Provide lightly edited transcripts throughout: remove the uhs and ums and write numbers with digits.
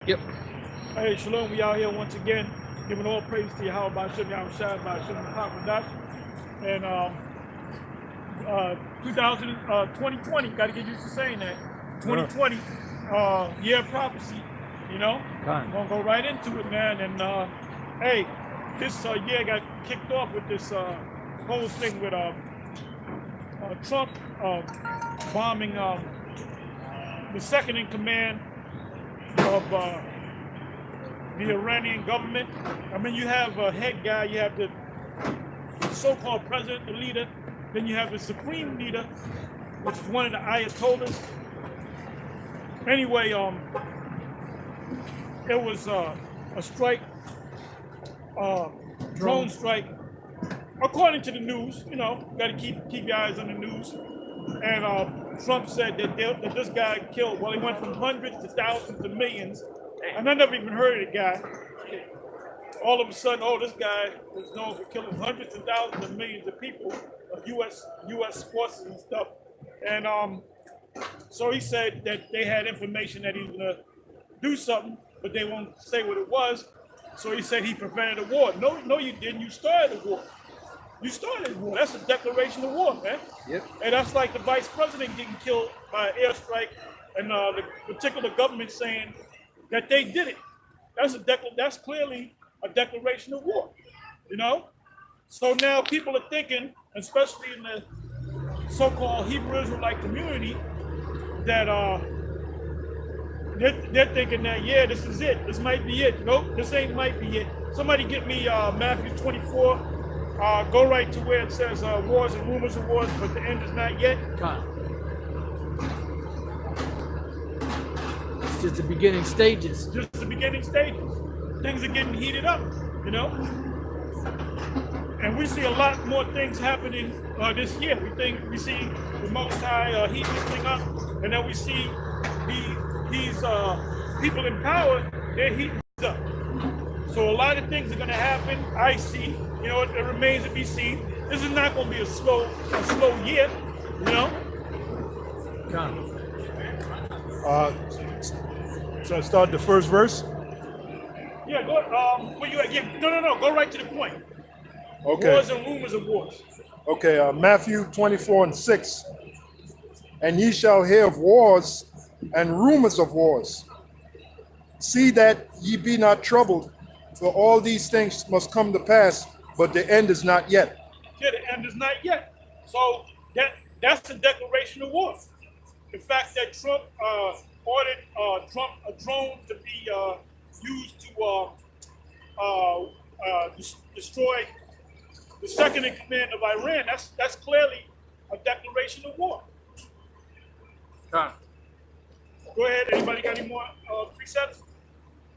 Yep. Hey, Shalom, we out here once again, giving all praise to Yahweh by Shem Yahweh Shai by Shem Hakodash. And 2020, got to get used to saying that. 2020, year of prophecy, you know? Fine. Gonna go right into it, man. And hey, this year got kicked off with this whole thing with Trump bombing the second in command of the Iranian government. I mean, you have a head guy, you have the so-called president, the leader, then you have the supreme leader, which is one of the ayatollahs. Anyway, it was a strike, drone strike, according to the news. You know, got to keep your eyes on the news. And Trump said that this guy killed, well, he went from hundreds to thousands to millions. And I never even heard of the guy. All of a sudden, oh, this guy was known for killing hundreds and thousands and millions of people, of U.S. forces and stuff. And so he said that they had information that he was going to do something, but they won't say what it was. So he said he prevented a war. No, you didn't. You started a war. You started a war. That's a declaration of war, man. Yep. And that's like the vice president getting killed by an airstrike, and the particular government saying that they did it. That's clearly a declaration of war, you know? So now people are thinking, especially in the so-called Hebrew Israelite community, that they're thinking that, yeah, this is it. This might be it. Nope, this ain't might be it. Somebody get me Matthew 24. Go right to where it says wars and rumors of wars, but the end is not yet. It's just the beginning stages. Just the beginning stages. Things are getting heated up, you know? And we see a lot more things happening this year. We see the Most High heat this thing up, and then we see these people in power, they're heating it up. So a lot of things are gonna happen, I see. You know, it remains to be seen. This is not gonna be a slow year, you know? So I start the first verse? Yeah, go where you at? Yeah, no, go right to the point. Okay. Wars and rumors of wars. Okay, Matthew 24:6. And ye shall hear of wars and rumors of wars. See that ye be not troubled, for all these things must come to pass, but the end is not yet. Yeah, the end is not yet. So that's a declaration of war. The fact that Trump ordered a drone to be used to destroy the second in command of Iran, that's clearly a declaration of war. Go ahead. Anybody got any more precepts?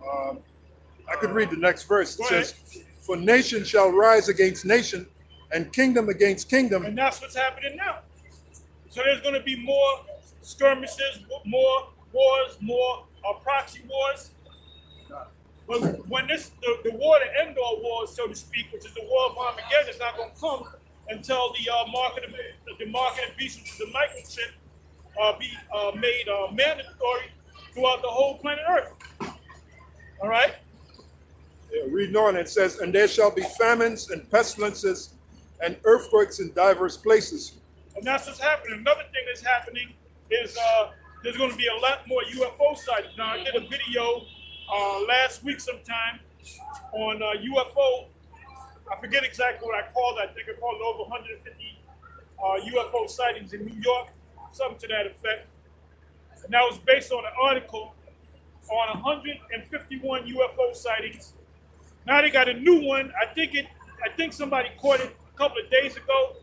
I could read the next verse. It Go says, for nation shall rise against nation, and kingdom against kingdom. And that's what's happening now. So there's going to be more skirmishes, more wars, more proxy wars. But when the war, the end-all war, so to speak, which is the war of Armageddon, is not going to come until the market of beast, which is the microchip, be made mandatory throughout the whole planet Earth. All right? Yeah, reading on, it says, and there shall be famines and pestilences and earthquakes in diverse places. And that's what's happening. Another thing that's happening is there's going to be a lot more UFO sightings. Now, I did a video last week sometime on UFO. I forget exactly what I called it. I think I called it over 150 UFO sightings in New York, something to that effect. And that was based on an article on 151 UFO sightings. Now they got a new one. I think somebody caught it a couple of days ago,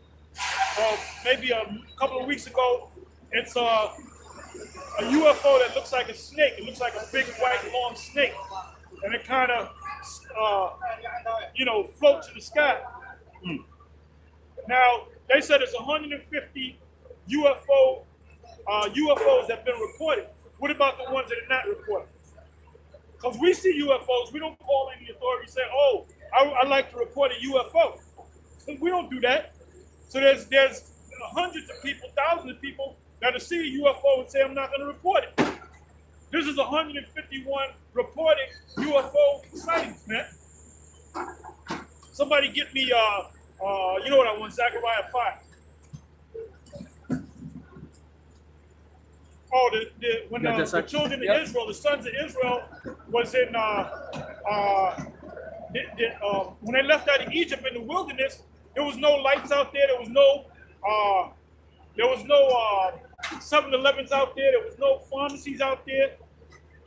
maybe a couple of weeks ago. It's a UFO that looks like a snake. It looks like a big white long snake, and it kind of floats in the sky. Now they said it's 150 UFOs that have been reported. What about the ones that are not reported? Because we see UFOs, we don't call any authority and say, oh, I like to report a UFO. We don't do that. So there's hundreds of people, thousands of people that'll see a UFO and say, I'm not going to report it. This is 151 reporting UFO sightings, man. Somebody get me, you know what I want, Zechariah 5. Oh, when the children of Israel, the sons of Israel, was in when they left out of Egypt in the wilderness, there was no lights out there. There was no 7-Elevens out there. There was no pharmacies out there.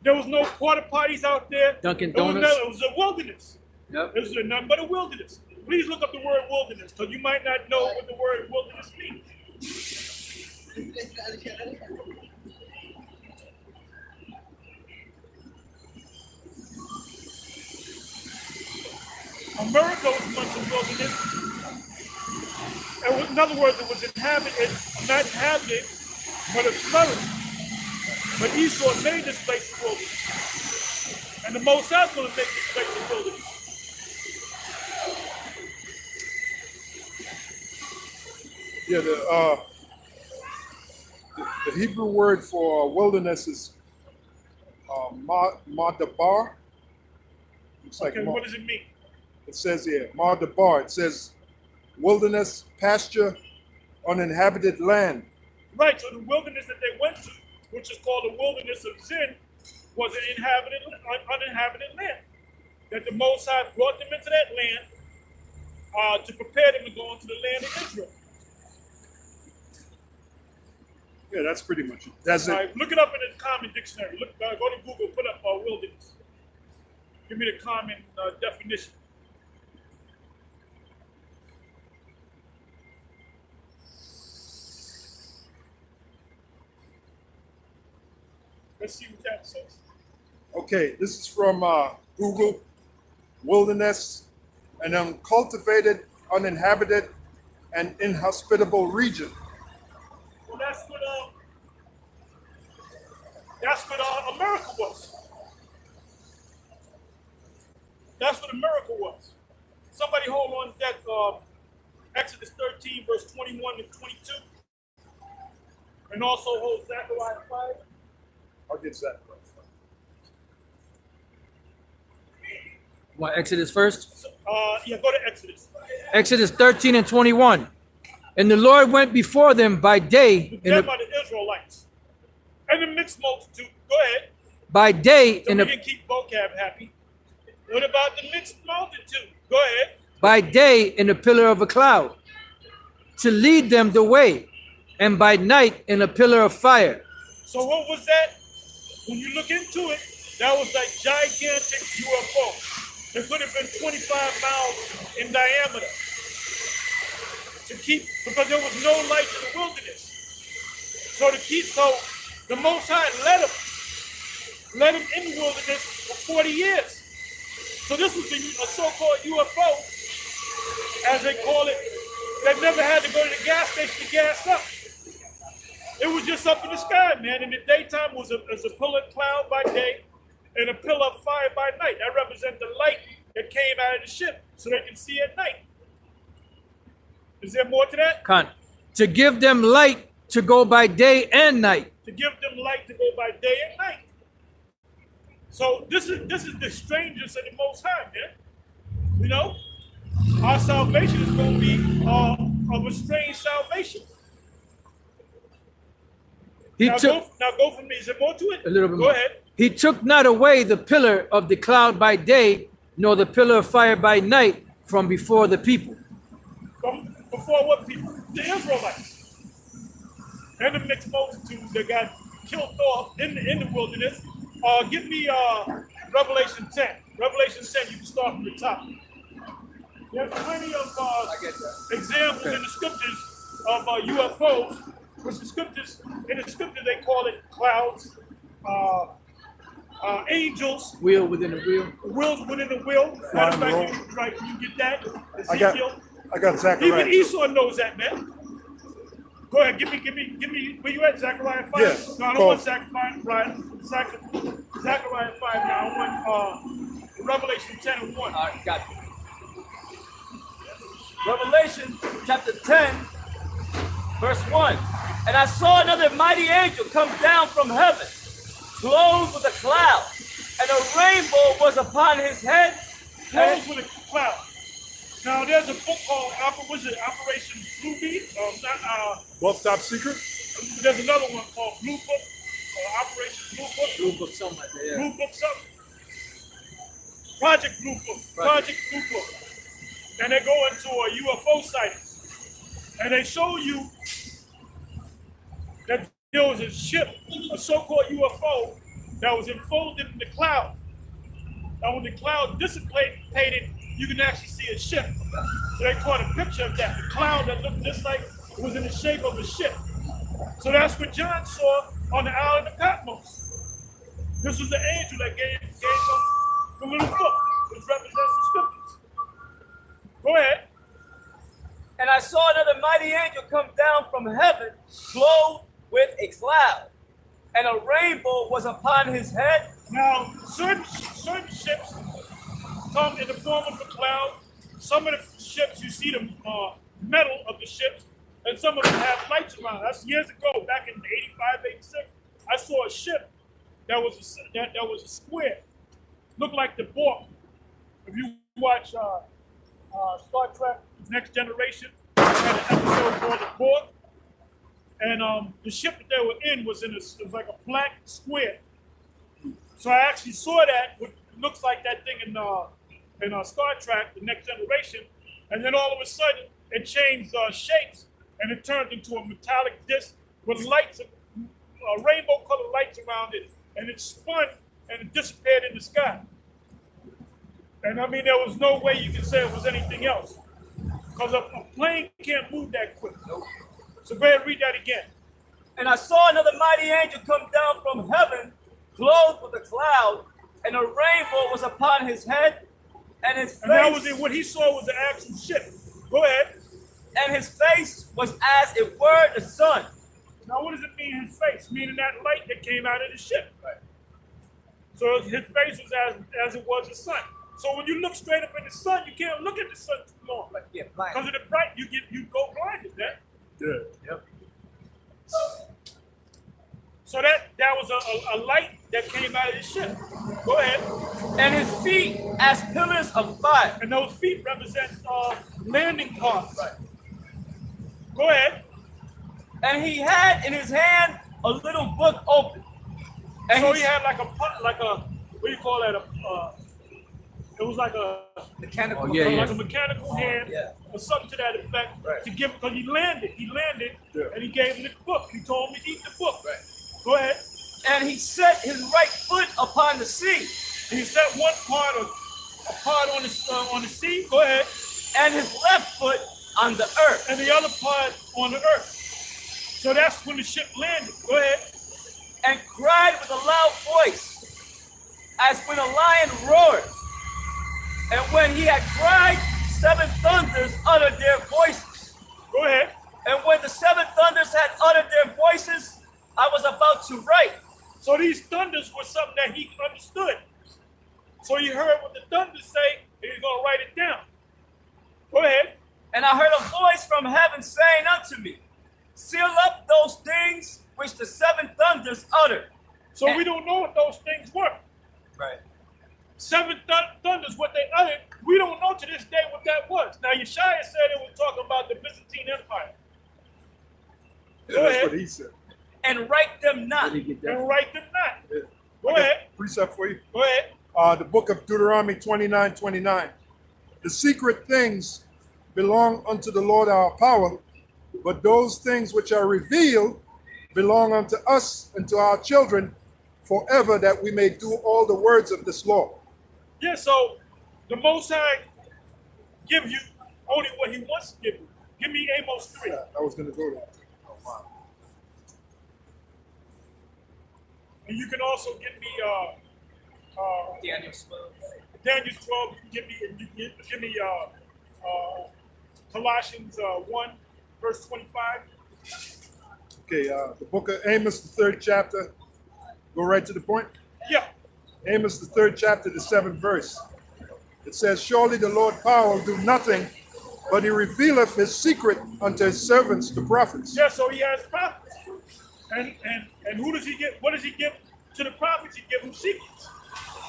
There was no porta potties out there. Dunkin' Donuts. It was a wilderness. Yep. It was nothing but a wilderness. Please look up the word wilderness, because you might not know what the word wilderness means. America was once a wilderness. In other words, it was inhabited, not inhabited, but it flourished. But Esau made this place a wilderness. And the Most High is going to make this place a wilderness. Yeah, the Hebrew word for wilderness is Madabar. It's like Okay, what does it mean? it says here, Madabar. It says wilderness, pasture, uninhabited land. Right, so the wilderness that they went to, which is called the wilderness of Zin, was an uninhabited land. That the Most High brought them into that land to prepare them to go into the land of Israel. Yeah, that's pretty much it. That's All it. right, look it up in the common dictionary. Go to Google, put up wilderness. Give me the common definition. Let's see what that says. Okay, this is from Google. Wilderness, an uncultivated, uninhabited, and inhospitable region. Well, that's what America was. That's what America was. Somebody hold on to that Exodus 13, verse 21 and 22. And also hold Zechariah 5. I'll get that. What, Exodus first? Yeah, go to Exodus. Exodus 13 and 21. And the Lord went before them by day. Them are the Israelites. And the mixed multitude. Go ahead. By day So in we the can keep vocab happy. What about the mixed multitude? Go ahead. by day in a pillar of a cloud, to lead them the way, and by night in a pillar of fire. So what was that? When you look into it, that was like gigantic UFO. It could have been 25 miles in diameter. Because there was no light in the wilderness. So the Most High led him in the wilderness for 40 years. So this was a so-called UFO, as they call it, that never had to go to the gas station to gas up. It was just up in the sky, man. In the daytime, it was a pillar of cloud by day and a pillar of fire by night. That represents the light that came out of the ship so they can see at night. Is there more to that? Khan. To give them light to go by day and night. To give them light to go by day and night. So this is the strangest of the Most High, man. You know, our salvation is going to be of a strange salvation. Now go from me. Is there more to it? A little bit go more. ahead. He took not away the pillar of the cloud by day, nor the pillar of fire by night from before the people. From before what people? The Israelites. And the mixed multitude that got killed off in the wilderness. Give me Revelation 10. Revelation 10, you can start from the top. There's plenty of examples in the scriptures of UFOs, which in the scriptures they call it clouds, angels. Wheel within a wheel. Wheels within a wheel. Matter of fact, you get that. Ezekiel. I got Zechariah. Even Esau knows that, man. Go ahead, give me, where you at, Zechariah 5? Yeah, No, I don't want Zechariah 5 now. I want Revelation 10 and 1. Got it. Revelation chapter 10, verse 1. And I saw another mighty angel come down from heaven, clothed with a cloud, and a rainbow was upon his head. Clothed with a cloud. Now there's a book called Operation Blue Beat. Both top secret. There's another one called Blue Book, Operation Blue Book. Blue book, something like that. Yeah. Blue Book something. Project Blue Book. Project Blue Book. And they go into a UFO sighting. And they show you that there was a ship, a so-called UFO, that was enfolded in the cloud. And when the cloud dissipated, you can actually see a ship. So they caught a picture of that. The cloud that looked just like it was in the shape of a ship. So that's what John saw on the island of Patmos. This was the angel that gave him the little book, which represents the scriptures. Go ahead. And I saw another mighty angel come down from heaven, clothed with a cloud, and a rainbow was upon his head. Now, certain ships come in the form of a cloud. Some of the ships, you see the metal of the ships, and some of them have lights around. That's years ago, back in 85, 86. I saw a ship that was a square, looked like the Borg. If you watch Star Trek: Next Generation, they had an episode called the Borg, and the ship that they were in was like a black square. So I actually saw that, what looks like that thing in Star Trek: The Next Generation, and then all of a sudden it changed shapes and it turned into a metallic disc with lights, rainbow-colored lights around it, and it spun and it disappeared in the sky. And I mean, there was no way you could say it was anything else, because a plane can't move that quick. So go ahead and read that again. And I saw another mighty angel come down from heaven, clothed with a cloud, and a rainbow was upon his head, and his face. And that was it. What he saw was the actual ship. Go ahead. And his face was as it were the sun. Now, what does it mean, his face? Meaning that light that came out of the ship. Right. So his face was as it was the sun. So when you look straight up in the sun, you can't look at the sun too long. Like, yeah, blind. Because of the bright, you go blinded, man. Good. Yep. So that was a light that came out of the ship. Go ahead. And his feet as pillars of fire. And those feet represent landing parts. Right. Go ahead. And he had in his hand a little book open. And so he had like a what do you call that? It was like a mechanical, like a mechanical hand, or something to that effect, right. To give, because he landed, and he gave him the book. He told him to eat the book. Right. Go ahead. And he set his right foot upon the sea. And he set one part on the sea. Go ahead. And his left foot on the earth. And the other part on the earth. So that's when the ship landed. Go ahead. And cried with a loud voice, as when a lion roars. And when he had cried, 7 thunders uttered their voices. Go ahead. And when the 7 thunders had uttered their voices, I was about to write. So these thunders were something that he understood. So he heard what the thunders say, and he's going to write it down. Go ahead. And I heard a voice from heaven saying unto me, seal up those things which the 7 thunders uttered. So we don't know what those things were. Right. 7 thunders, what they uttered, we don't know to this day what that was. Now, Yeshaya said it was talking about the Byzantine Empire. Yeah, that's what he said. And write them not. And write them not. Yeah. Go ahead. Precept for you. Go ahead. The book of Deuteronomy 29:29. The secret things belong unto the Lord our power, but those things which are revealed belong unto us and to our children forever, that we may do all the words of this law. Yeah, so the Most High give you only what he wants to give you. Give me Amos 3. Yeah, I was going to go there. Oh, wow. And you can also give me Daniel 12. Daniel 12. You can give me Colossians 1, verse 25. Okay, the book of Amos, the 3rd chapter. Go right to the point. Yeah. Amos, the 3rd chapter, the 7th verse. It says, surely the Lord power will do nothing, but he revealeth his secret unto his servants, the prophets. Yeah, so he has prophets. And who does he give? What does he give to the prophets? He gives them secrets.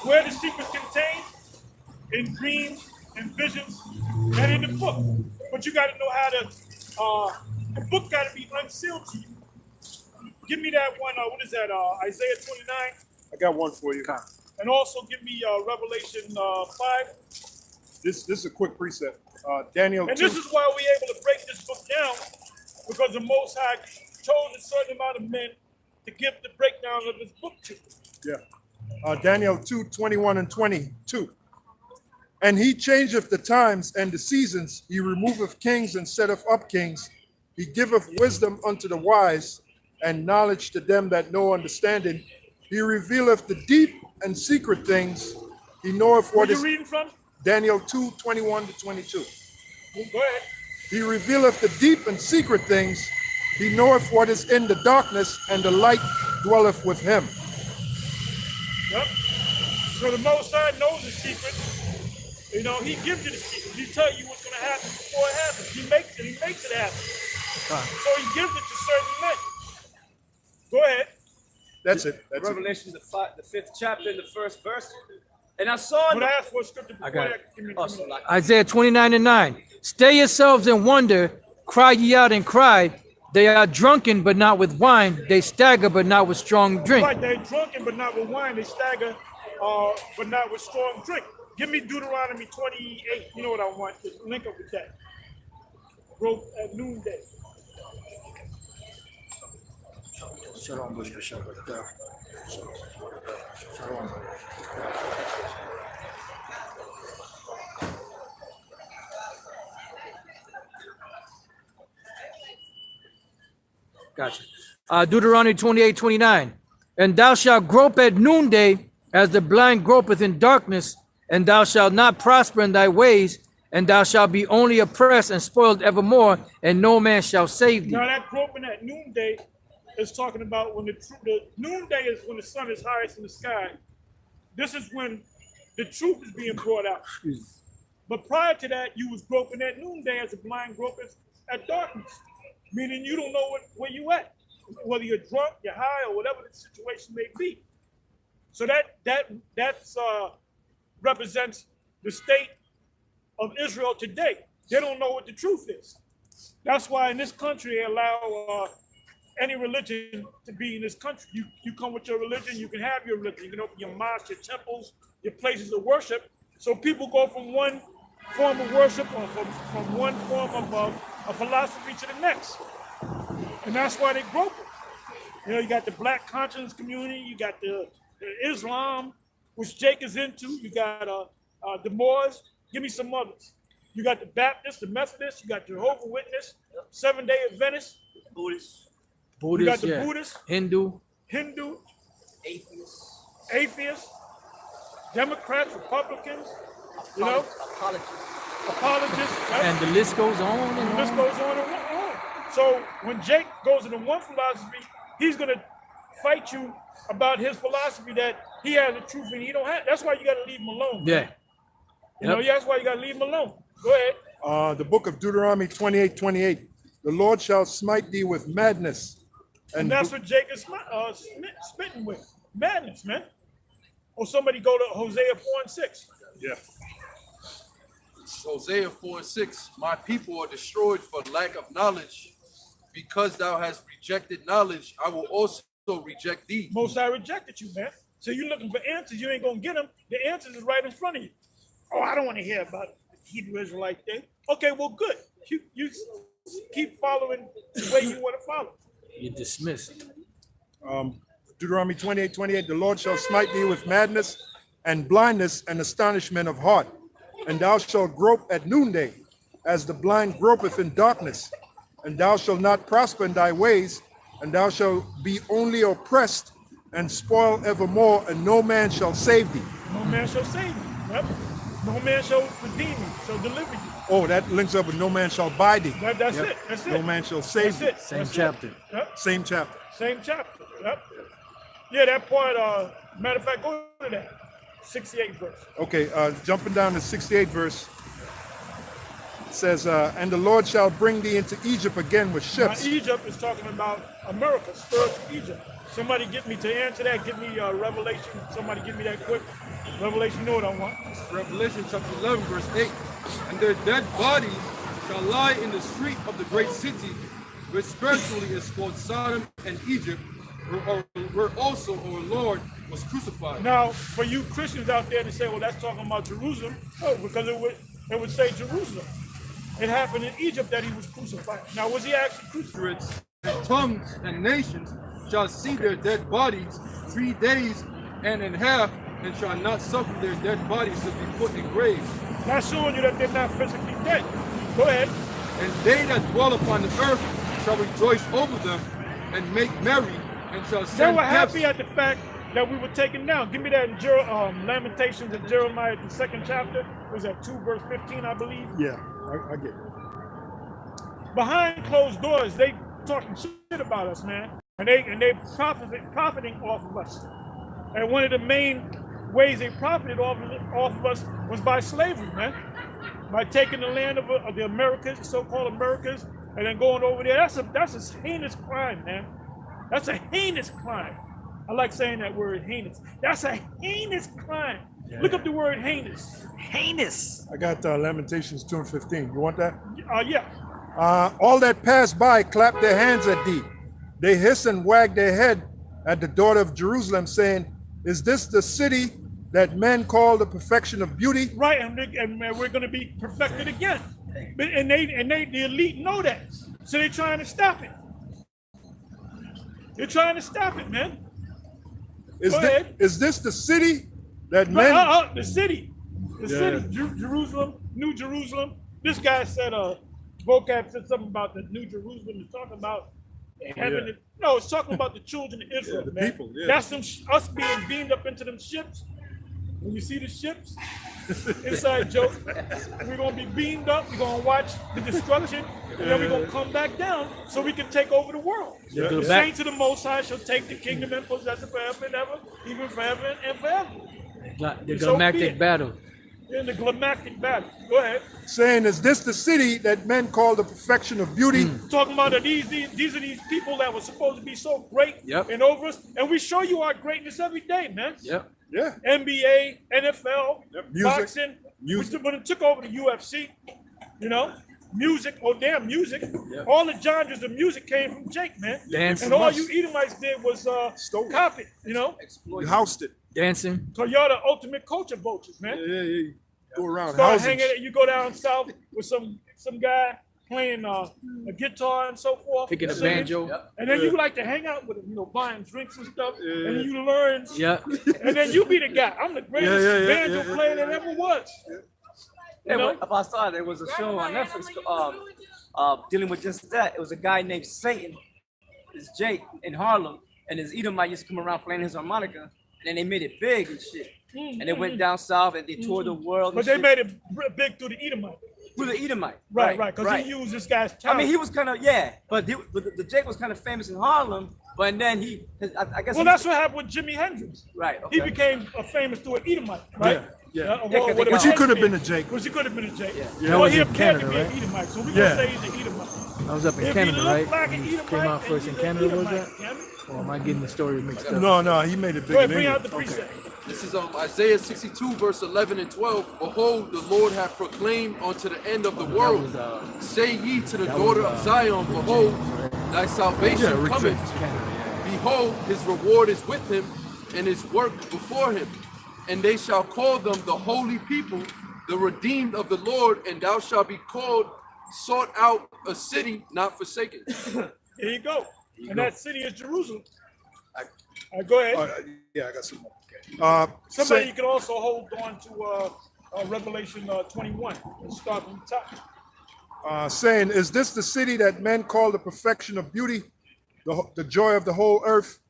Where the secrets contained? In dreams and visions and in the book. But you got to know how to, the book got to be unsealed to you. Give me that one, what is that, Isaiah 29? I got one for you. And also give me Revelation 5. This is a quick precept. Daniel And 2. this is why we're able to break this book down, because the Most High chose a certain amount of men to give the breakdown of this book to. Yeah. Daniel 2:21 and 22. And he changeth the times and the seasons. He removeth kings and setteth up kings. He giveth wisdom unto the wise and knowledge to them that know understanding. He revealeth the deep and secret things. He knoweth Where what you is reading from? Daniel 2:21 to 22. Go ahead. He revealeth the deep and secret things. He knoweth what is in the darkness, and the light dwelleth with him. Yep. So the Most High knows the secret. You know, he gives you the secret. He tells you what's going to happen before it happens. He makes it happen. So he gives it to certain men. Go ahead. That's it. That's it. Revelation, the 5th chapter, and the 1st verse. And I saw But I asked for a scripture before got that. it. Give me also that. like Isaiah 29 and 9. Stay yourselves and wonder, cry ye out and cry. They are drunken, but not with wine. They stagger, but not with strong drink. Right, they're drunken, but not with wine. They stagger, but not with strong drink. Give me Deuteronomy 28. You know what I want. Just link up with that. Broke at noonday. Gotcha. Deuteronomy 28:29. And thou shalt grope at noonday, as the blind gropeth in darkness, and thou shalt not prosper in thy ways, and thou shalt be only oppressed and spoiled evermore, and no man shall save thee. Now that groping at noonday is talking about when the noonday is when the sun is highest in the sky. This is when the truth is being brought out. But prior to that, you was groping at noonday as a blind gropeth at darkness, meaning you don't know where you at, whether you're drunk, you're high, or whatever the situation may be. So that's represents the state of Israel today. They don't know what the truth is. That's why in this country they allow any religion to be in this country. You come with your religion, you can have your religion. You can open your mosques, your temples, your places of worship. So people go from one form of worship or from one form of a philosophy to the next. And that's why they grope it. You know, you got the Black conscience community, you got the Islam, which Jake is into, you got the Moors, give me some others. You got the Baptists, the Methodists, you got the Jehovah's Witness, Seventh-day Adventists, Buddhists, you got the yeah. Buddhists, Hindu. atheists, Democrats, Republicans, you know, apologists, right? And the list goes on and This on. goes on and on. So when Jake goes into one philosophy, he's gonna fight you about his philosophy that he has the truth and he don't have. That's why you gotta leave him alone. Yeah. You know, that's why you gotta leave him alone. Go ahead. The book of Deuteronomy 28:28. The Lord shall smite thee with madness. And that's what Jake is spitting with. Madness, man. Or somebody go to Hosea 4:6. Yeah. Hosea 4:6. My people are destroyed for lack of knowledge. Because thou hast rejected knowledge, I will also reject thee. Most High rejected you, man. So you're looking for answers, you ain't gonna get them. The answers is right in front of you. Oh, I don't want to hear about the Hebrew Israelite thing. Okay, well, good. You keep following the way you want to follow. You're dismissed. Deuteronomy 28:28. The Lord shall smite thee with madness and blindness and astonishment of heart. And thou shalt grope at noonday, as the blind gropeth in darkness. And thou shalt not prosper in thy ways, and thou shalt be only oppressed and spoil evermore, and no man shall save thee. No man shall save you. Yep. No man shall redeem you, shall deliver you. Oh, that links up with no man shall buy thee. That's it. That's it. No man shall save That's thee. it. Same That's chapter. It. Yep. Same chapter. Same chapter. Yep. Yeah, that part, matter of fact, go to that. 68 verse. Okay, jumping down to 68 verse. It says, and the Lord shall bring thee into Egypt again with Now, ships. Egypt is talking about America, spiritual Egypt. Somebody get me to answer that. Give me Revelation. Somebody give me that quick. Revelation, you know what I want. Revelation chapter 11, verse 8. And their dead bodies shall lie in the street of the great city, which spiritually is called Sodom and Egypt, where also our Lord was crucified. Now, for you Christians out there to say, well, that's talking about Jerusalem, no, because it would say Jerusalem. It happened in Egypt that he was crucified. Now, was he actually crucified? And tongues and nations shall see their dead bodies 3 days and a half, and shall not suffer their dead bodies to be put in graves. That's showing you that they're not physically dead. Go ahead. And they that dwell upon the earth shall rejoice over them, and make merry, and shall They send were gifts. happy at the fact that we were taken down. Give me that in Lamentations of Jeremiah, the 2nd chapter. Was that 2 verse 15, I believe? Yeah, I get it. Behind closed doors, they talking shit about us, man. And they profiting off of us. And one of the main ways they profited off of us was by slavery, man. By taking the land of the Americas, the so-called Americas, and then going over there. That's a heinous crime, man. That's a heinous crime. I like saying that word, heinous. That's a heinous crime. Yeah. Look up the word heinous. Heinous. I got Lamentations 2 and 15. You want that? Yeah. All that pass by clap their hands at thee. They hiss and wag their head at the daughter of Jerusalem, saying, is this the city that men call the perfection of beauty? Right, and we're going to be perfected again. And the elite know that. So they're trying to stop it. They're trying to stop it, man. Go ahead. Is this the city that men... the city. The city. Jerusalem, New Jerusalem. This guy said, vocab said something about the New Jerusalem. It's talking about heaven. No, it's talking about the children of Israel, the man. people, That's them, us being beamed up into them ships. When you see the ships, inside joke, we're going to be beamed up. We're going to watch the destruction. And then we're going to come back down so we can take over the world. The saints of the Most High shall take the kingdom and possess it forever and ever, even forever and forever. The climactic battle. In the climactic battle. Go ahead. Saying, is this the city that men call the perfection of beauty? Talking about that these are these people that were supposed to be so great and over us. And we show you our greatness every day, man. Yep. Yeah. NBA, NFL, Music. boxing. Music. When it took over the UFC, you know, music, music. All the genres of music came from Jake, man. Dancing. And all you Edomites did was copy, you know. You housed it. Dancing. So y'all the ultimate culture vultures, man. Yeah. Go around Start housing. hanging. You go down south with some guy playing a guitar and so forth, Picking a singing. banjo. And then you like to hang out with him, you know, buying drinks and stuff. And then you learn. Yeah. And then you be the guy. I'm the greatest banjo player that ever was. You know? If I saw there was a show on Netflix dealing with just that. It was a guy named Satan. It's Jake in Harlem, and his Edomite used to come around playing his harmonica, and then they made it big and shit. And they went down south and they toured the world. But they made it big through the Edomite. Through the Edomite. Right. Because he used this guy's talent. I mean, he was kind of, but the Jake was kind of famous in Harlem, but then I guess. Well, that's what happened with Jimi Hendrix. Right. Okay. He became famous through an Edomite, right? Yeah. Which he could have been a Jake. Which he could have been a Jake. Yeah. Well, Was he in appeared Canada, to be right? an Edomite, so we're going to say he's an Edomite. I was up in If Canada, he right? looked like an He Edomite, came out first in then he's Canada, an was that? Edomite, damn it. Or am I getting the story mixed up? No, he made it big. Go ahead, in bring out England. the precept. This is Isaiah 62, verse 11 and 12. Behold, the Lord hath proclaimed unto the end of the world. Say ye to the daughter of Zion, behold, thy salvation cometh. Behold, his reward is with him, and his work before him. And they shall call them the holy people, the redeemed of the Lord, and thou shalt be called, sought out, a city not forsaken. Here you go. And that city is Jerusalem. Go ahead. I got some more. Somebody you can also hold on to Revelation 21 and start from the top. Saying, is this the city that men call the perfection of beauty, the joy of the whole earth?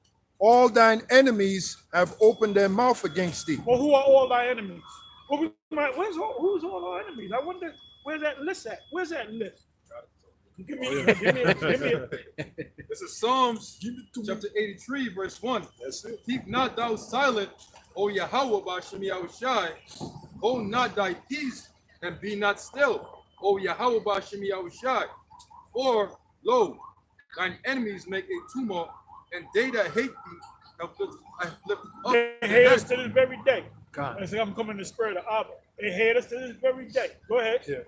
All thine enemies have opened their mouth against thee. Well, who are all thy enemies? Well, who's all our enemies? I wonder where's that list at? Where's that list? Give me This is Psalms chapter 83, verse 1. That's it. Keep not thou silent, O Yahweh Bashem Yahushai. Hold not thy peace, and be not still, O Yahweh Bashem Yahushai. For, lo, thine enemies make a tumult, and they that hate thee have lifted up. They hate us to this very day. God. I say, I'm coming in the spirit of Abba. They hate us to this very day. Go ahead. Yeah.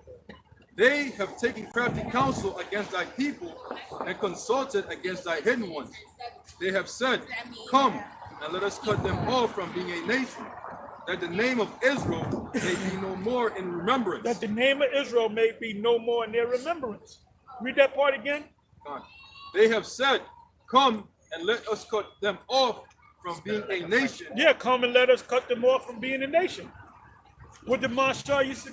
They have taken crafty counsel against thy people and consulted against thy hidden ones. They have said, come and let us cut them off from being a nation, that the name of Israel may be no more in remembrance. That the name of Israel may be no more in their remembrance. Read that part again. They have said, come and let us cut them off from being a nation. Yeah, come and let us cut them off from being a nation. What did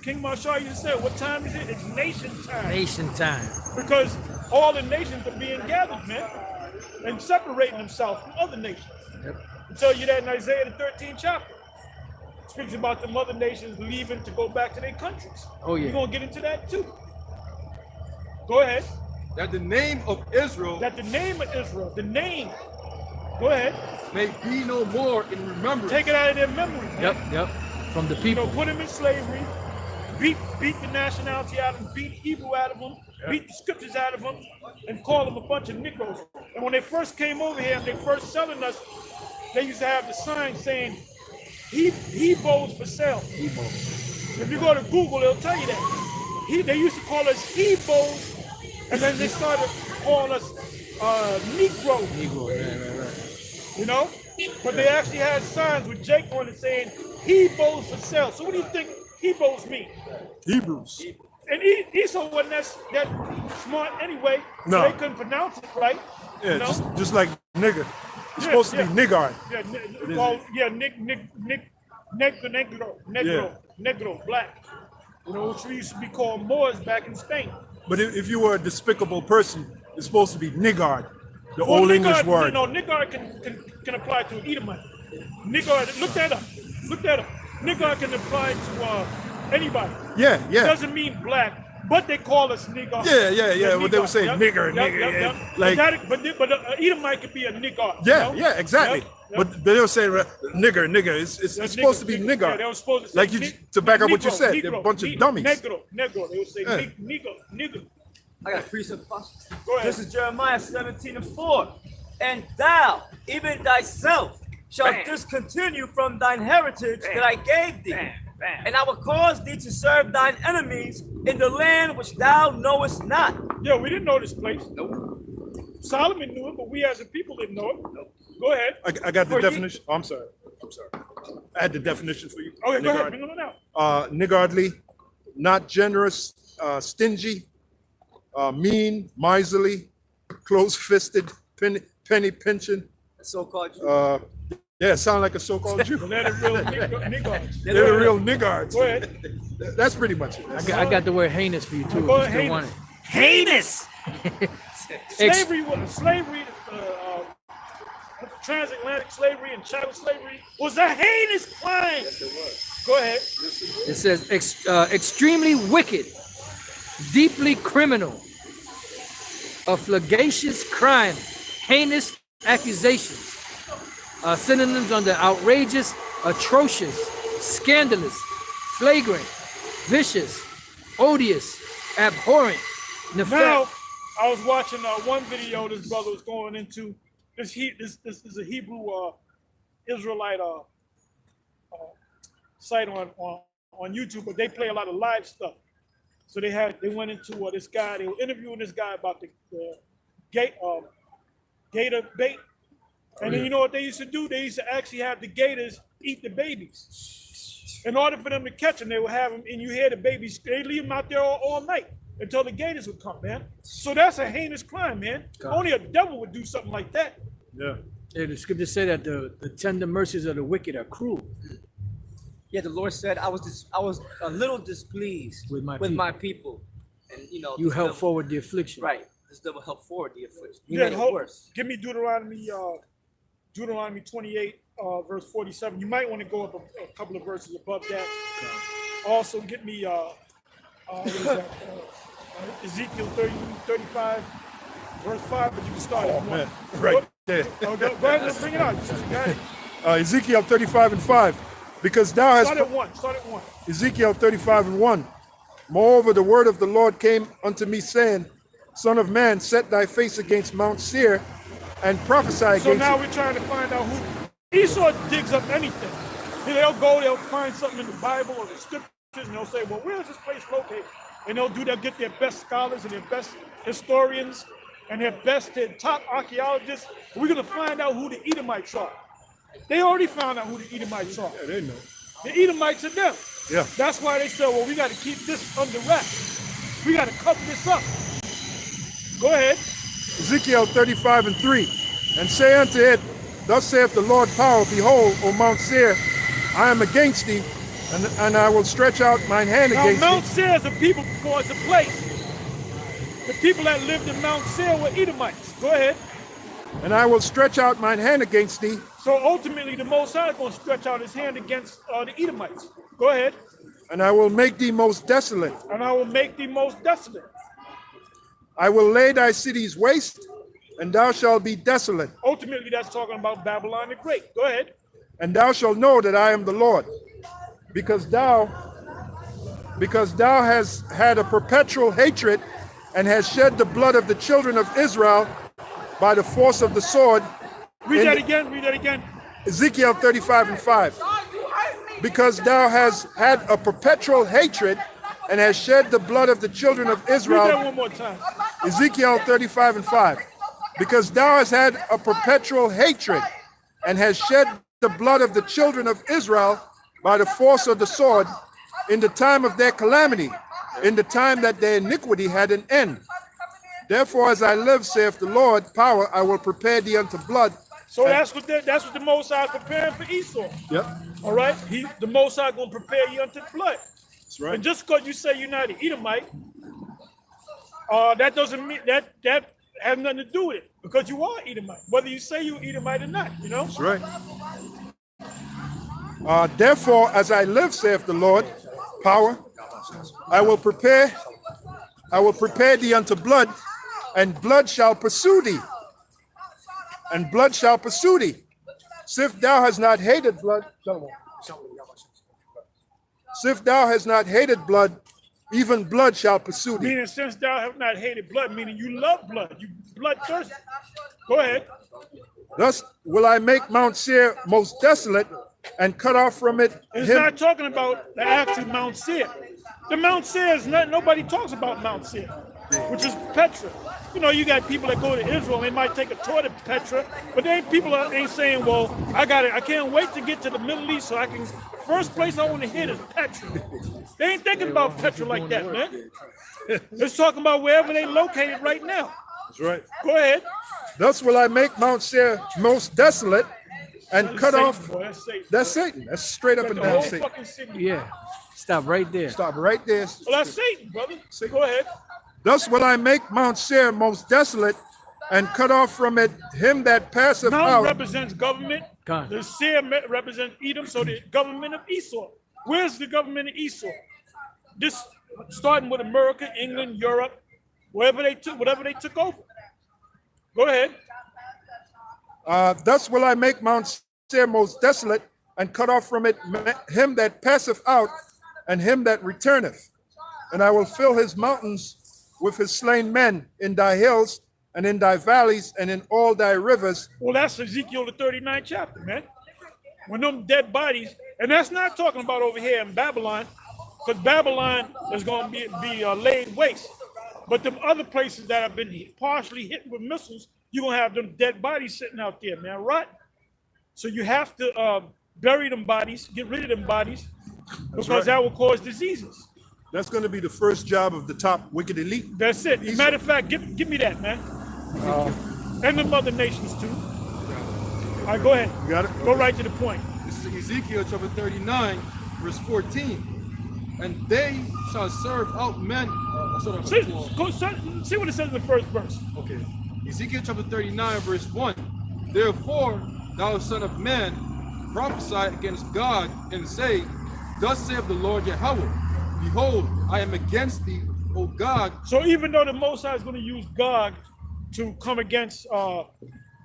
King Marshall used to say? What time is it? It's nation time. Nation time. Because all the nations are being gathered, man, and separating themselves from other nations. Yep. I'll tell you that in Isaiah the 13th chapter. It speaks about the other nations leaving to go back to their countries. Oh, yeah. We're going to get into that too. Go ahead. That the name of Israel That the name of Israel, the name, go ahead. may be no more in remembrance. Take it out of their memory, man. Yep, yep. From the You people. know, put them in slavery, beat the nationality out of them, beat Hebrew out of them, beat the scriptures out of them, and call them a bunch of Negroes. And when they first came over here and they first selling us, they used to have the sign saying, Hebrews for sale. If you go to Google, it'll tell you that. They used to call us Hebrews, and then they started calling us Negro. Negro, right. You know? But they actually had signs with Jake on it saying Hebrews for sale. So what do you think Hebrews mean? Hebrews. And Esau wasn't that smart anyway. No. So they couldn't pronounce it right. Yeah, you know? just like nigger. It's Yeah, supposed to yeah. be niggard. Negro, black. You know, which we used to be called Moors back in Spain. But if you were a despicable person, it's supposed to be niggard, the Well, old English Niggard, word. You know, Niggard can apply to an Edomite. Niggard, look that up. Niggard can apply to anybody. Yeah, It yeah. doesn't mean black, but they call us Niggard. Yeah. What they would say, Yep, nigger, yep, nigger. yep, yeah. yep. Like, but Edomite could be a Niggard. yeah, you know? exactly. Yep, yep. But they'll say nigger. It's supposed to be Yeah, niggard. they were supposed to say Like to back up what you Negro, said, Negro, they're a bunch of Ne- dummies. Negro. They would say Yeah. nigger. I got a precept. Go ahead. This is Jeremiah 17:4. And thou, even thyself, shalt discontinue from thine heritage that I gave thee. And I will cause thee to serve thine enemies in the land which thou knowest not. Yeah, we didn't know this place. Solomon knew it, but we as a people didn't know it. Go ahead. I got the For ye- definition. Oh, I'm sorry. I had the definition for you. Okay, go ahead. Niggard. Bring it on out. Niggardly, not generous, stingy, mean, miserly, close-fisted, penny pinching. So-called Jew. Yeah, sound like a so-called Jew. They're the real niggards. They're the real niggards. Go ahead. That's pretty much it. I got the word heinous for you too. Go if you ahead, still want it. heinous. Ex- Slavery, transatlantic slavery and chattel slavery was a heinous crime. Yes, it was. Go ahead. It says extremely wicked, deeply criminal, a flagitious crime, heinous accusations. Synonyms under outrageous, atrocious, scandalous, flagrant, vicious, odious, abhorrent, Now, nefarious. I was watching one video this brother was going into. This is a Hebrew Israelite site on YouTube, but they play a lot of live stuff. So they went into this guy. They were interviewing this guy about the gator bait. And then you know what they used to do? They used to actually have the gators eat the babies. In order for them to catch them, they would have them, and you hear the babies, they leave them out there all night until the gators would come, man. So that's a heinous crime, man. God. Only a devil would do something like that. Yeah. Yeah, the scriptures say that the tender mercies of the wicked are cruel. Yeah, the Lord said, I was a little displeased With my people. And you know, You this help devil- forward the affliction. Right. This devil helped forward the affliction. He Yeah, made it worse. give me Deuteronomy 28, verse 47. You might want to go up a couple of verses above that. Also, get me what is that? Ezekiel 35, verse 5, but you can start at 1. Man, right there. Go ahead, let's bring it out. Go ahead. Ezekiel 35 and 5. Because thou hast Start at 1. Start at 1. Ezekiel 35 and 1. Moreover, the word of the Lord came unto me, saying, Son of man, set thy face against Mount Seir, and prophesy So against now it. we're trying to find out who Esau digs up anything. They'll go, they'll find something in the Bible or the scriptures, and they'll say, well, where is this place located? And they'll get their best scholars and their best historians and their top archaeologists. We're going to find out who the Edomites are. They already found out who the Edomites are. Yeah, they know. The Edomites are them. Yeah. That's why they said, well, we got to keep this under wraps. We got to cover this up. Go ahead. Ezekiel 35:3. And say unto it, thus saith the Lord power, behold, O Mount Seir, I am against thee, and I will stretch out mine hand Now, against Mount thee. Seir is a people before it's a place. The people that lived in Mount Seir were Edomites. Go ahead. And I will stretch out mine hand against thee, So ultimately, the Most High is going to stretch out his hand against the Edomites. Go ahead. and I will make thee most desolate. And I will make thee most desolate. I will lay thy cities waste, and thou shalt be desolate. Ultimately, that's talking about Babylon the Great. Go ahead. And thou shalt know that I am the Lord, because thou hast had a perpetual hatred, and hast shed the blood of the children of Israel by the force of the sword. Read that again. Ezekiel 35:5. Because thou hast had a perpetual hatred, and hast shed the blood of the children of Read that Israel. one more time. Ezekiel 35:5. Because thou hast had a perpetual hatred, and hast shed the blood of the children of Israel by the force of the sword, in the time of their calamity, in the time that their iniquity had an end. Therefore, as I live, saith the Lord, power, I will prepare thee unto blood. So that's what the Most High is preparing for Esau. Yep, All right? The Most High going to prepare you unto blood. that's right. And just because you say you're not an Edomite, that doesn't mean that has nothing to do with it. Because you are Edomite, whether you say you're Edomite or not, you know? That's right. Therefore, as I live, saith the Lord, power, I will prepare thee unto blood, and blood shall pursue thee. And blood shall pursue thee. Sif thou hast not hated blood. Sif thou hast not hated blood, even blood shall pursue thee. Meaning, since thou have not hated blood, meaning you love blood, you bloodthirsty. Go ahead. Thus will I make Mount Seir most desolate, and cut off from it It's him. not talking about the actual Mount Seir. The Mount Seir is not, nobody talks about Mount Seir, which is Petra. You know, you got people that go to Israel, they might take a tour to Petra, but people ain't saying, well, I can't wait to get to the Middle East so I can, first place I want to hit is Petra. They ain't thinking about Petra like that, man. It's talking about wherever they located right now. That's right. Go ahead. Thus will I make Mount Seir most desolate, and That's cut Satan, off. boy, that's Satan. That's Satan. That's straight up and The down whole Satan. fucking city. Yeah. Stop right there. Stop right there. Well, that's Satan, brother. Go ahead. Thus will I make Mount Seir most desolate, and cut off from it him that passeth Mount out. represents government. God. The Seir represents Edom, so the government of Esau. Where's the government of Esau? This starting with America, England, Europe, whatever they took over. Go ahead. Thus will I make Mount Seir most desolate, and cut off from it him that passeth out, and him that returneth. And I will fill his mountains with his slain men in thy hills, and in thy valleys, and in all thy rivers. Well, that's Ezekiel the 39th chapter, man. When them dead bodies, and that's not talking about over here in Babylon, because Babylon is going to be laid waste. But them other places that have been partially hit with missiles, you're going to have them dead bodies sitting out there, man, right? So you have to bury them bodies, get rid of them bodies, because right. that will cause diseases. That's going to be the first job of the top wicked elite. That's it. As a matter of fact, give me that, man. And the other nations, too. All right, go ahead. You got it? Go right to the point. This is Ezekiel chapter 39, verse 14. And they shall serve out men. See what it says in the first verse. Okay. Ezekiel chapter 39, verse 1. Therefore, thou son of man, prophesy against God, and say, Thus saith the Lord Yahweh, Behold, I am against thee, O God. So even though the Most High is going to use God to come against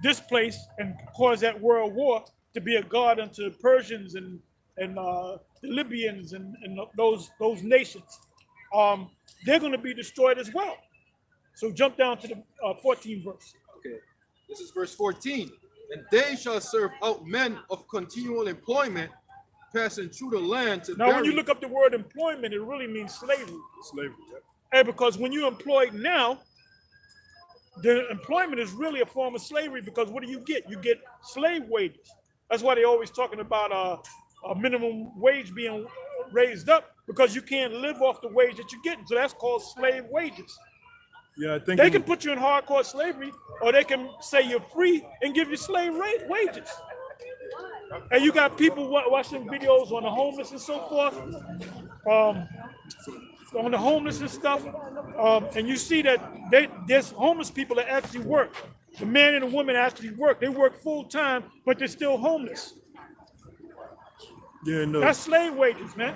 this place and cause that world war to be a god unto the Persians and the Libyans and those nations, they're going to be destroyed as well. So jump down to the 14th verse. Okay. This is verse 14. And they shall serve out men of continual employment passing through the land to Now, when bury. you look up the word employment, it really means slavery. Slavery. Hey, because when you're employed now, the employment is really a form of slavery because what do? You get slave wages. That's why they're always talking about a minimum wage being raised up because you can't live off the wage that you're getting. So that's called slave wages. Yeah, I think They can put you in hardcore slavery or they can say you're free and give you slave wages. And you got people watching videos on the homeless and so forth, on the homeless and stuff, and you see that there's homeless people that actually work. The man and the woman actually work. They work full time, but they're still homeless. yeah, That's slave wages, man.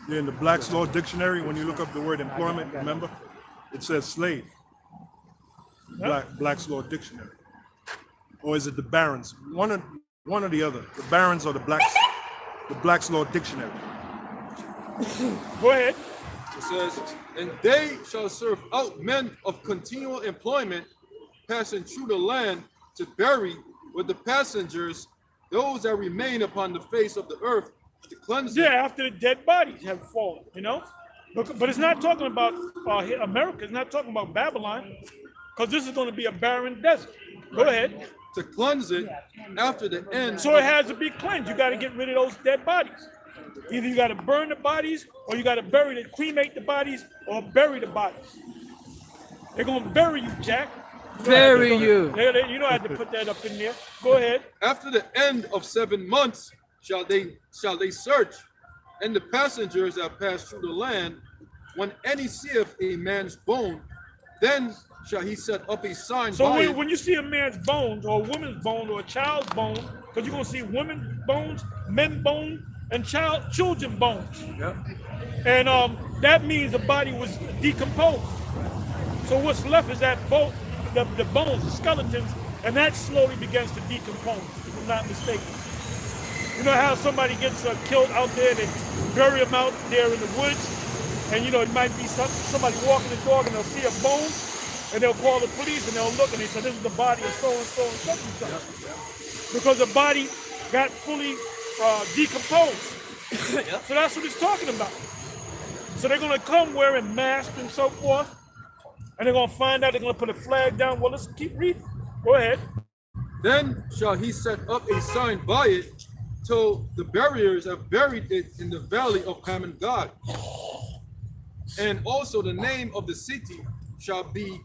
in the Black's Law Dictionary, when you look up the word employment, remember, it says slave. Black's Law Dictionary. Or is it the Barron's? One or the other. The Barron's or the Black's Law Dictionary. Go ahead. It says, and they shall serve out men of continual employment, passing through the land to bury with the passengers those that remain upon the face of the earth to cleanse it. Yeah, after the dead bodies have fallen, you know? But it's not talking about America. It's not talking about Babylon because this is going to be a barren desert. Go ahead. To cleanse it after the end. So it has to be cleansed. You got to get rid of those dead bodies. Either you got to burn the bodies or you got to cremate the bodies or bury the bodies. They're going to bury you, Jack. Bury you. You don't have to put that up in there. Go ahead. After the end of 7 months shall they search, and the passengers that pass through the land, when any seeth a man's bone, then shall he set up a sign So by it. when you see a man's bones or a woman's bone or a child's bone, because you're going to see women's bones, men's bones, and children's bones. Yep. And that means the body was decomposed. So what's left is that the bones, the skeletons, and that slowly begins to decompose, if I'm not mistaken. You know how somebody gets killed out there, they bury them out there in the woods, and you know, it might be somebody walking the dog and they'll see a bone, and they'll call the police and they'll look and they say, this is the body of so-and-so and such and such. Because the body got fully decomposed. So that's what it's talking about. So they're going to come wearing masks and so forth, and they're going to find out, they're going to put a flag down. Well, let's keep reading. Go ahead. Then shall he set up a sign by it till the buriers have buried it in the valley of Hammon God. And also the name of the city shall be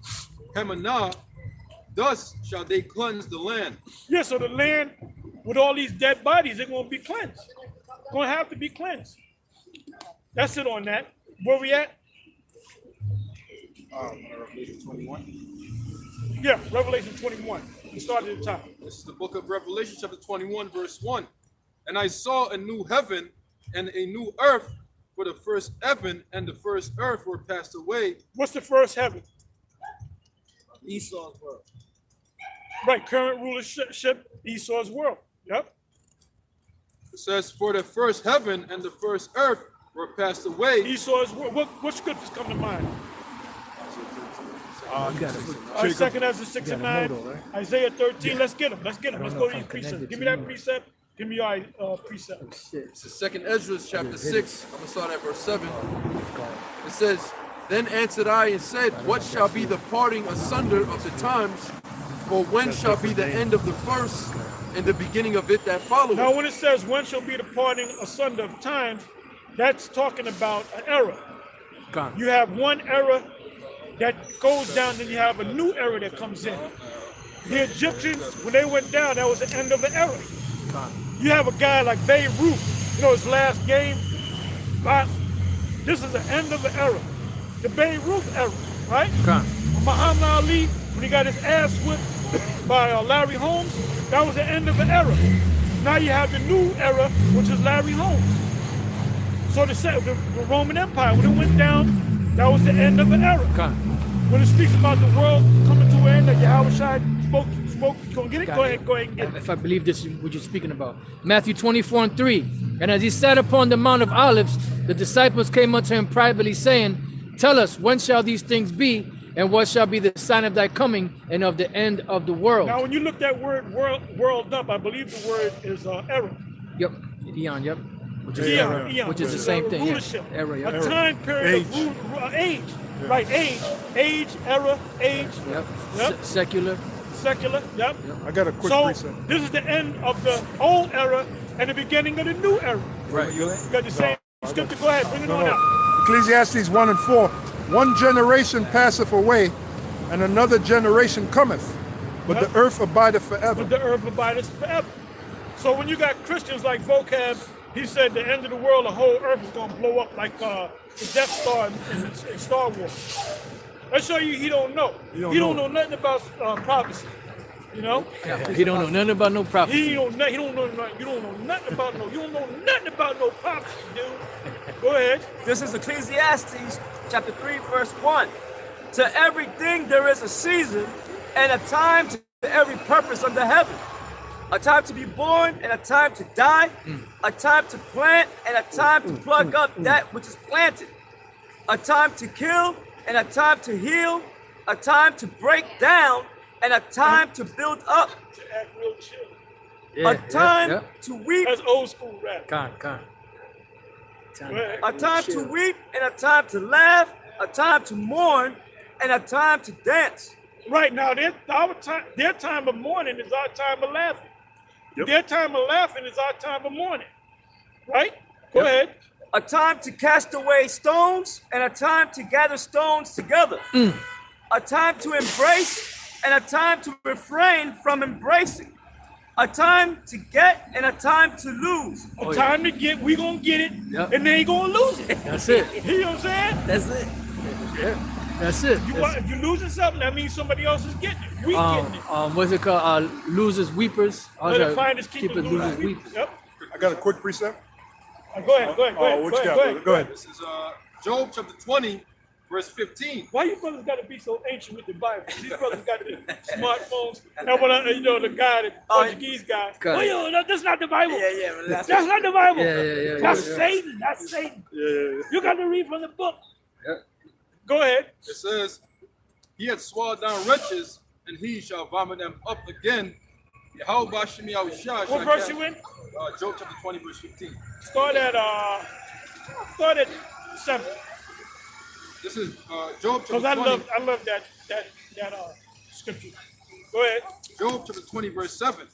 Hammonah. Thus shall they cleanse the land. Yeah, so the land with all these dead bodies, they're going to be cleansed. Going to have to be cleansed. That's it on that. Where we at? Revelation 21. Yeah, Revelation 21. We started at the top. This is the book of Revelation, chapter 21, verse 1. And I saw a new heaven and a new earth, for the first heaven and the first earth were passed away. What's the first heaven? Esau's world. Right, current rulership, Esau's world. Yep. It says, for the first heaven and the first earth were passed away. Esau's world. What scriptures come to mind? Second Ezra 6 and 9, Isaiah 13. Let's get them. Let's get them. Let's go to these precepts. Give me that precept. Give me your precept. It's the second Ezra, chapter 6. I'm going to start at verse 7. It says, then answered I and said, what shall be the parting asunder of the times? For when shall be the end of the first and the beginning of it that followeth? Now, when it says, when shall be the parting asunder of times, that's talking about an era. You have one era that goes down, then you have a new era that comes in. The Egyptians, when they went down, that was the end of an era. You have a guy like Beirut, you know, his last game, this is the end of the era. The Beirut era, right? Muhammad Ali, when he got his ass whipped by Larry Holmes, that was the end of the era. Now you have the new era, which is Larry Holmes. So the Roman Empire, when it went down, that was the end of an era. When it speaks about the world coming to an end, that Yahweh Shai spoke, you gonna get it? Go ahead and get it. If I believe this is what you're speaking about. Matthew 24 and 3. And as he sat upon the Mount of Olives, the disciples came unto him privately, saying, tell us, when shall these things be? And what shall be the sign of thy coming and of the end of the world? Now, when you look that word world up, I believe the word is era. Yep. Eon, yep. which is Eon, era, which is the same thing. Rulership. Yeah. Era, yeah. A time period of age. Right, age, era, age. Yep. Yep. Secular. Secular, yep. I got a quick So precept. this is the end of the old era and the beginning of the new era. Right. You got the same scripture. Go ahead, bring it on out. Ecclesiastes 1 and 4. One generation passeth away, and another generation cometh, but the earth abideth forever. But the earth abideth forever. So when you got Christians like Vocab, he said the end of the world, the whole earth is going to blow up like the Death Star in Star Wars. Let's show you he don't know. He don't know nothing about prophecy. You know? Yeah, he don't know nothing about no prophecy. He don't know. You don't know nothing about no. You don't know nothing about no prophecy, dude. Go ahead. This is Ecclesiastes chapter 3, verse 1. To everything there is a season and a time to every purpose under heaven. A time to be born and a time to die. A time to plant and a time to plug up that which is planted. A time to kill and a time to heal. A time to break down and a time to build up. To act real chill. Yeah, A time yeah. to weep. That's old school rap. Con. Go ahead. A time to weep and a time to laugh. A time to mourn and a time to dance. Right now, their time of mourning is our time of laughing. Their time of laughing is our time of mourning. Right? Go ahead. A time to cast away stones and a time to gather stones together. A time to embrace and a time to refrain from embracing. A time to get and a time to lose. A time to get, we gonna get it, Yep. and they gonna lose it. That's it. You know what I'm saying? That's it. Yeah. That's it. If you're losing something, that means somebody else is getting it. We getting it. What's it called? Losers, weepers. Let the finest keep the losers weepers. weepers. Yep. I got a quick precept. Go ahead. What you got? Go ahead. This is Job chapter 20, verse 15. Why you brothers got to be so ancient with the Bible? These brothers got the smartphones. And when the guy, the Portuguese guy, Got oh, it. yo, that's not the Bible. Yeah. That's not the Bible. Yeah. That's Satan. That's Satan. You got to read from the book. Yeah. Go ahead. It says, he had swallowed down wretches, and he shall vomit them up again. Yahweh Shemi Yahushua What verse you in? Job chapter 20, verse 15. Start at 7. This is Job chapter Because 20. I love that scripture. Go ahead. Job chapter 20, verse 7.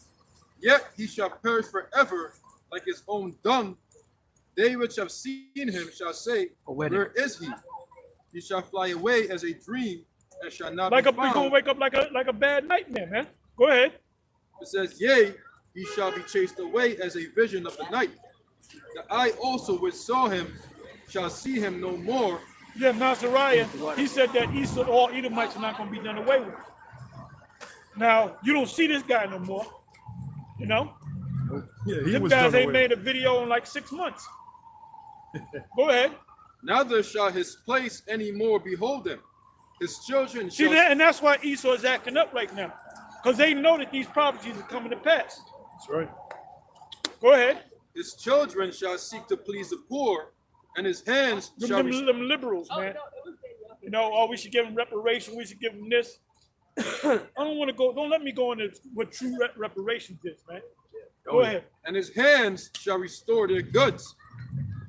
Yet he shall perish forever like his own dung. They which have seen him shall say, where is he? He shall fly away as a dream and shall not Like be we're gonna found. wake up like a bad nightmare, man. Go ahead. It says, yea, he shall be chased away as a vision of the night. The eye also which saw him shall see him no more. Yeah, Nazariah, he said that Esau, all Edomites are not going to be done away with. Now, you don't see this guy no more. You know? Yeah, he Them was guys done ain't away. made a video in like 6 months. Go ahead. Neither shall his place any more behold him. His children See shall that? And that's why Esau is acting up right now. Because they know that these prophecies are coming to pass. That's right. Go ahead. his children shall seek to please the poor, and his hands shall Them liberals, man. You know, oh, we should give them reparation. We should give them this. I don't want to go. Don't let me go into what true reparations is, man. Go ahead. and his hands shall restore their goods.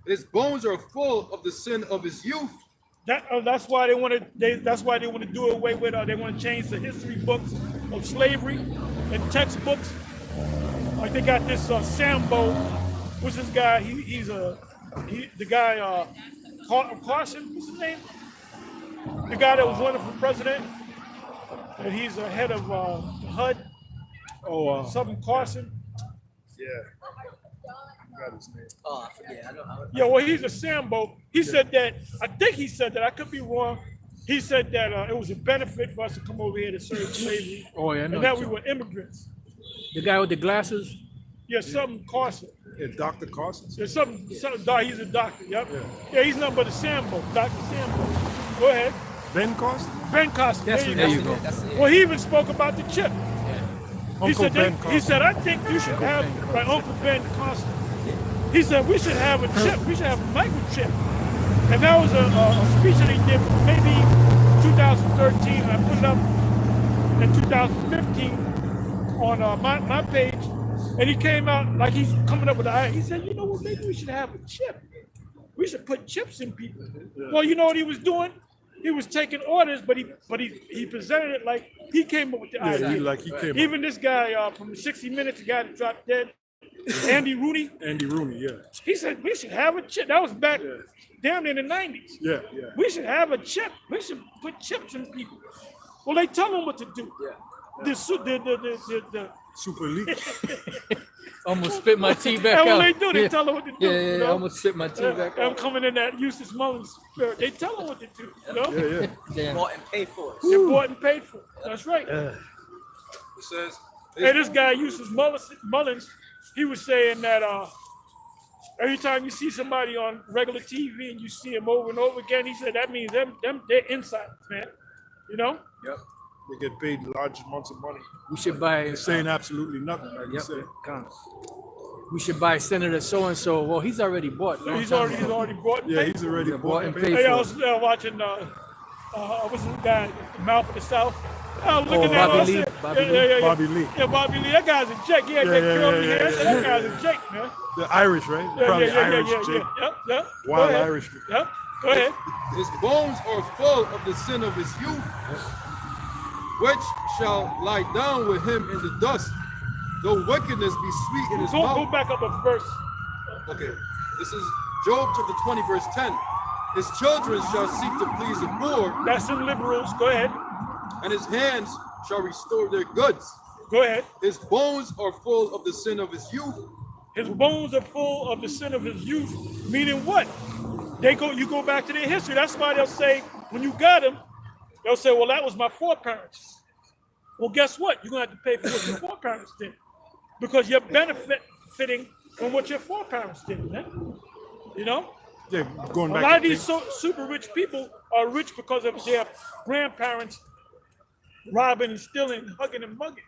His bones are full of the sin of his youth. That's why they want to. That's why they want to do away with. They want to change the history books of slavery and textbooks. Like they got this Sambo. What's this guy? He's the guy Carson. What's his name? The guy that was running for president. And he's the head of the HUD. Something Carson. Yeah. I got his name. Oh, I forget. I know. Yeah, well, he's a Sambo. He said that, I think he said that, I could be wrong. He said that it was a benefit for us to come over here to serve slavery. Oh, yeah, I know And that you're we were immigrants. The guy with the glasses? Yeah, something Carson. Yeah, Dr. Carson. Yeah, something, he's a doctor, yep. Yeah, he's nothing but a Sambo, Dr. Sambo. Go ahead. Ben Carson? Ben Carson, there you go. That's it. Well, he even spoke about the chip. Uncle Ben He Carson. said, I think you should have, right, Uncle Ben Carson. He said, we should have a chip. We should have a microchip. And that was a speech that he did maybe 2013. I put it up in 2015 on my page. And he came out like he's coming up with the idea. He said, you know what, maybe we should have a chip. We should put chips in people. Well, you know what he was doing? He was taking orders, but he presented it like he came up with the idea. He came Even this guy from 60 Minutes, the guy that dropped dead, Andy Rooney. Andy Rooney, yeah. He said we should have a chip. That was back down in the 90s. Yeah. We should have a chip. We should put chips in people. Well, they tell them what to do. The Super elite. Almost spit my tea back and out. what they do, they tell them what to do. Yeah, you know? almost spit my tea back I'm out. coming in that Eustace Mullins spirit. They tell them what to do. You know? Yeah. Damn. Bought and paid for it. They're bought and paid for. That's right. It says, Hey, this guy Eustace Mullins, he was saying that every time you see somebody on regular TV and you see him over and over again, he said that means them they're insiders, man. You know? Yep. They get paid large amounts of money. We should buy. They're saying absolutely nothing, like you Yep. said. We should buy Senator so and so. Well, he's already bought. long He's time already ago. bought and Yeah, paid he's for. already Yeah, bought and bought paid. and Hey, I for. was watching what's his guy, the Mouth of the South. I was looking Oh, at Bobby him, I Lee. said, Bobby Lee. yeah. Bobby Lee. Yeah, Bobby Lee. That guy's a Jake. He had that Yeah, curly yeah, hair. yeah, That guy's a Jake, man. The Irish, right? Yeah, Probably yeah. Irish, Jake. Yep. Go Wild ahead. Irishman. Yep. Go ahead. his bones are full of the sin of his youth, which shall lie down with him in the dust, though wickedness be sweet in his Go mouth. back up a verse. Okay, this is Job chapter 20, verse 10. His children shall seek to please the poor, That's some liberals. Go ahead. and his hands shall restore their goods. Go ahead. His bones are full of the sin of his youth. His bones are full of the sin of his youth. Meaning what? You go back to their history. That's why they'll say, when you got him, they'll say, well, that was my foreparents. Well, guess what? You're going to have to pay for what your foreparents did. Because you're benefiting from what your foreparents did, man. You know? Yeah, going A back lot to of these super rich people are rich because of their grandparents robbing and stealing, hugging and mugging.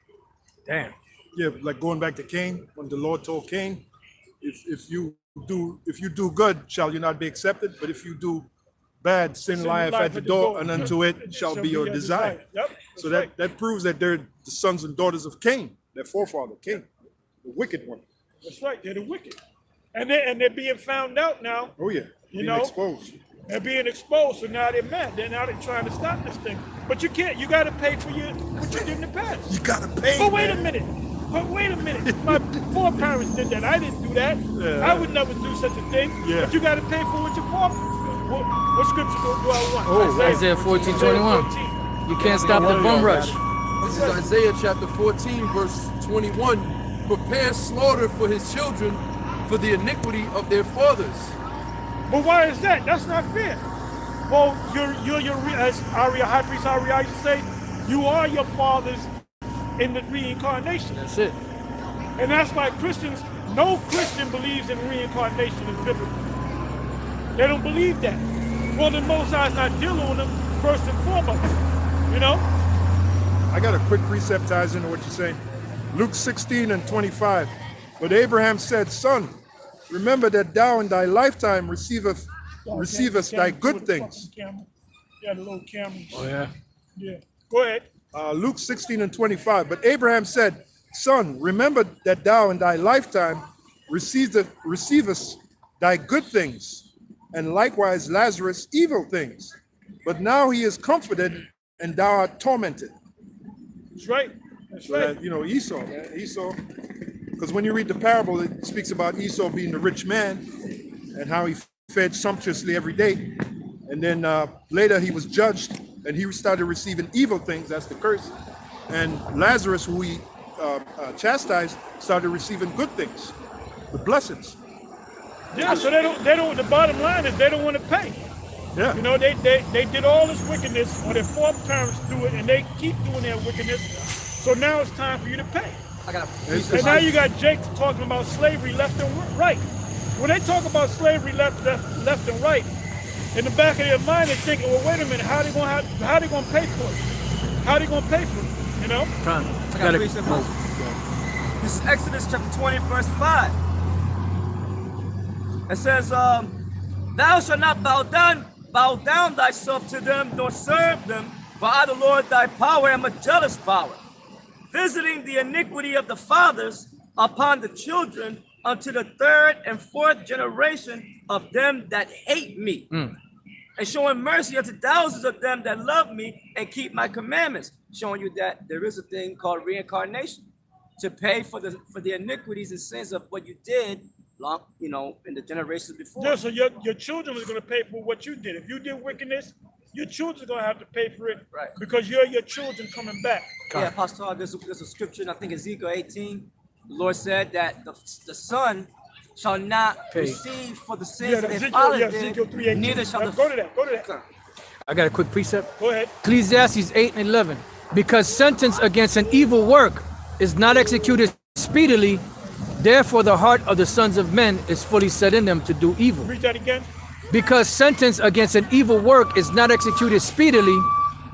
Damn. Yeah, like going back to Cain, when the Lord told Cain, if you do good, shall you not be accepted? But if you do bad, sin lieth at the door, and unto it shall be your desire. Yep. So That's that proves that they're the sons and daughters of Cain, their forefather, Cain, the wicked one. That's right. They're the wicked. And they're being found out now. Oh yeah, You being know? exposed. They're being exposed, so now they're mad. They're trying to stop this thing. But you can't. You got to pay for what you did in the past. You gotta pay. But wait a man. minute. My foreparents did that. I didn't do that. Yeah. I would never do such a thing. Yeah. But you got to pay for what your foreparents. What scripture do I want? Oh, Isaiah 14:21. 14. You can't stop the bum rush. This is Isaiah chapter 14, verse 21. Prepare slaughter for his children for the iniquity of their fathers. But why is that? That's not fair. Well, you're as High Priest Ariah used to say, you are your fathers in the reincarnation. That's it. And that's why Christians, no Christian believes in reincarnation in biblical. They don't believe that. Well, the Most High's not dealing with them first and foremost. You know? I got a quick precept ties into what you're saying. Luke 16 and 25. But Abraham said, Son, remember that thou in thy lifetime receivest thy good things. Yeah, the little camera. Oh yeah. Yeah. Go ahead. Luke 16 and 25. But Abraham said, Son, remember that thou in thy lifetime receivest thy good things, and likewise Lazarus evil things. But now he is comforted, and thou art tormented. That's right. That's So right. that, Esau, man, Esau. Because when you read the parable, it speaks about Esau being the rich man and how he fed sumptuously every day. And then later he was judged and he started receiving evil things. That's the curse. And Lazarus, who he chastised, started receiving good things, the blessings. Yeah, so they don't, the bottom line is they don't want to pay. Yeah. You know, they did all this wickedness, or their foreparents do it, and they keep doing their wickedness. So now it's time for you to pay. I got And now you got Jake talking about slavery left and right. When they talk about slavery left and right, in the back of their mind they're thinking, well, wait a minute, how they gonna pay for it? How they gonna pay for it? You know? Con. I got three symbols. This is Exodus chapter 20, verse 5. It says, thou shalt not bow down thyself to them, nor serve them, for I, the Lord thy power, am a jealous power, visiting the iniquity of the fathers upon the children unto the third and fourth generation of them that hate me, and showing mercy unto thousands of them that love me and keep my commandments, showing you that there is a thing called reincarnation to pay for the iniquities and sins of what you did long, in the generations before. Yeah, so your children are going to pay for what you did. If you did wickedness, your children are going to have to pay for it, Right. because you're your children coming back. Yeah, Apostle, there's a scripture, and I think Ezekiel 18, the Lord said that the son shall not Pay. receive for the sins Yeah, of their Ezekiel, father yeah, did, Ezekiel 3:18. neither shall the Go to that. Go to that. I got a quick precept. Go ahead. Ecclesiastes 8 and 11. Because sentence against an evil work is not executed speedily, therefore the heart of the sons of men is fully set in them to do evil. Read that again. Because sentence against an evil work is not executed speedily,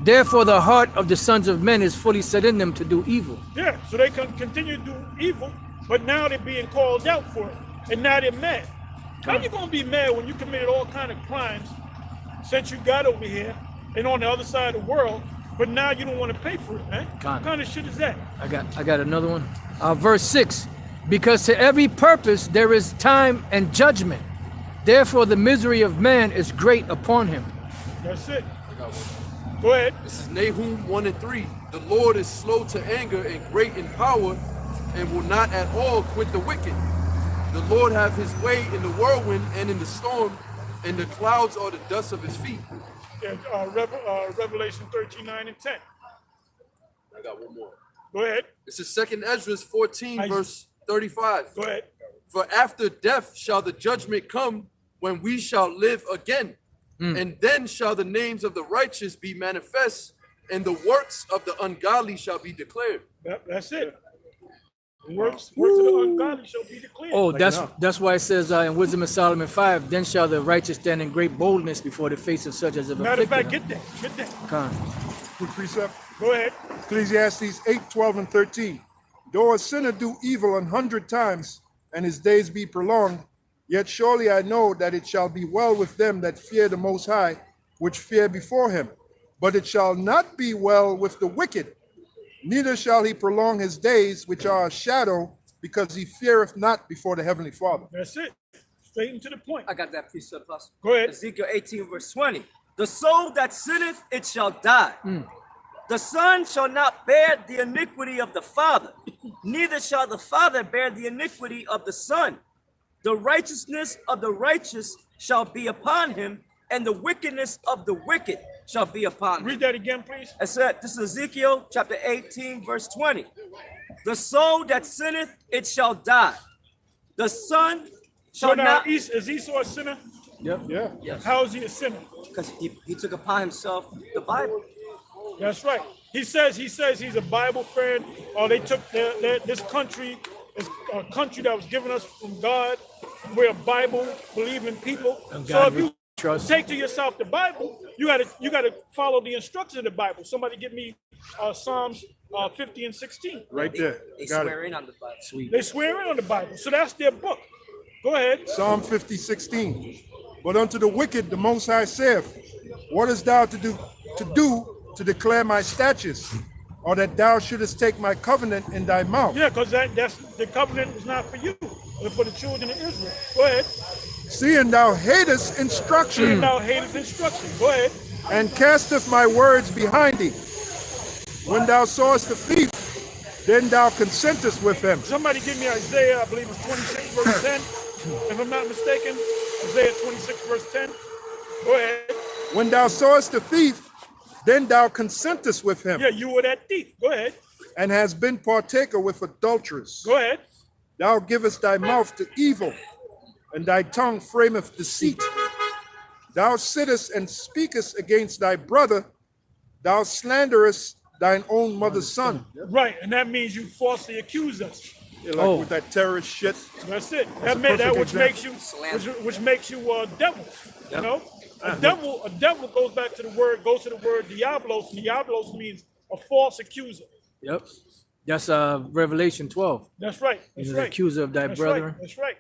therefore the heart of the sons of men is fully set in them to do evil. Yeah, so they can continue to do evil, but now they're being called out for it, and now they're mad. How you gonna be mad when you committed all kind of crimes since you got over here and on the other side of the world, but now you don't want to pay for it, man? What kind of shit is that? I got another one. Verse 6. Because to every purpose there is time and judgment. Therefore the misery of man is great upon him. That's it. Go ahead. This is Nahum 1 and 3. The Lord is slow to anger and great in power, and will not at all quit the wicked. The Lord have his way in the whirlwind and in the storm, and the clouds are the dust of his feet. Yeah, Revelation 13, 9 and 10. I got one more. Go ahead. This is 2nd Ezra 14, verse 35. Go ahead. For after death shall the judgment come, when we shall live again. And then shall the names of the righteous be manifest, and the works of the ungodly shall be declared. That's it. Works of the ungodly shall be declared. Oh, that's why it says in Wisdom of Solomon 5, then shall the righteous stand in great boldness before the face of such as have Matter of afflicted fact, him. get that. Con. Quick precept. Go ahead. Ecclesiastes 8, 12, and 13. Though a sinner do evil 100 times, and his days be prolonged, yet surely I know that it shall be well with them that fear the Most High, which fear before him. But it shall not be well with the wicked, neither shall he prolong his days, which are a shadow, because he feareth not before the Heavenly Father. That's it. Straight and to the point. I got that precept, Apostle. Go ahead. Ezekiel 18, verse 20. The soul that sinneth, it shall die. The son shall not bear the iniquity of the father, neither shall the father bear the iniquity of the son. The righteousness of the righteous shall be upon him, and the wickedness of the wicked shall be upon him. Read that again, please. I said, this is Ezekiel chapter 18, verse 20. The soul that sinneth, it shall die. The son So shall now, not, is Esau a sinner? Yep. Yeah. yes, How is he a sinner? because he took upon himself the Bible. That's right. He says he's a Bible fan. Or they took this country is a country that was given us from God. We're a Bible believing people. And So God if you trust. take to yourself the Bible, you gotta follow the instructions of the Bible. Somebody give me Psalms 50 and 16. Right there. They Got swear it. in on the Bible. Sweet. They swear in on the Bible. So that's their book. Go ahead. Psalm 50, 16. But unto the wicked the Most High saith, what is thou to do to declare my statutes, or that thou shouldest take my covenant in thy mouth? Yeah, because that's the covenant is not for you, but for the children of Israel. Go ahead. Seeing thou hatest instruction, Seeing thou hatest instruction. Go ahead. and casteth my words behind thee. When thou sawest the thief, then thou consentest with him. Somebody give me Isaiah, I believe it's 26 verse 10. If I'm not mistaken, Isaiah 26 verse 10. Go ahead. When thou sawest the thief, then thou consentest with him, Yeah, you were that thief. Go ahead. and hast been partaker with adulterers. Go ahead. Thou givest thy mouth to evil, and thy tongue frameth deceit. Thou sittest and speakest against thy brother, thou slanderest thine own mother's son. Right, and that means you falsely accuse us. Yeah, like with that terrorist shit. That's it. That's That a which perfect which makes you a devil. You know, a devil goes back to the word, goes to the word diablos. Diablos means a false accuser. Yep. That's Revelation 12. That's right. That's He's right. the accuser of thy That's brethren. right. That's right.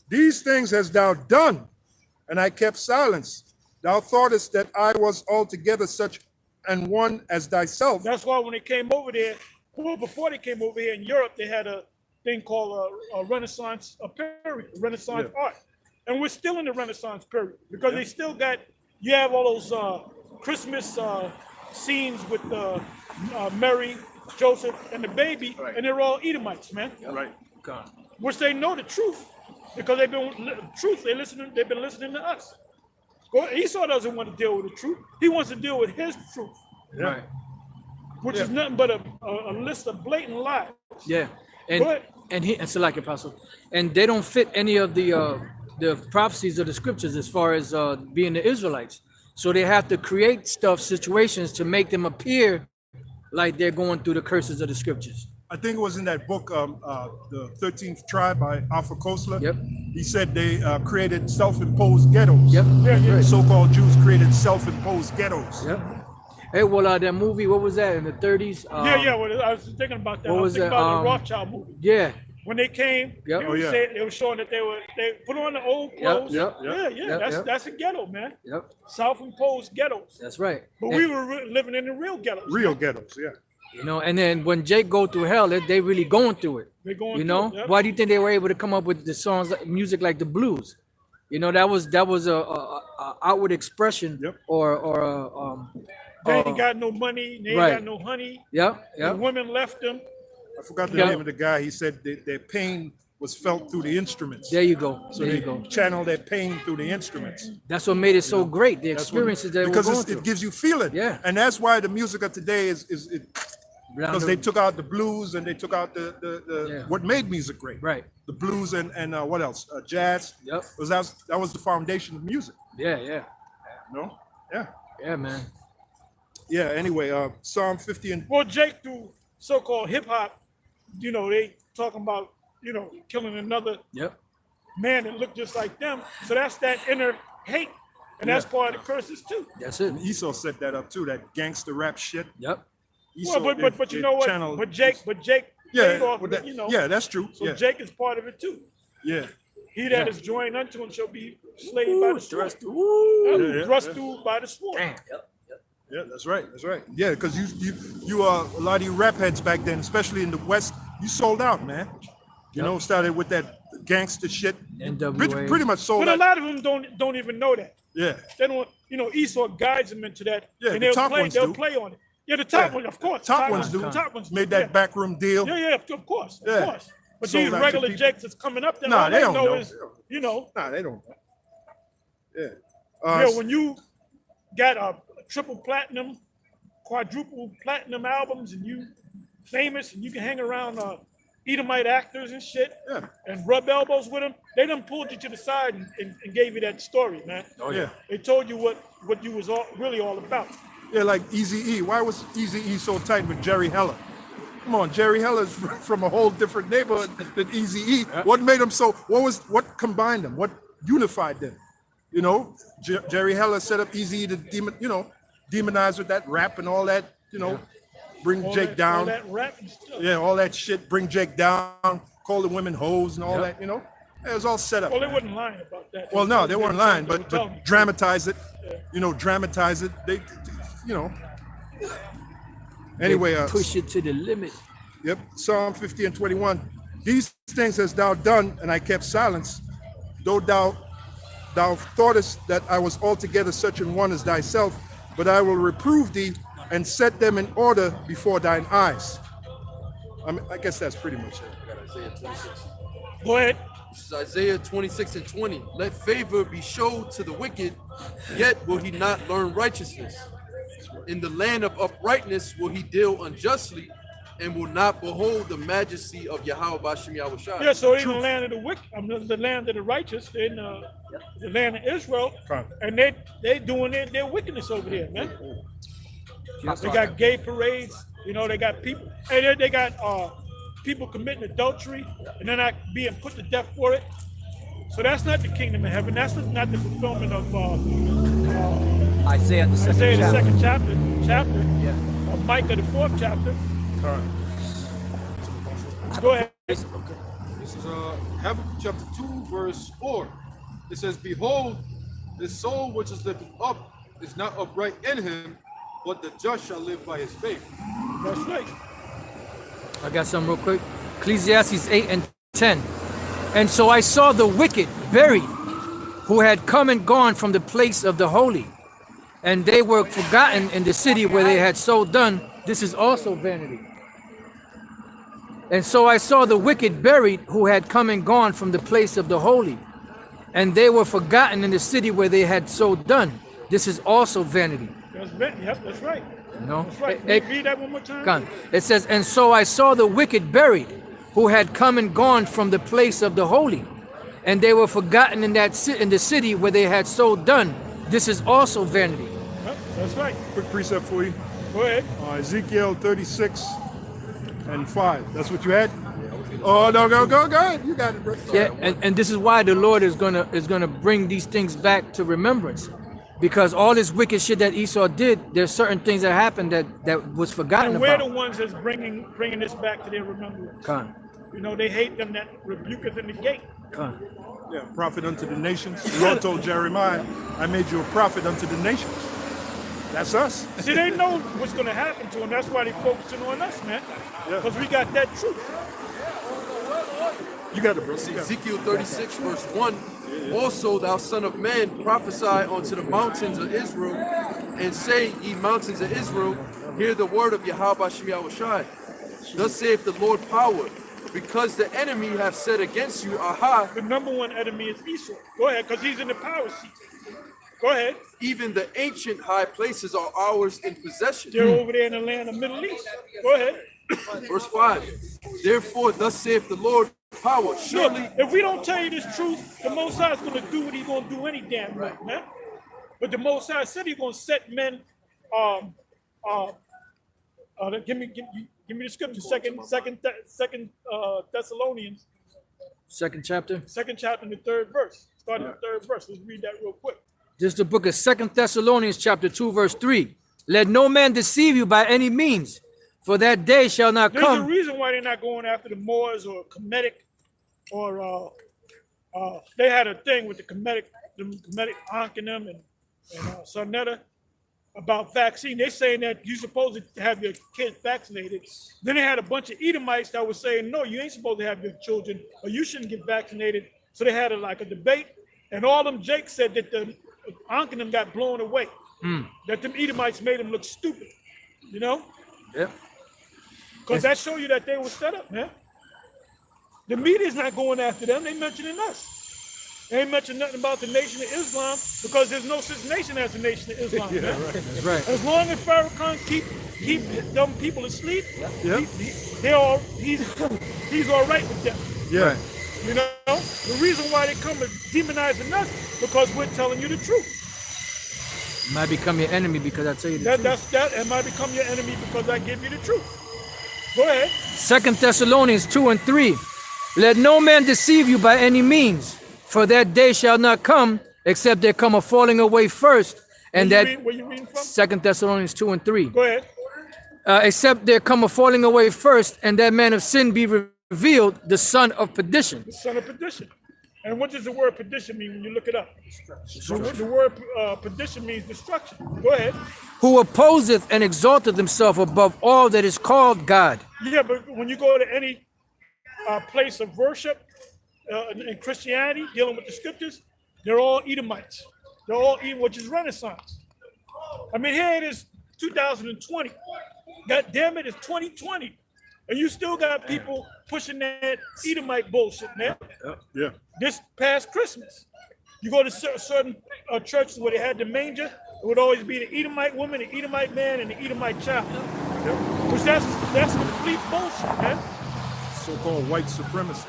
These things hast thou done, and I kept silence. Thou thoughtest that I was altogether such an one as thyself. That's why when they came over there, well, before they came over here in Europe, they had a thing called a Renaissance period, Renaissance art, and we're still in the Renaissance period because they still got. You have all those Christmas scenes with Mary, Joseph, and the baby, and they're all Edomites, man. Right. God. Which they know the truth because they've been They've been listening to us. Well, Esau doesn't want to deal with the truth. He wants to deal with his truth, Right. which is nothing but a list of blatant lies. Yeah. Go ahead. And so like apostle, and they don't fit any of the prophecies of the scriptures as far as being the Israelites. So they have to create situations to make them appear like they're going through the curses of the scriptures. I think it was in that book, the 13th Tribe by Alpha Kosler. Yep. He said they created self-imposed ghettos. Yep. The so-called Jews created self-imposed ghettos. Yep. Hey, well, that movie, what was that in the 30s? Well, I was thinking about that. I what was was thinking that, about the Rothschild movie. Yeah. When they came, Yep. they were showing that they put on the old clothes. That's a ghetto, man. Yep. Self-imposed ghettos. That's right. But we were living in the real ghettos. Real ghettos, yeah. You know, and then when Jake go through hell, they really going through it. They're going You through know, it, yep. why do you think they were able to come up with the songs, music like the blues? You know, that was a outward expression. Yep. Or They ain't got no money. They ain't right. got no honey. Yep. The Yep. women left them. I forgot the Yeah. name of the guy. He said their pain was felt through the instruments. There you go. So There they you go. channel their pain through the instruments. That's what made it so great. The That's what- experiences that because we're going through. it gives you feeling. Yeah. And that's why the music of today is because they took out the blues and they took out the Yeah. what made music great. Right. The blues and what else? Jazz. Yep. That was the foundation of music. Yeah. Yeah. No. Yeah. Yeah, man. Yeah. Anyway, Psalm 50 and Well, Jake, through so-called hip hop, they talking about, killing another Yep. man that looked just like them. So that's that inner hate. And that's part of the curses too. That's it. Esau set that up too. That gangster rap shit. Yep. Esau, Well, but they you know what? channeled- But Jake Yeah. played off with of that- it, Yeah, that's true. So yeah. Jake is part of it too. Yeah. He that Yeah. is joined unto him shall be slain by the sword. Yeah. Thrust through by the sword. Damn. Yeah, that's right. That's right. Yeah, because you a lot of you rap heads back then, especially in the West, you sold out, man. You know, started with that gangster shit. NWA. Pretty much sold But a out. lot of them don't even know that. Yeah. They don't. Esau guides them into that. Yeah, and the top ones they'll do. play on it. Yeah, the top Yeah. ones, of course. Top ones do. The top ones Made that yeah. backroom deal. Yeah, of course. Of Yeah. course. But Sold these out to regular people. Jakes that's coming up there, Nah, all they don't know. is, Nah, they don't know. Yeah. when you got a triple platinum, quadruple platinum albums, and you famous, and you can hang around Edomite actors and shit, Yeah. and rub elbows with them, they done pulled you to the side and gave you that story, man. Oh yeah. They told you what you was really all about. Yeah, like Eazy-E. Why was Eazy-E so tight with Jerry Heller? Come on, Jerry Heller is from a whole different neighborhood than Eazy-E. What made them so? What combined them? What unified them? Jerry Heller set up Eazy-E to demonize with that rap and all that. Bring All Jake that, down. all that rap and stuff. Yeah, all that shit. Bring Jake down. Call the women hoes and all that. It was all set up. Well, they man. wasn't lying about that. Well, no, they weren't lying, were but telling you. dramatize it. Dramatize it. Anyway, Push it to the limit. yep. Psalm 50 and 21. These things hast thou done, and I kept silence. Though thou thoughtest that I was altogether such an one as thyself, but I will reprove thee and set them in order before thine eyes. I guess that's pretty much it. I got Isaiah 26. Go ahead. This is Isaiah 26 and 20. Let favor be showed to the wicked, yet will he not learn righteousness. In the land of uprightness will he deal unjustly, and will not behold the majesty of Yahweh Bashem Yahushua. Yeah, so in the land of the wicked, the land of the righteous, in the land of Israel, Fine. and they doing their wickedness over there, man. They got gay parades, they got people, and they got people committing adultery, and they're not being put to death for it. So that's not the kingdom of heaven. That's not the fulfillment of Isaiah the second chapter. chapter, Yeah. of Micah the 4th chapter. All right. Go ahead. This is Habakkuk chapter 2, verse 4. It says, Behold, the soul which is lifted up is not upright in him, but the just shall live by his faith. That's right. I got something real quick. Ecclesiastes 8 and 10. And so I saw the wicked buried, who had come and gone from the place of the holy, and they were forgotten in the city where they had so done. This is also vanity. And so I saw the wicked buried, who had come and gone from the place of the holy, and they were forgotten in the city where they had so done. This is also vanity. Yep, that's right. You know? That's right. Read that one more time. Come. It says, and so I saw the wicked buried, who had come and gone from the place of the holy, and they were forgotten in the city where they had so done. This is also vanity. Yep, that's right. Quick precept for you. Go ahead. Ezekiel 36 and 5. That's what you had? Oh, no, go ahead. You got it, bro. Yeah, and this is why the Lord is gonna bring these things back to remembrance, because all this wicked shit that Esau did, there's certain things that happened that was forgotten And we're about. the ones that's bringing this back to their remembrance. Con, You know, they hate them that rebuketh in the gate. con. Yeah, prophet unto the nations. The Lord told Jeremiah, I made you a prophet unto the nations. That's us. See, they know what's going to happen to them. That's why they're focusing on us, man. Yeah. Because we got that truth. You got it, bro. Ezekiel 36, verse 1. Also, thou son of man, prophesy unto the mountains of Israel, and say, ye mountains of Israel, hear the word of Yahweh Shem Yahushai. Thus saith the Lord power, because the enemy have said against you, Aha, The number one enemy is Esau. Go ahead, because he's in the power seat. Go ahead. even the ancient high places are ours in possession. They're over there in the land of Middle East. Go ahead. Verse 5. Therefore, thus saith the Lord power, Look, surely if we don't tell you this truth, the Most High is going to do what he's going to do any damn way, man. But the Most High said he's going to set men. Give me the scripture. Second Thessalonians, Second chapter. 2nd chapter, and the 3rd verse. Starting the 3rd verse. Let's read that real quick. This is the book of Second Thessalonians chapter 2 verse 3. Let no man deceive you by any means, for that day shall not There's a come. reason why they're not going after the Moors or Kemetic, or they had a thing with the Kemetic Ankenim and Sarnetta about vaccine. They're saying that you're supposed to have your kids vaccinated. Then they had a bunch of Edomites that were saying, no, you ain't supposed to have your children, or you shouldn't get vaccinated. So they had a debate, and all them Jakes said that the Ankenim got blown away, that them Edomites made them look stupid, you know? Yep. Because that show you that they were set up, man. The media's not going after them. They mentioning us. They ain't mentioning nothing about the Nation of Islam, because there's no such nation as the Nation of Islam. Yeah, man. right. That's right. As long as Farrakhan keep them people asleep, Yeah. he's all right with them. Yeah. You know, the reason why they come demonizing us because we're telling you the truth. Might become your enemy because I tell you the truth. That and might become your enemy because I give you the truth. Go ahead. Second Thessalonians 2 and 3. Let no man deceive you by any means, for that day shall not come, except there come a falling away first, and Where that you reading from? Second Thessalonians 2 and 3. Go ahead. Except there come a falling away first, and that man of sin be revealed, the son of perdition. The son of perdition. And what does the word perdition mean when you look it up? The word perdition means destruction. Go ahead. Who opposeth and exalteth himself above all that is called God. Yeah, but when you go to any place of worship in Christianity, dealing with the scriptures, they're all Edomites. They're all Edom, which is Renaissance. I mean, here it is, 2020. God damn it, it's 2020. And you still got people pushing that Edomite bullshit, man. Yeah. This past Christmas, you go to certain churches where they had the manger, it would always be the Edomite woman, the Edomite man, and the Edomite child. Which that's complete bullshit, man. So-called white supremacy.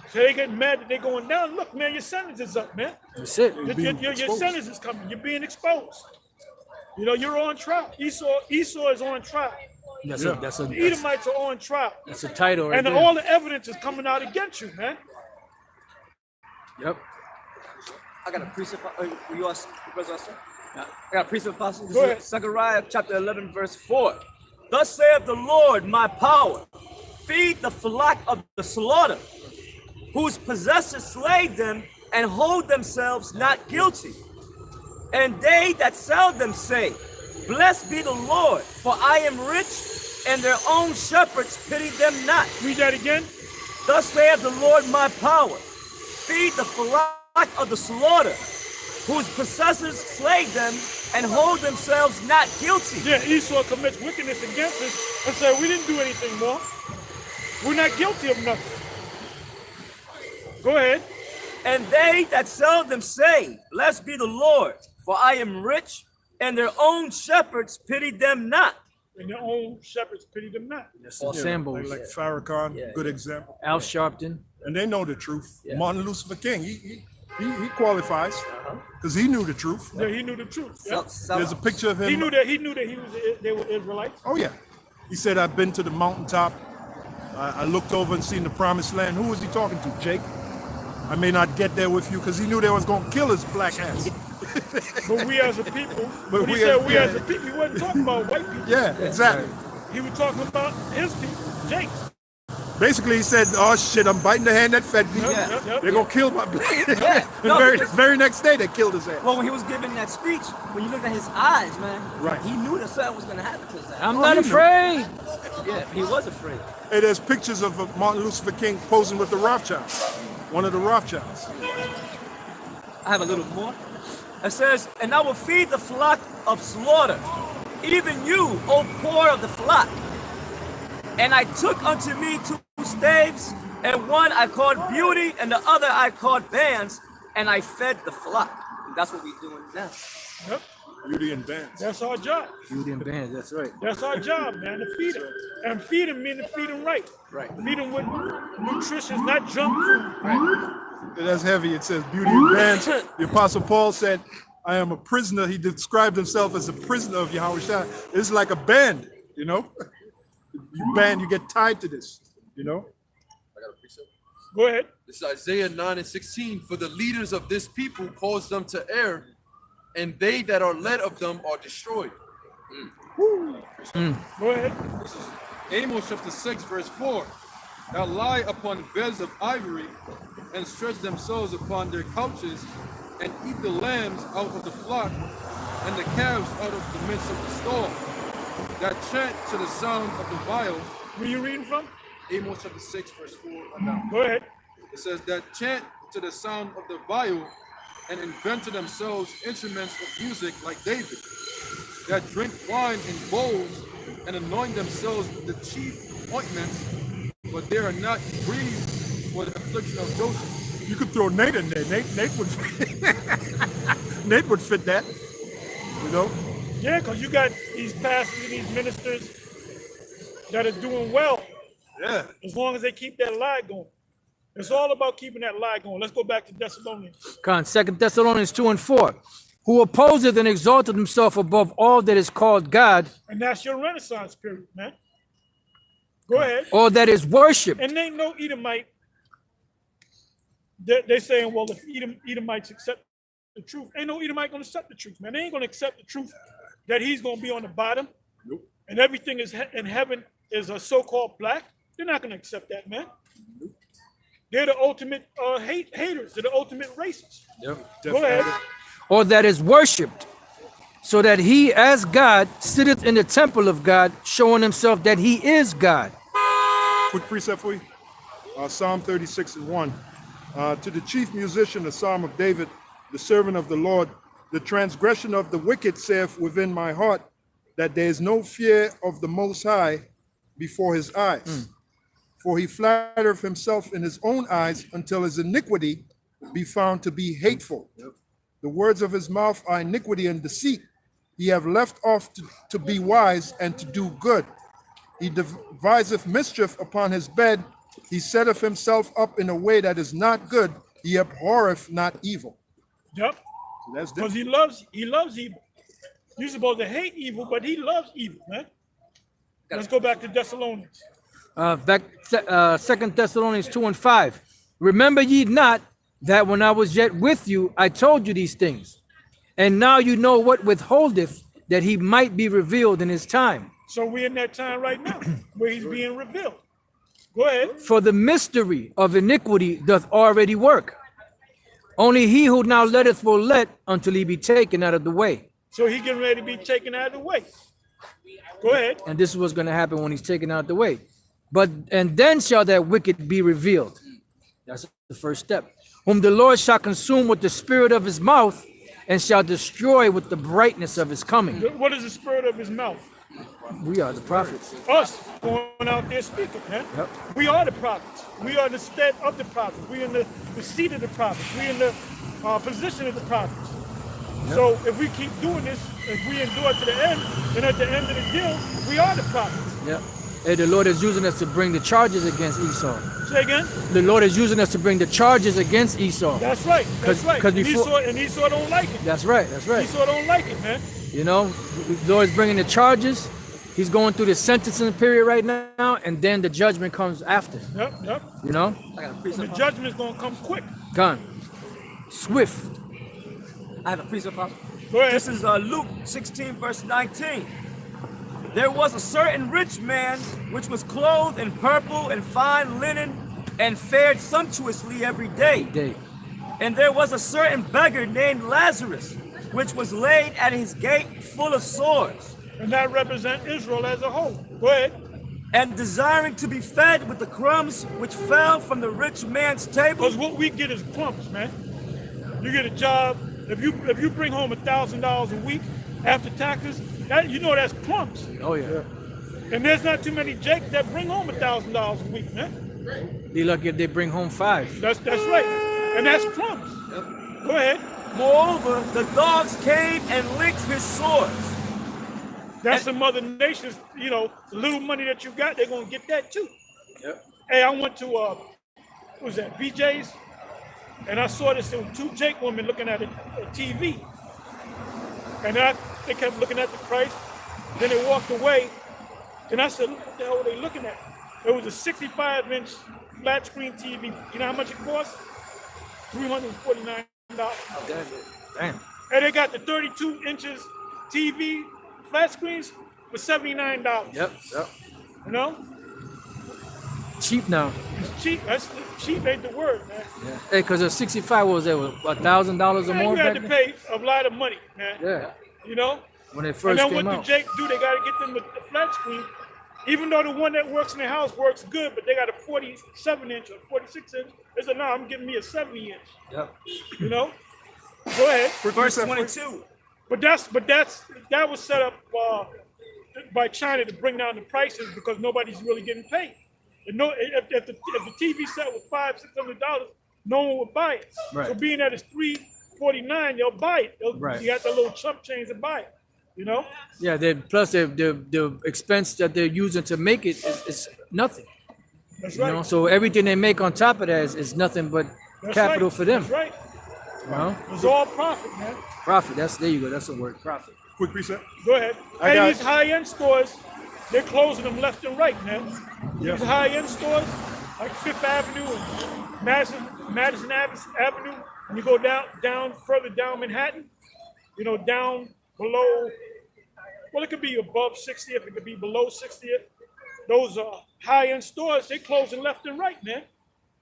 So they get mad that they're going down. Look, man, your sentence is up, man. That's it. Your sentence is coming. You're being exposed. You know, you're on trial. Esau is on trial. That's Yeah. The Edomites are on trial. That's a title right And there. all the evidence is coming out against you, man. Yep. I got a precept. You are Professor Austin? I got a precept apostle. Go ahead. Zechariah chapter 11, verse 4. Thus saith the Lord, my power, feed the flock of the slaughter, whose possessors slay them and hold themselves not guilty. And they that sell them say, Blessed be the Lord, for I am rich and their own shepherds pity them not. Read that again. Thus saith the Lord my power, feed the flock of the slaughter, whose possessors slay them and hold themselves not guilty. Yeah, Esau commits wickedness against us and say, we didn't do anything more. We're not guilty of nothing. Go ahead. And they that sell them say, blessed be the Lord, for I am rich, and their own shepherds pity them not. And their own shepherds pity them not. All symbols. Like Farrakhan, good example. Al Sharpton. And they know the truth. Martin Luther King, he qualifies because he knew the truth. Yeah, he knew the truth. Yeah. There's a picture of him. He knew that they were Israelites. Oh yeah, he said, "I've been to the mountaintop. I looked over and seen the promised land." Who was he talking to? Jake. I may not get there with you because he knew they was gonna kill his black ass. But we as a people, But when he we said as- we as a people, he wasn't talking about white people. Yeah, exactly. He was talking about his people, Jake. Basically, he said, "Oh shit, I'm biting the hand that fed me. Yep. They're gonna kill my black." Yeah. The No, very, because- very next day, they killed his ass. Well, when he was giving that speech, when you looked at his eyes, man, Right. he knew that something was going to happen to his ass. I'm not afraid. Yeah, he was afraid. Hey, there's pictures of Martin Luther King posing with the Rothschilds, one of the Rothschilds. I have a little more. It says, and I will feed the flock of slaughter, even you, O poor of the flock. And I took unto me 2 staves, and one I called beauty, and the other I called bands, and I fed the flock. And that's what we're doing now. Yep. Beauty and bands. That's our job. Beauty and bands, that's right. That's our job, man, to feed them. And feed them means to feed them right. Right. Feed them with nutrition, not junk food. That's heavy. It says beauty and bands. The Apostle Paul said, "I am a prisoner." He described himself as a prisoner of Yahweh Shai. It's like a band, you know? You band, you get tied to this, you know? I got a precept. Go ahead. This is Isaiah 9:16. For the leaders of this people cause them to err, and they that are led of them are destroyed. Go ahead. This is Amos chapter 6, verse 4. That lie upon beds of ivory and stretch themselves upon their couches and eat the lambs out of the flock and the calves out of the midst of the stall. That chant to the sound of the viol. Where you reading from? Amos chapter 6, verse 4 on down. Go ahead. It says that chant to the sound of the viol and invent to themselves instruments of music like David, that drink wine in bowls and anoint themselves with the chief ointments, but they are not grieved for the affliction of Joseph. You could throw Nate in there. Nate would Nate would fit that, you know? Yeah, because you got these pastors and these ministers that are doing well Yeah. as long as they keep that lie going. It's all about keeping that lie going. Let's go back to Thessalonians. Con, 2 Thessalonians 2 and 4. Who opposeth and exalteth himself above all that is called God, And that's your Renaissance period, man. Go ahead. or that is worshipped. And ain't no Edomite. They're saying, well, if Edomites accept the truth, ain't no Edomite going to accept the truth, man. They ain't going to accept the truth that he's going to be on the bottom. Nope. And everything is in heaven is a so-called black. They're not going to accept that, man. Nope. They're the ultimate haters. They're the ultimate racists. Yep. Go ahead. Or that is worshipped, so that he as God sitteth in the temple of God, showing himself that he is God. Quick precept for you. Psalm 36 and 1. To the chief musician, the Psalm of David, the servant of the Lord, the transgression of the wicked saith within my heart, that there is no fear of the Most High before his eyes. For he flattereth himself in his own eyes until his iniquity be found to be hateful. The words of his mouth are iniquity and deceit. He have left off to be wise and to do good. He deviseth mischief upon his bed. He setteth himself up in a way that is not good. He abhorreth not evil. Yep. So that's Because different. he loves evil. You're supposed to hate evil, but he loves evil, man. Let's go back to Thessalonians. Back 2 Thessalonians 2 and 5. Remember ye not that when I was yet with you, I told you these things. And now you know what withholdeth, that he might be revealed in his time. So we're in that time right now where he's being revealed. Go ahead. For the mystery of iniquity doth already work. Only he who now letteth will let until he be taken out of the way. So he getting ready to be taken out of the way. Go ahead. And this is what's going to happen when he's taken out the way. And then shall that wicked be revealed. That's the first step. Whom the Lord shall consume with the spirit of his mouth and shall destroy with the brightness of his coming. What is the spirit of his mouth? We are the prophets. Us going out there speaking, man. Yep. We are the prophets. We are the stead of the prophets. We in the seat of the prophets. We in the position of the prophets. Yep. So if we keep doing this, if we endure to the end, then at the end of the deal, we are the prophets. Yeah. Hey, the Lord is using us to bring the charges against Esau. Say again? The Lord is using us to bring the charges against Esau. That's right. That's right. 'cause And before- Esau don't like it. That's right. That's right. Esau don't like it, man. You know, the Lord is bringing the charges. He's going through the sentencing period right now, and then the judgment comes after. Yep. You know, I got a And the precept. judgment is gonna come quick. gone, swift. I have a precept. Go ahead. This is Luke 16, verse 19. There was a certain rich man which was clothed in purple and fine linen and fared sumptuously every day. Day. And there was a certain beggar named Lazarus, which was laid at his gate full of sores, And that represents Israel as a whole. Go ahead. and desiring to be fed with the crumbs which fell from the rich man's table. Because what we get is crumbs, man. You get a job. If you bring home $1,000 a week after taxes, that you know that's crumbs. Oh yeah. And there's not too many Jake that bring home $1,000 a week, man. Be lucky if they bring home 5. That's right. And that's crumbs. Go ahead. Moreover, the dogs came and licked his sores. That's the Mother Nation's, the little money that you got, they're gonna get that too. Yep. Hey, I went to what was that, BJ's? And I saw this, there were 2 Jake women looking at a TV. And they kept looking at the price. Then they walked away. And I said, what the hell were they looking at? It was a 65-inch flat screen TV. You know how much it cost? $349. Damn. And they got the 32 inches TV flat screens for $79. Yep. You know? Cheap now. It's cheap. Cheap ain't the word, man. Yeah. Hey, cause a 65 what was that? $1,000 or Man, more you had back to then? pay a lot of money, man. Yeah. You know? When it And first then came what out. the Jake do, they got to get them the flat screen. Even though the one that works in the house works good, but they got a 47-inch or 46-inch. They said, no, I'm getting me a 70-inch. Yep. You know? Go ahead. Verse 22. But that was set up by China to bring down the prices because nobody's really getting paid. And if the TV set was $500-600, no one would buy it. Right. So being that it's $349, they'll buy it. Right. You got the little chump change to buy it. You know? Yeah. Plus the expense that they're using to make it is nothing. That's You right. know. So everything they make on top of that is nothing but That's capital right. for them. That's right. You know? It's all profit, man. Profit. There you go. That's the word. Profit. Quick reset. Go ahead. I Hey, got- these high-end stores, they're closing them left and right, man. Yeah. These high-end stores, like Fifth Avenue and Madison Avenue, and you go down further down Manhattan, down below, well, it could be above 60th, it could be below 60th. Those high-end stores, they're closing left and right, man.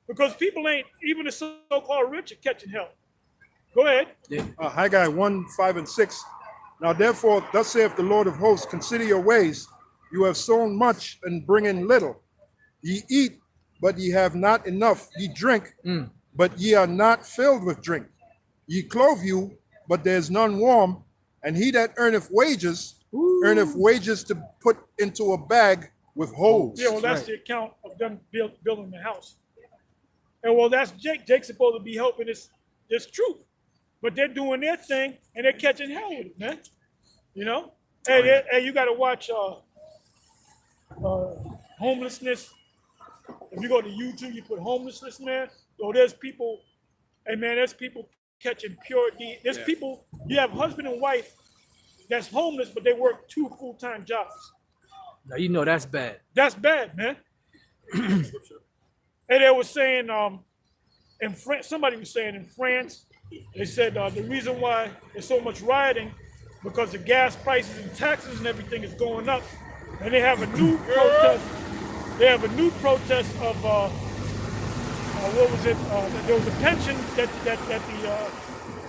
Because people ain't, even the so-called rich are catching hell. Go ahead. Haggai 1, 5, and 6. Now therefore, thus saith the Lord of hosts, consider your ways. You have sown much and bring in little. Ye eat, but ye have not enough. Ye drink, but ye are not filled with drink. Ye clothe you, but there is none warm. And he that earneth wages to put into a bag with holes. Yeah, well, that's the account of them building the house. And well, that's Jake. Jake's supposed to be helping this truth. But they're doing their thing and they're catching hell with it, man. You know? Hey, you got to watch homelessness. If you go to YouTube, you put homelessness, man. So there's people catching pure D. There's people, you have husband and wife that's homeless, but they work 2 full-time jobs. Now you know that's bad. That's bad, man. And they were saying, in France, somebody was saying in France, they said the reason why there's so much rioting because the gas prices and taxes and everything is going up, and they have a new protest. They have a new protest of what was it? There was a pension that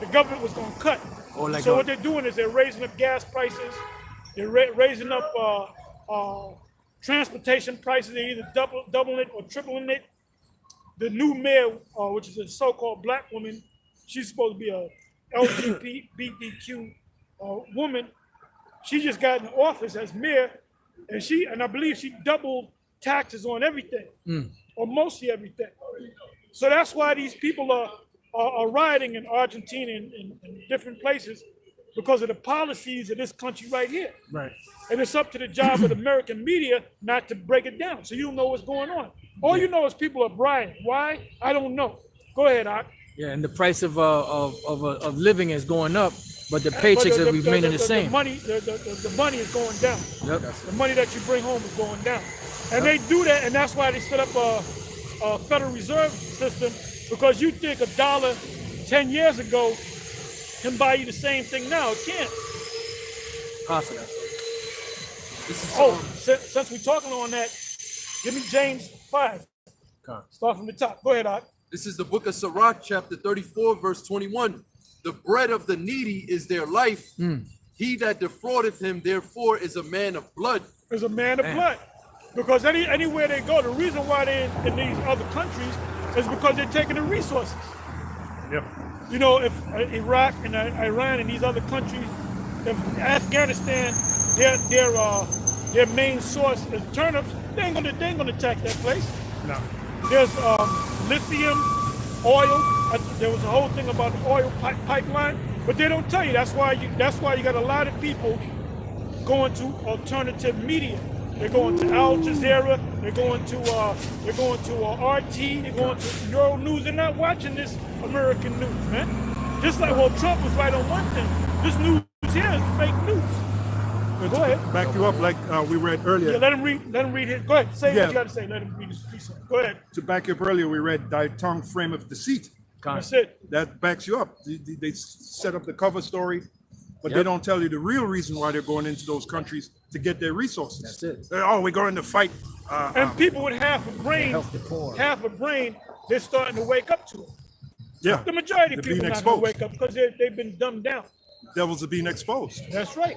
the government was going to cut. Oh, like So what they're doing is they're raising up gas prices, They're raising up transportation prices. They're either doubling it or tripling it. The new mayor, which is a so-called black woman, she's supposed to be a LGBTQ woman. She just got in office as mayor, and I believe she doubled taxes on everything, or mostly everything. So that's why these people are rioting in Argentina and different places, because of the policies of this country right here. Right. And it's up to the job of the American media not to break it down. So you don't know what's going on. All you know is people are rioting. Why? I don't know. Go ahead, Ak. Yeah, and the price of living is going up, but the paychecks are remaining the same. The money is going down. Yep. The money that you bring home is going down. And they do that, and that's why they set up a Federal Reserve system, because you think $1 10 years ago can buy you the same thing now. It can't. Possible. Since we're talking on that, give me James 5. Start from the top. Go ahead, Ak. This is the book of Sirach, chapter 34, verse 21. The bread of the needy is their life. He that defraudeth him, therefore, is a man of blood. Is a man of blood. Because anywhere they go, the reason why they're in these other countries is because they're taking the resources. Yep. You know, if Iraq and Iran and these other countries, if Afghanistan, their main source is turnips, they ain't gonna attack that place. No. There's lithium, oil. There was a whole thing about the oil pipeline, but they don't tell you. That's why you got a lot of people going to alternative media. They're going to Al Jazeera. They're going to RT. They're going to Euro News. They're not watching this American news, man. Just like, well, Trump was right on one thing. This news here is fake news. Go ahead. Back you up like we read earlier. Yeah, let him read it. Go ahead. Say what you got to say. Let him read his piece. Go ahead. To back you up earlier, we read thy tongue frameth deceit. That's it. That backs you up. They set up the cover story, but they don't tell you the real reason why they're going into those countries to get their resources. That's it. Oh, we're going to fight. And people with half a brain, they're starting to wake up to it. Yeah. The majority of They're people being not going to exposed. wake up because they've been dumbed down. Devils are being exposed. That's right.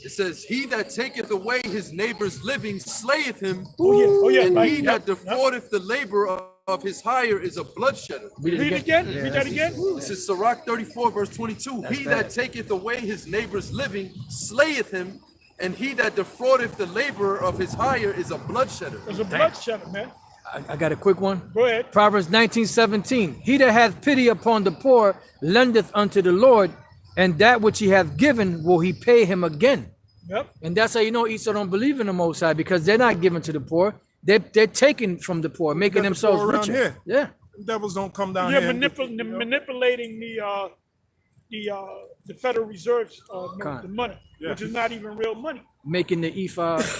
It says, he that taketh away his neighbor's living slayeth him. Oh yeah. And Right. he that defraudeth the labor of his hire is a bloodshedder. Read it again. Read that again. This is Sirach 34, verse 22. He that taketh away his neighbor's living slayeth him, and he that defraudeth the labor of his hire is a bloodshedder. There's a bloodshedder, man. I got a quick one. Go ahead. Proverbs 19:17. He that hath pity upon the poor lendeth unto the Lord, and that which he hath given will he pay him again. Yep. And that's how you know Esau don't believe in the Most High, because they're not giving to the poor. They're taking from the poor, making Got the themselves poor around richer. here. Yeah. Devils don't come down You're here. manipulating the Federal Reserve's the money, which is not even real money. Making the ephah. how's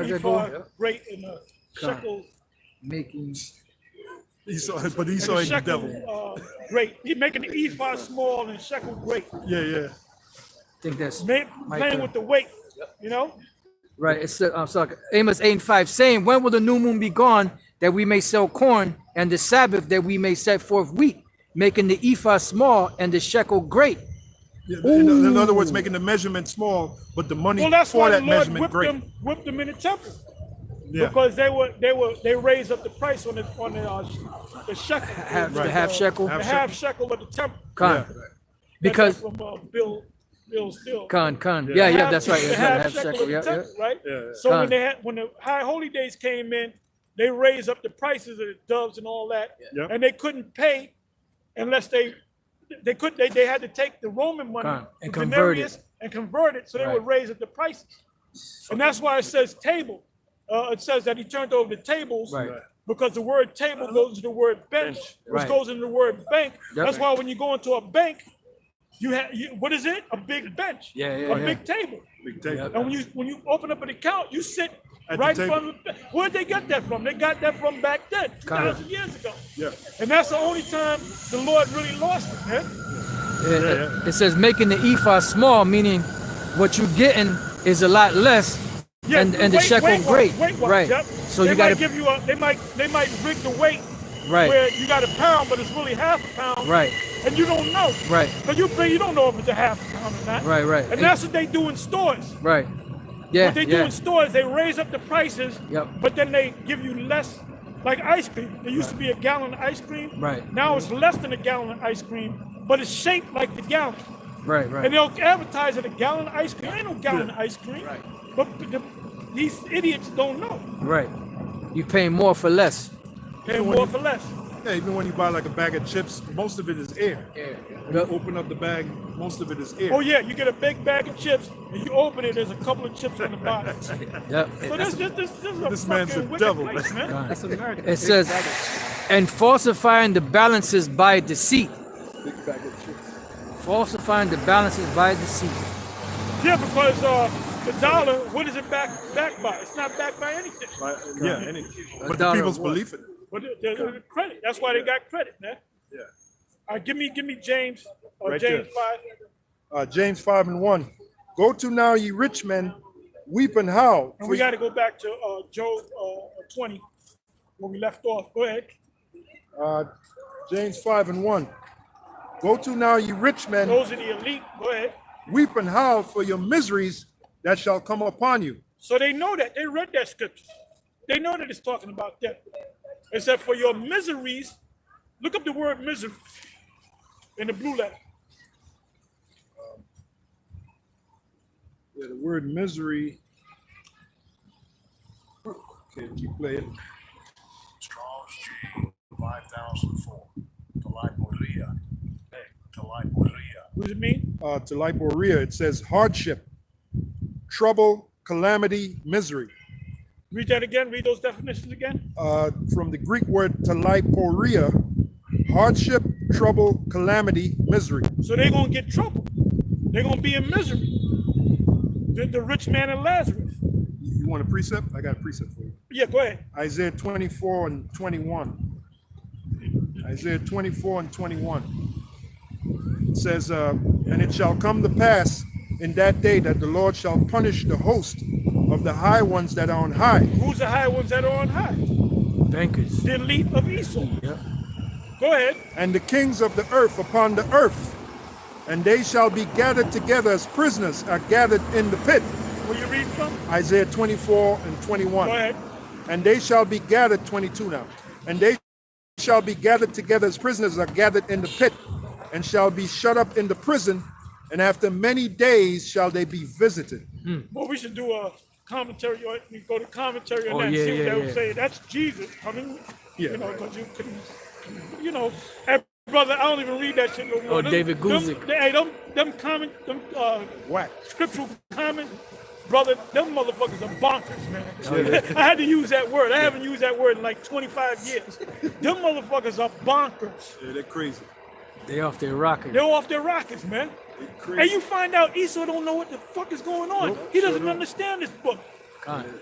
that go? Great and shekel. Making. But Esau ain't the Shekel devil. great. You're making the ephah small and shekel great. Yeah. I think that's Playing with the weight, you know. right. It's I'm sorry. Amos 8:5 saying, when will the new moon be gone, that we may sell corn, and the Sabbath that we may set forth wheat, making the ephah small and the shekel great. Yeah, in other words, making the measurement small, but the money Well, that's for why that the Lord measurement great. whipped them in the temple. Yeah. Because they raised up the price on the shekel. The half shekel. The half shekel of the temple. Con. Yeah. Because from Bill Still. con. Yeah, that's right. The That's right. half Half shekel shekel. of the Yeah. temple, right? Yeah. So Con. when the high holy days came in, they raised up the prices of the doves and all that, Yeah. and they couldn't pay unless they had to take the Roman money Con. And the convert denarius it. and convert it, so they Right. would raise up the prices. And that's why it says table. It says that he turned over the tables, Right. because the word table goes into the word bench, which Right. goes into the word bank. Yep. That's why when you go into a bank, what is it? A big bench, a big table. Big table. And when you open up an account, you sit At the right in table. front of the. Where'd they get that from? They got that from back then, 2,000 years ago. Yeah. And that's the only time the Lord really lost it, man. It says making the ephah small, meaning what you're getting is a lot less, and the shekel great. Weight-wise, Right. yep. So they you got might to. give you they might rig the weight Right. where you got a pound, but it's really half a pound. Right. And you don't know. Right. But you don't know if it's a half a pound or not. Right, right. And that's what they do in stores. Right. Yeah. What they do in stores, they raise up the prices, Yep. but then they give you less, like ice cream. There used to be a gallon of ice cream. Right. Now it's less than a gallon of ice cream, but it's shaped like the gallon. Right. And Right. they'll advertise it a gallon of ice cream. Ain't no gallon of ice cream. Right. But these idiots don't know. Right. You pay more for less. Pay more for less. Yeah, even when you buy like a bag of chips, most of it is air. When you open up the bag, most of it is air. Oh yeah, you get a big bag of chips, and you open it, there's a couple of chips on the bottom. Yep. So this is a This man's fucking a wicked devil, place, man. That's America. It says, and falsifying the balances by deceit. Big bag of chips. Falsifying the balances by deceit. Yeah, because the dollar, what is it backed by? It's not backed by anything. But the dollar people's what? belief in it. But the credit. That's why they got credit, man. Yeah. All right, give me James. Right James there. 5. James 5:1. Go to now, ye rich men, weep and howl. And we got to go back to Job 20, where we left off. Go ahead. James 5:1. Go to now, ye rich men, Those are the elite. Go ahead. weep and howl for your miseries that shall come upon you. So they know that. They read that scripture. They know that it's talking about death. It said, for your miseries, look up the word misery in the blue letter. Yeah, the word misery. Okay, keep playing. Strong's G 5004. Taliporia. Taliporia. What does it mean? To Liporia, it says hardship, trouble, calamity, misery. Read that again. Read those definitions again. From the Greek word taliporia, hardship, trouble, calamity, misery. So they're going to get trouble. They're going to be in misery. The rich man and Lazarus. You want a precept? I got a precept for you. Yeah, go ahead. Isaiah 24:21. Isaiah 24:21. It says, and it shall come to pass in that day that the Lord shall punish the host of the high ones that are on high. Who's the high ones that are on high? Bankers. The elite of Esau. Yep. Go ahead. And the kings of the earth upon the earth, and they shall be gathered together as prisoners are gathered in the pit. Where you read from? Isaiah 24:21. Go ahead. And they shall be gathered, 22 now. And they shall be gathered together as prisoners are gathered in the pit, and shall be shut up in the prison, and after many days shall they be visited. Well, we should do a commentary. Or we go to commentary on Oh, that and yeah, see what yeah, they would yeah. say. That's Jesus coming. Yeah. You know, because you couldn't, you know, hey, brother, I don't even read that shit no more. Oh, David Guzik. Them Whack. scriptural comment, brother, them motherfuckers are bonkers, man. I had to use that word. I haven't used that word in like 25 years. Them motherfuckers are bonkers. Yeah, they're crazy. They off their rocker. They're off their rockets, man. Crazy. And you find out Esau don't know what the fuck is going on. Nope, He doesn't sure don't. understand this book.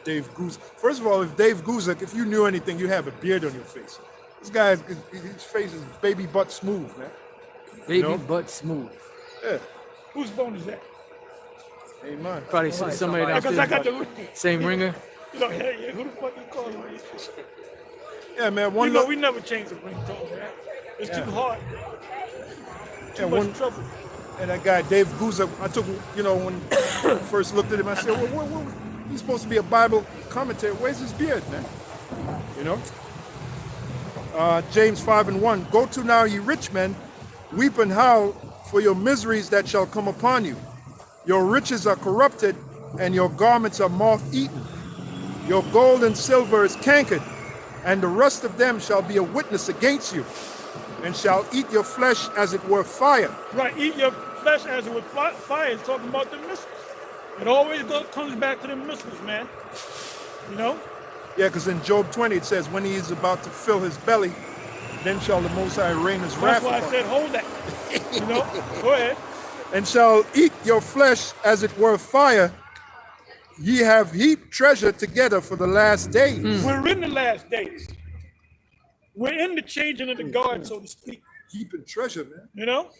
Dave Guzik. First of all, if Dave Guzik, if you knew anything, you have a beard on your face. This guy, his face is baby butt smooth, man. Baby No. butt smooth. Yeah, Whose phone is that? ain't mine. Probably somebody Because I got downstairs. the, Same ringer. you know, hey, who the fuck you calling me? Yeah, man. You One know, look. we never change the ringtone, man. It's too hard. Too Yeah, much one- trouble. And that guy, Dave Guzik, I took, you know, when I first looked at him, I said, well, he's supposed to be a Bible commentator. Where's his beard, man? You know? James 5:1. Go to now, ye rich men, weep and howl for your miseries that shall come upon you. Your riches are corrupted, and your garments are moth-eaten. Your gold and silver is cankered, and the rust of them shall be a witness against you, and shall eat your flesh as it were fire. Right, eat your flesh as it would fire. It's talking about the missiles. It always comes back to the missiles, man. You know? Yeah, because in Job 20 it says, when he is about to fill his belly, then shall the Most High rain his wrath That's why I upon said hold that. You know? Go ahead. and shall eat your flesh as it were fire. Ye have heaped treasure together for the last days. We're in the last days. We're in the changing of the guard, so to speak. Heaping treasure, man. You know?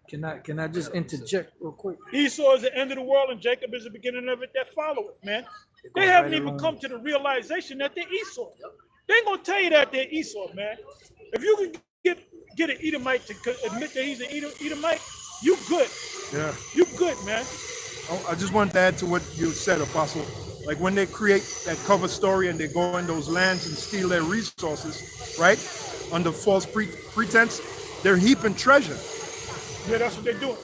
Can I just interject real quick? Esau is the end of the world, and Jacob is the beginning of it that followeth, man. They haven't even come to the realization that they're Esau. They ain't gonna tell you that they're Esau, man. If you can get an Edomite to admit that he's an Edomite, you good. Yeah. You good, man. I just wanted to add to what you said, Apostle. Like when they create that cover story and they go in those lands and steal their resources, right? Under false pretense, they're heaping treasure. Yeah, that's what they're doing.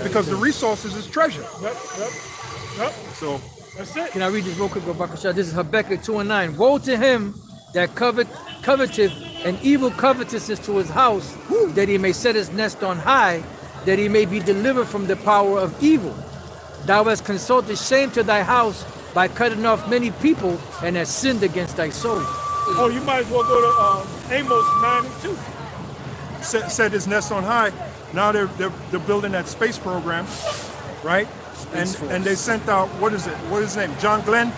Because the resources is treasure. Yep. So That's it. Can I read this real quick, Babakasha? This is Habakkuk 2:9. Woe to him that coveteth an evil covetousness to his house, that he may set his nest on high, that he may be delivered from the power of evil. Thou hast consulted shame to thy house by cutting off many people, and hast sinned against thy soul. Oh, you might as well go to Amos 9 and 2. set his nest on high. Now they're building that space program, right? And they sent out, what is his name? John Glenn.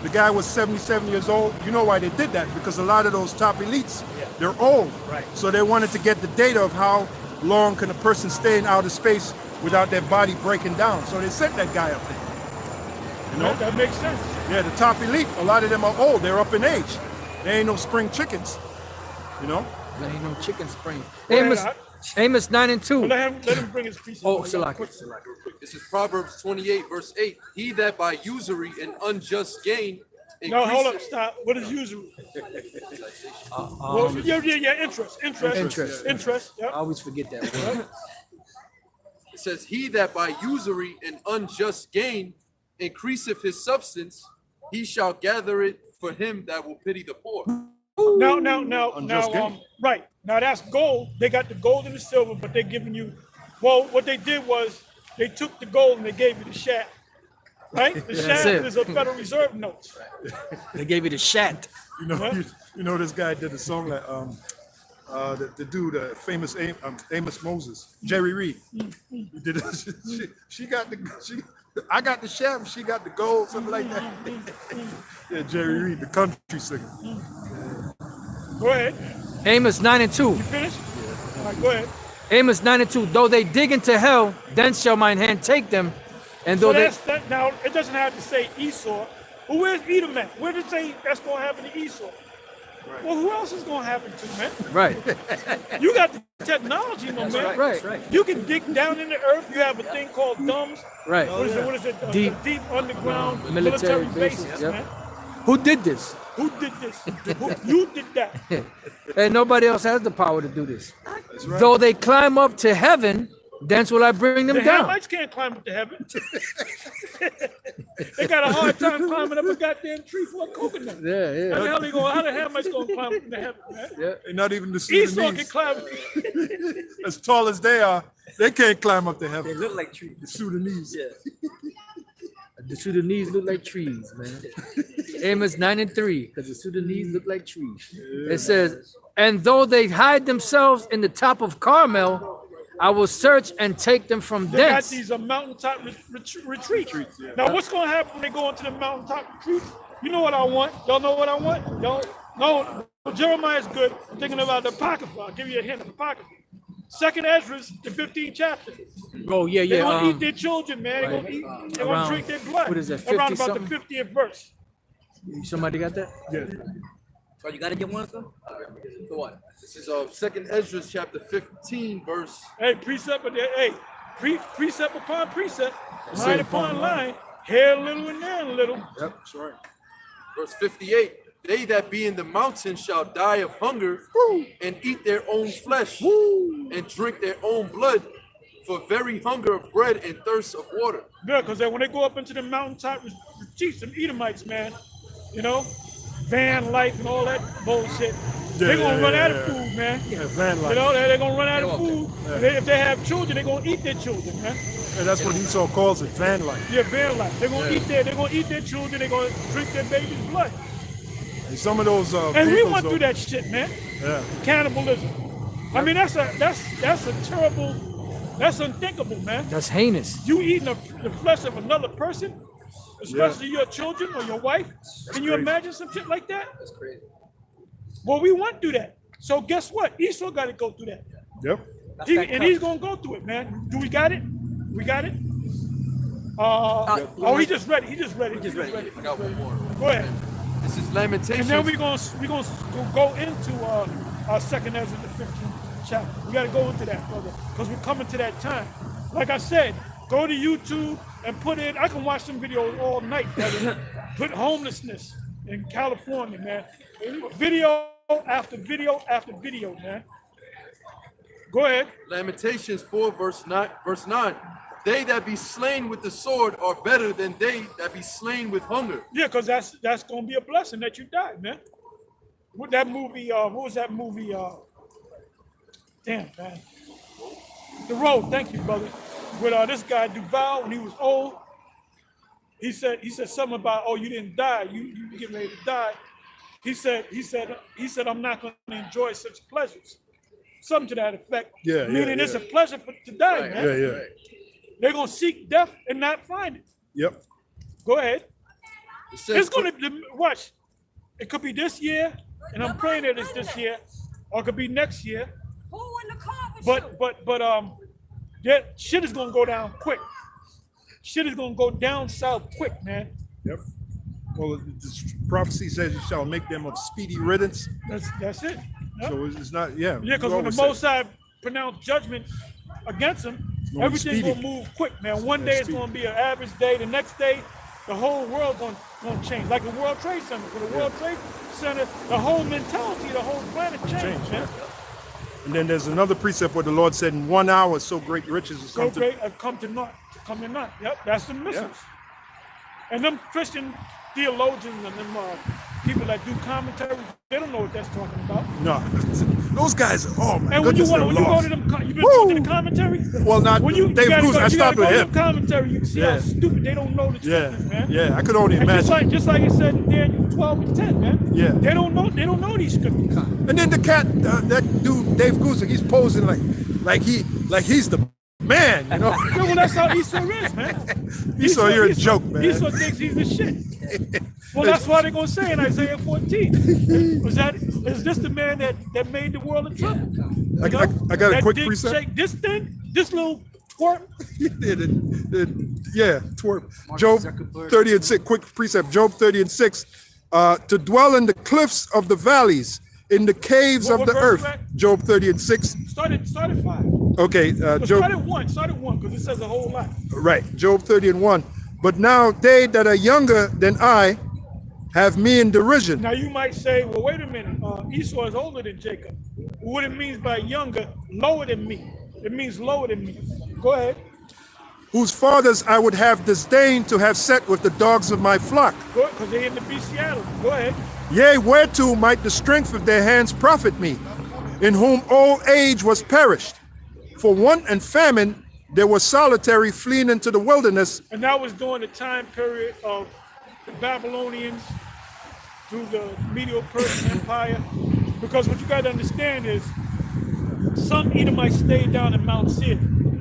The guy was 77 years old. You know why they did that? Because a lot of those top elites, they're old. Right. So they wanted to get the data of how long can a person stay in outer space without their body breaking down. So they sent that guy up there. You know? That makes sense. Yeah, the top elite, a lot of them are old. They're up in age. They ain't no spring chickens. You know? There ain't no chicken spring. ahead, Amos 9 and 2. Let him bring his piece. Oh, Salaki. This is Proverbs 28, verse 8. He that by usury and unjust gain No, hold up, increaseth- stop. What is usury? Well, yeah, interest. I Yep. always forget that word. It says, he that by usury and unjust gain increaseth his substance, he shall gather it for him that will pity the poor. Now, right. Now that's gold. They got the gold and the silver, but they're giving you, well, what they did was they took the gold and they gave you the shaft. Right? The shaft it. is a Federal Reserve notes. They gave you the shat. You know this guy did a song that the dude, famous Amos Moses, Jerry Reed. He did it. I got the shaft, she got the gold, something like that. Yeah, Jerry Reed, the country singer. Go ahead. Amos 9 and 2. You finished? All right, go ahead. Amos 9 and 2. Though they dig into hell, then shall mine hand take them. And though So that, now, it doesn't have to say Esau. Well, where's Edom at? Where does it say that's going to happen to Esau? Right. Well, who else is going to happen to, man? Right. You got the technology, my man. Right. You can dig down in the earth. You have a thing called DUMBs. Right. What is it? Deep underground military bases, bases, yep. man. Who did this? Who did this? You did that. And nobody else has the power to do this. Though they climb up to heaven, thence will I bring them The down. Hamites can't climb up to heaven. They got a hard time climbing up a goddamn tree for a coconut. Yeah. How the Hamites going to climb up to heaven, man? They're not even the Esau can Sudanese. climb. As tall as they are, they can't climb up to They heaven. look like trees. The Sudanese. Yeah. The Sudanese look like trees, man. Amos 9 and 3, because the Sudanese look like trees. It says, and though they hide themselves in the top of Carmel, I will search and take them from They got thence. these mountaintop retreats. Now, what's going to happen when they go into the mountaintop retreats? You know what I want? Y'all know what I want? Y'all no. Jeremiah's good. I'm thinking about the Apocrypha. I'll give you a hint of Apocrypha. Second Ezra's, the 15th chapter. Oh, yeah. They're going to eat their children, man. They're right. going to eat. They're going Around- to drink their blood. what is that, Around 50 about the something? 50th verse. Somebody got that? Yeah. So you gotta get one, sir? For what? This is Second Ezra chapter 15, verse. Hey, precept, precept upon precept, line upon line, here a little and there a little. Yep, that's right. Verse 58, they that be in the mountains shall die of hunger and eat their own flesh and drink their own blood for very hunger of bread and thirst of water. Yeah, because when they go up into the mountaintop retreats, them Edomites, man, you know, van life and all that bullshit, they're going to run out of food, man. Yeah, van life. You know, they're going to run out of food. And if they have children, they're going to eat their children, man. And that's what Esau calls it, van life. Yeah, van life. They're going to eat their children. They're going to drink their baby's blood. And some of those And we vehicles, went though- through that shit, man. Yeah. Cannibalism. I mean, that's a terrible, that's unthinkable, man. That's heinous. You eating the flesh of another person, especially your children or your wife. Can you crazy. imagine some shit like that? That's crazy. Well, we went through that. So guess what? Esau got to go through that. Yep. He's gonna go through it, man. Do we got it? We got it. He just read it. He just read it. I got one more. Go ahead. This is And Lamentations. then we gonna go into Second Ezra, the 15th chapter. We got to go into that, brother, because we're coming to that time. Like I said, go to YouTube and put in. I can watch some videos all night, brother. Put homelessness in California, man. Video after video after video, man. Go ahead. Lamentations 4, verse 9. They that be slain with the sword are better than they that be slain with hunger. Yeah, because that's gonna be a blessing that you die, man. What that movie? What was that movie? Damn, man. The Road. Thank you, brother. With this guy Duval, when he was old, he said something about, oh, you didn't die, you getting ready to die. He said I'm not gonna enjoy such pleasures. Something to that effect. Yeah, Meaning yeah, it's yeah. a pleasure to die, Right, man. Yeah, yeah. They're gonna seek death and not find it. Yep. Go ahead. It says, It's gonna watch. It could be this year, and I'm praying that it's this year, or it could be next year. Who in the car with you? But that shit is gonna go down quick. Shit is gonna go down south quick, man. Yep. Well, the prophecy says you shall make them of speedy riddance. That's it. Yep. So it's not, yeah. Yeah, because when the Most High pronounced judgment against them, going everything's speedy. gonna move quick, man. One Yeah, day it's speedy. gonna be an average day. The next day, the whole world gonna change. Like the World Trade Center. For the World Trade Center, the whole mentality, the whole planet changed, man. And then there's another precept where the Lord said, in 1 hour, so great riches has So come to. great, come to naught. Yep, that's the missiles. And them Christian theologians and them people that do commentary, they don't know what that's talking about. No, those guys are, oh my And when you goodness, they're go to lost. them, you been Woo! to the commentary? Well, not When you Dave gotta Goose, go, I you stopped gotta with go to him. the commentary, you can see Yeah. how stupid they don't know the Yeah, scriptures, man. yeah, I could only And imagine. just like it said in Daniel 12 and 10, man. Yeah. They don't know these scriptures. And then the cat, that dude, Dave Goose, he's posing like he's the man, you know? Yeah, well, that's how Esau is, man. Esau, you're a joke, man. Esau thinks he's the shit. Well, that's why they're gonna say in Isaiah 14, is this the man that made the world a trouble? I got a That quick did precept. shake this thing, this little twerp. Yeah, twerp. Job 30 and 6, quick precept. Job 30 and 6, to dwell in the cliffs of the valleys, in the caves What of the verse earth. you at? Job 30 and 6. Start at 5. Okay, But Job. start at 1, because it says a whole lot. Right, Job 30 and 1. But now they that are younger than I have me in derision, Now you might say, well, wait a minute, Esau is older than Jacob. What it means by younger, lower than me. It means lower than me. Go ahead. whose fathers I would have disdained to have set with the dogs of my flock. Go because they in the bestiality. Go ahead. Yea, whereto might the strength of their hands profit me, in whom old age was perished. For want and famine, there was solitary fleeing into the wilderness. And that was during the time period of the Babylonians through the Medo-Persian Empire. Because what you got to understand is some Edomites stayed down in Mount Seir,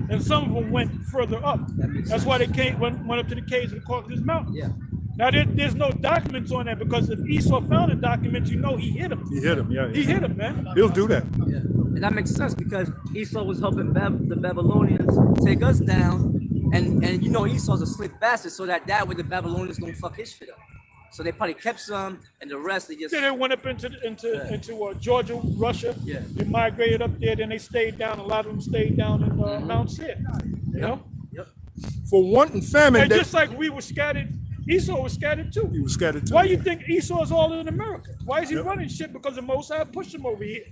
and some of them went further up. That's why they went up to the caves of the Caucasus Mountains. Yeah. Now there's no documents on that, because if Esau found the documents, you know he hit him. He hit him, yeah. He hit him, man. He'll do that. Yeah. And that makes sense because Esau was helping the Babylonians take us down. And you know Esau's a slick bastard, so that way the Babylonians don't fuck his shit up. So they probably kept some, and the rest they just. Then they went up into Georgia, Russia. Yeah. They migrated up there. Then they stayed down. A lot of them stayed down in Mount Seir. You know. Yep. For want and famine, And they, just like we were scattered, Esau was scattered too. he was scattered too. Why you think Esau is all in America? Why is he running shit? Because the Most High pushed him over here.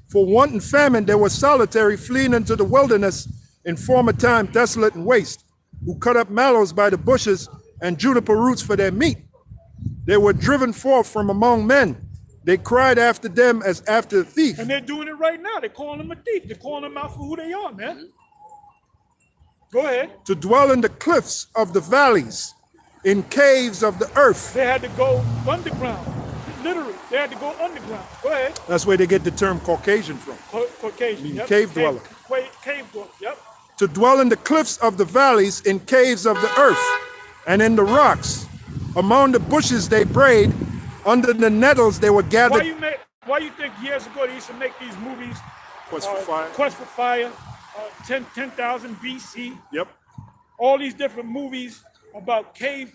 For want and famine, there was solitary fleeing into the wilderness, in former time desolate and waste, who cut up mallows by the bushes and juniper roots for their meat. They were driven forth from among men. They cried after them as after a thief. And they're doing it right now. They're calling him a thief. They're calling him out for who they are, man. Go ahead. To dwell in the cliffs of the valleys, in caves of the earth. They had to go underground. Literally, they had to go underground. Go ahead. That's where they get the term Caucasian from. Caucasian. Mean Yep. cave dweller. Cave dweller. Yep. To dwell in the cliffs of the valleys, in caves of the earth, and in the rocks. Among the bushes they brayed, under the nettles they were gathered. Why you think years ago they used to make these movies? Quest for Fire. Quest for Fire, 10,000 BC. Yep. All these different movies about cave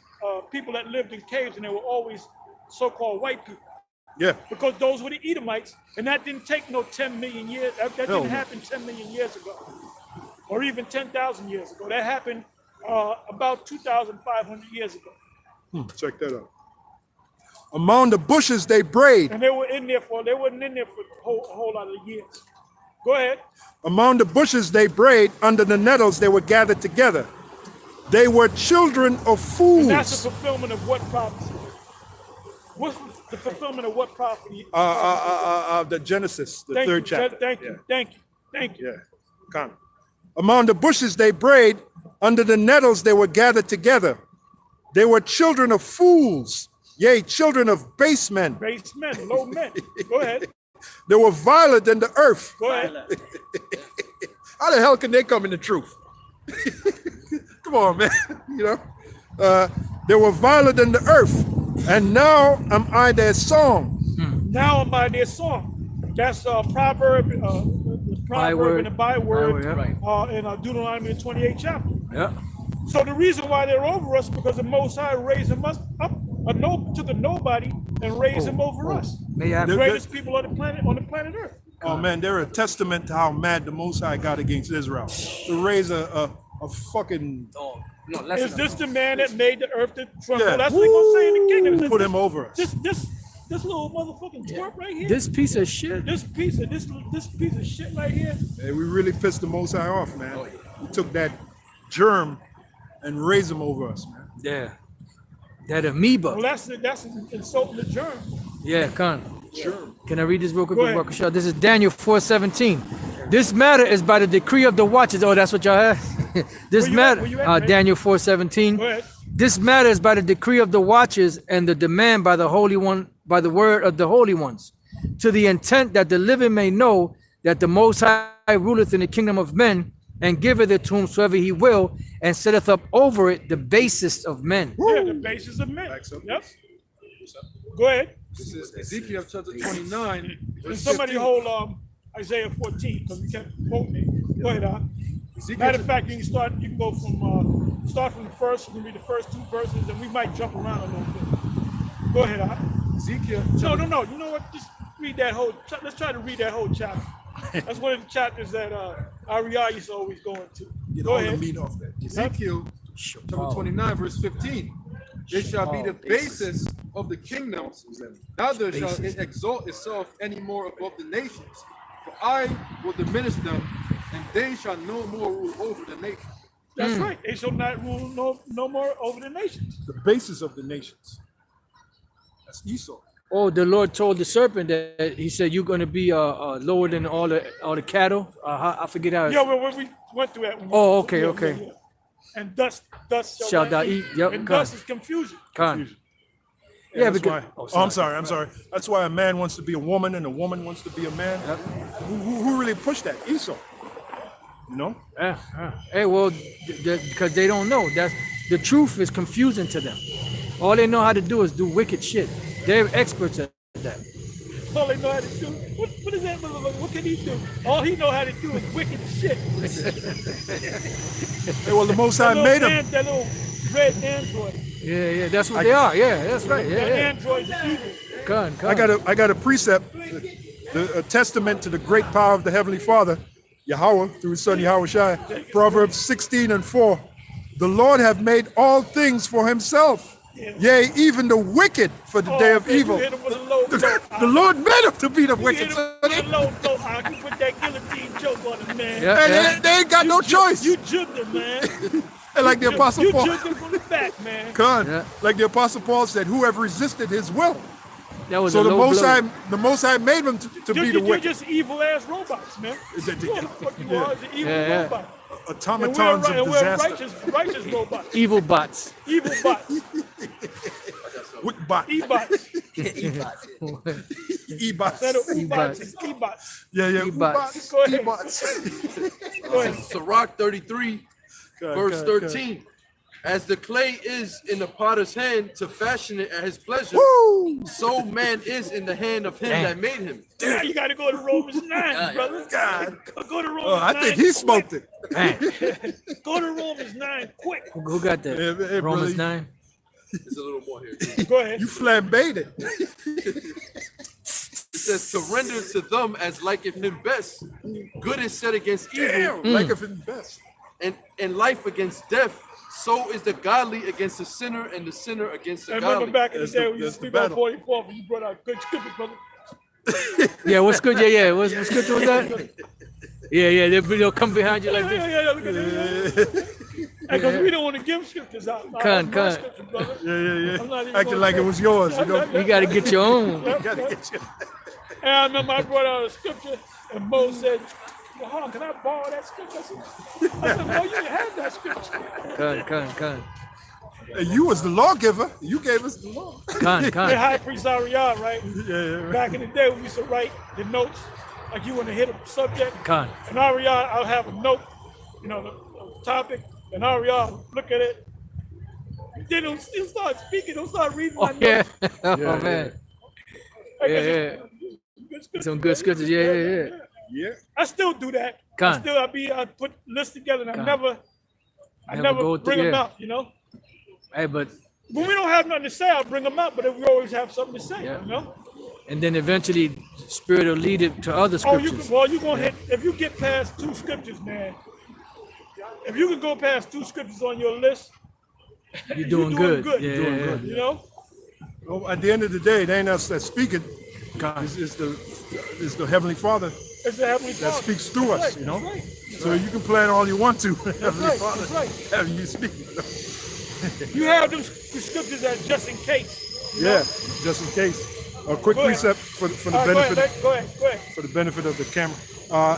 people that lived in caves, and they were always so-called white people. Yeah. Because those were the Edomites, and that didn't take no 10 million years. That Hell didn't no. happen 10 million years ago, or even 10,000 years ago. That happened about 2,500 years ago. Check that out. Among the bushes they brayed. And they wasn't in there for a whole lot of years. Go ahead. Among the bushes they brayed, under the nettles they were gathered together. They were children of fools. And that's the fulfillment of what prophecy? What's the fulfillment of what prophecy? The Genesis, the third chapter. Thank you. Yeah, come. Among the bushes they brayed, under the nettles they were gathered together. They were children of fools, yea, children of base men. Base men, low men. Go ahead. They were violent in the earth. Go ahead. How the hell can they come in the truth? Come on, man. You know, they were violent in the earth, and now am I their song. Now am I their song. That's a proverb, the proverb and the byword in Deuteronomy 28 chapter. Yeah. So the reason why they're over us because the Most High raised them up, took a nobody and raised him over us. May I The greatest people on the planet Earth. Oh man, they're a testament to how mad the Most High got against Israel. To raise a fucking Is this the man that made the earth to tremble? Yeah. That's what they're gonna say in the kingdom. Put him over us. This little motherfucking twerp right here. This piece of shit. This piece of shit right here. Hey, we really pissed the Most High off, man. We took that germ and raised him over us, man. Yeah. That amoeba. Well, that's insulting the germ. Yeah, Can I read this real quick? Go ahead. Baruch Shah? This is Daniel 4:17. This matter is by the decree of the watchers. Oh, that's what y'all have? This Where matter, you at, man? Daniel 4:17. Go ahead. This matter is by the decree of the watchers and the demand by the Holy One, by the word of the holy ones, to the intent that the living may know that the Most High ruleth in the kingdom of men and giveth it to whomsoever he will, and setteth up over it the basest of men. Yeah, the basis of men. Yep. Go ahead. This is Ezekiel chapter 29. And somebody hold Isaiah 14 because we kept quoting it. Go ahead, Matter of fact, you can go from start from the first. You can read the first two verses, and we might jump around a little bit. Go ahead, Ezekiel. No. You know what? Just read that whole. Let's try to read that whole chapter. That's one of the chapters that Ariah used to always go into. Get Go all ahead. the meat off that. Ezekiel chapter 29, verse 15. It shall be the basis of the kingdoms, neither shall it exalt itself any more above the nations. For I will diminish them, and they shall no more rule over the nations. That's right. They shall not rule no more over the nations. The basis of the nations. That's Esau. Oh, the Lord told the serpent that he said you're going to be lower than all the cattle. I forget how. Yeah, well, when we went through that. Oh, okay. Yeah. And dust Shall thou eat. Yep, and come. dust is confusion. Yeah, that's because why. I'm sorry. That's why a man wants to be a woman and a woman wants to be a man. Who really pushed that? Esau. You know? Hey, well, because they don't know. That's the truth is confusing to them. All they know how to do is do wicked shit. They're experts at that. All they know how to do. What is that motherfucker? What can he do? All he know how to do is wicked shit. Hey, well, the Most High made him. That little red android. Yeah, that's what they are. Yeah, that's right. That Yeah. android's evil. I got a precept, a testament to the great power of the Heavenly Father, Yahweh, through his son Yahweh Shai. Proverbs 16:4. The Lord hath made all things for himself. Yea, even the wicked for the day of man, evil. you hit him with a low blow. The Lord made him to be the You hit wicked. him with a low blow. You put that guillotine choke on him, man. And they ain't got no choice. You jugged him, man. And like the Apostle You Paul, jugged him from the back, man. like the Apostle Paul said, whoever resisted his will. That was So a the low blow. Most High made him to be the You're wicked. just evil ass robots, man. You know what the fuck you are? It's an evil robot. Automatons of We're disaster. righteous robots. Evil bots. Evil bots. Wickbot. E-bots. E-bots. Instead of E-bots, it's E-bots. Yeah. E-bots. Go ahead. E-bots. Go ahead. Sirach 33, verse 13. As the clay is in the potter's hand to fashion it at his pleasure, so man is in the hand of him that made him. Now you got to go to Romans 9, brother. God. Go to Romans 9. I think he smoked it. Go to Romans 9 quick. Who got that? Hey, Romans brother. 9. There's a little more here. Go ahead. You flambéed it. It says to render to them as liketh him best. Good is set against evil, Damn, like if it's best. and life against death. So is the godly against the sinner, and the sinner against the I godly. remember back in the That's day the- when you that's the speak on battle. 44 and you brought out good scripture, brother. Yeah, what's good? Yeah. What's good was that? Yeah. They'll come behind you like this. Yeah, look at this. Because we don't want to give scriptures out. Con. Scriptures, brother. Yeah. I'm not even Acting gonna like say- it was yours. You know? You got to get your own. And I remember I brought out a scripture, and Mo said, well, hold on, can I borrow that scripture? I said, Mo, you didn't have that scripture. Con. And you was the lawgiver. You gave us the law. The Con. high priest Ariel, right? Yeah. Back in the day, we used to write the notes, like you want to hit a subject. Con. And Ariel, I'll have a note, the topic, and Ariel look at it. Then he'll start speaking, he'll start reading my Yeah. notes. Oh man. Hey, Yeah. good scripture, Some good scriptures. Yeah. Yeah. I still do that. Con. I put lists together, and I Con. never go bring through- them yeah. out, Hey, but When we don't have nothing to say, I'll bring them out, but we always have something to say, Yeah. and then eventually, Spirit will lead it to other Oh, scriptures. you're gonna hit, if you get past 2 scriptures, man, if you can go past 2 scriptures on your list, You're doing good. Yeah. You're doing good, Well, at the end of the day, it ain't us that's speaking. It's the Heavenly Father It's the Heavenly that Father. speaks through That's us, right, you know? that's right. So you can plan all you want to. Heavenly right, Father that's right. having you speak. You have the scriptures that just in case. Yeah, just in case. A quick Go ahead. precept for the All right, benefit. go ahead. For the benefit of the camera.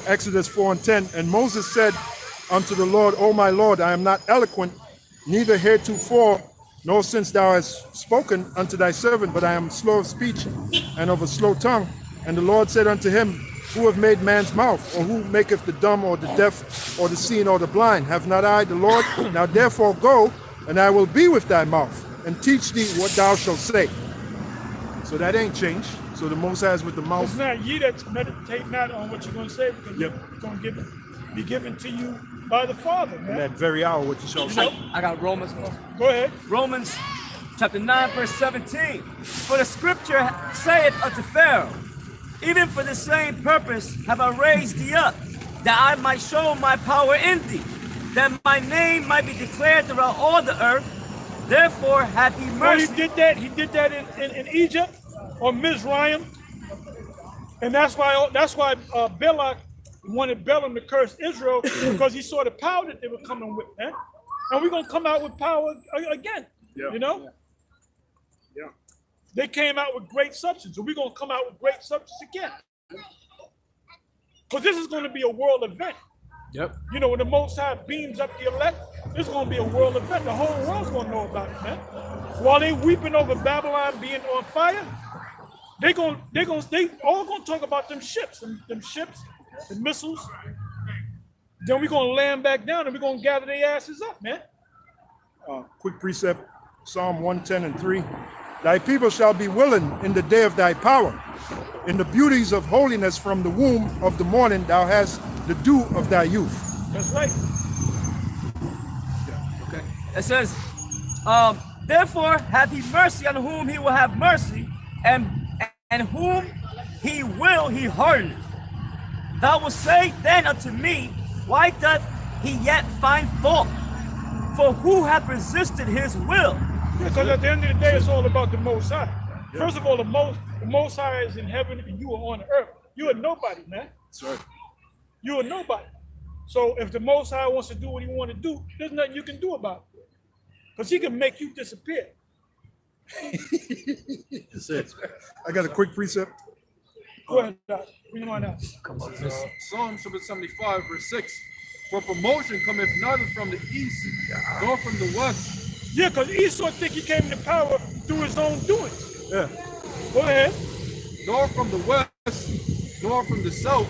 Exodus 4:10. And Moses said unto the Lord, O my Lord, I am not eloquent, neither heretofore, nor since thou hast spoken unto thy servant, but I am slow of speech and of a slow tongue. And the Lord said unto him, Who have made man's mouth, or who maketh the dumb or the deaf or the seeing or the blind? Have not I the Lord? Now therefore go, and I will be with thy mouth, and teach thee what thou shalt say. So that ain't changed. So the Most High is with the mouth. It's not you that's meditating not on what you're going to say, because Yep. it's going to be given to you by the Father, In man. that very hour, what you shall say. I got Romans. Go ahead. Romans chapter 9, verse 17. For the scripture saith unto Pharaoh, even for the same purpose have I raised thee up, that I might show my power in thee, that my name might be declared throughout all the earth. Therefore hath he Well, he mercy. did that in Egypt or Mizraim, and that's why Balak wanted Balaam to curse Israel, because he saw the power that they were coming with, man. And we're gonna come out with power again. Yeah. They came out with great substance, and we're gonna come out with great substance again. Because this is gonna be a world event. Yep. When the Most High beams up the elect, it's gonna be a world event. The whole world's gonna know about it, man. While they weeping over Babylon being on fire, they all gonna talk about them ships, the missiles. Then we're gonna land back down and we're gonna gather their asses up, man. Quick precept, Psalm 110:3. Thy people shall be willing in the day of thy power. In the beauties of holiness from the womb of the morning, thou hast the dew of thy youth. That's right. It says, therefore hath he mercy on whom he will have mercy, and whom he will he hardeneth. Thou wilt say then unto me, why doth he yet find fault? For who hath resisted his will? Because at the end of the day, it's all about the Most High. First of all, the Most High is in heaven and you are on the earth. You are nobody, man. That's right. You are nobody. So if the Most High wants to do what he want to do, there's nothing you can do about it. Because he can make you disappear. That's it. I got a quick precept. Go ahead, Doc. Bring mine out. Psalm 75, verse 6. For promotion cometh neither from the east nor from the west. Yeah, because Esau think he came to power through his own doings. Yeah. Go ahead. Nor from the west, nor from the south.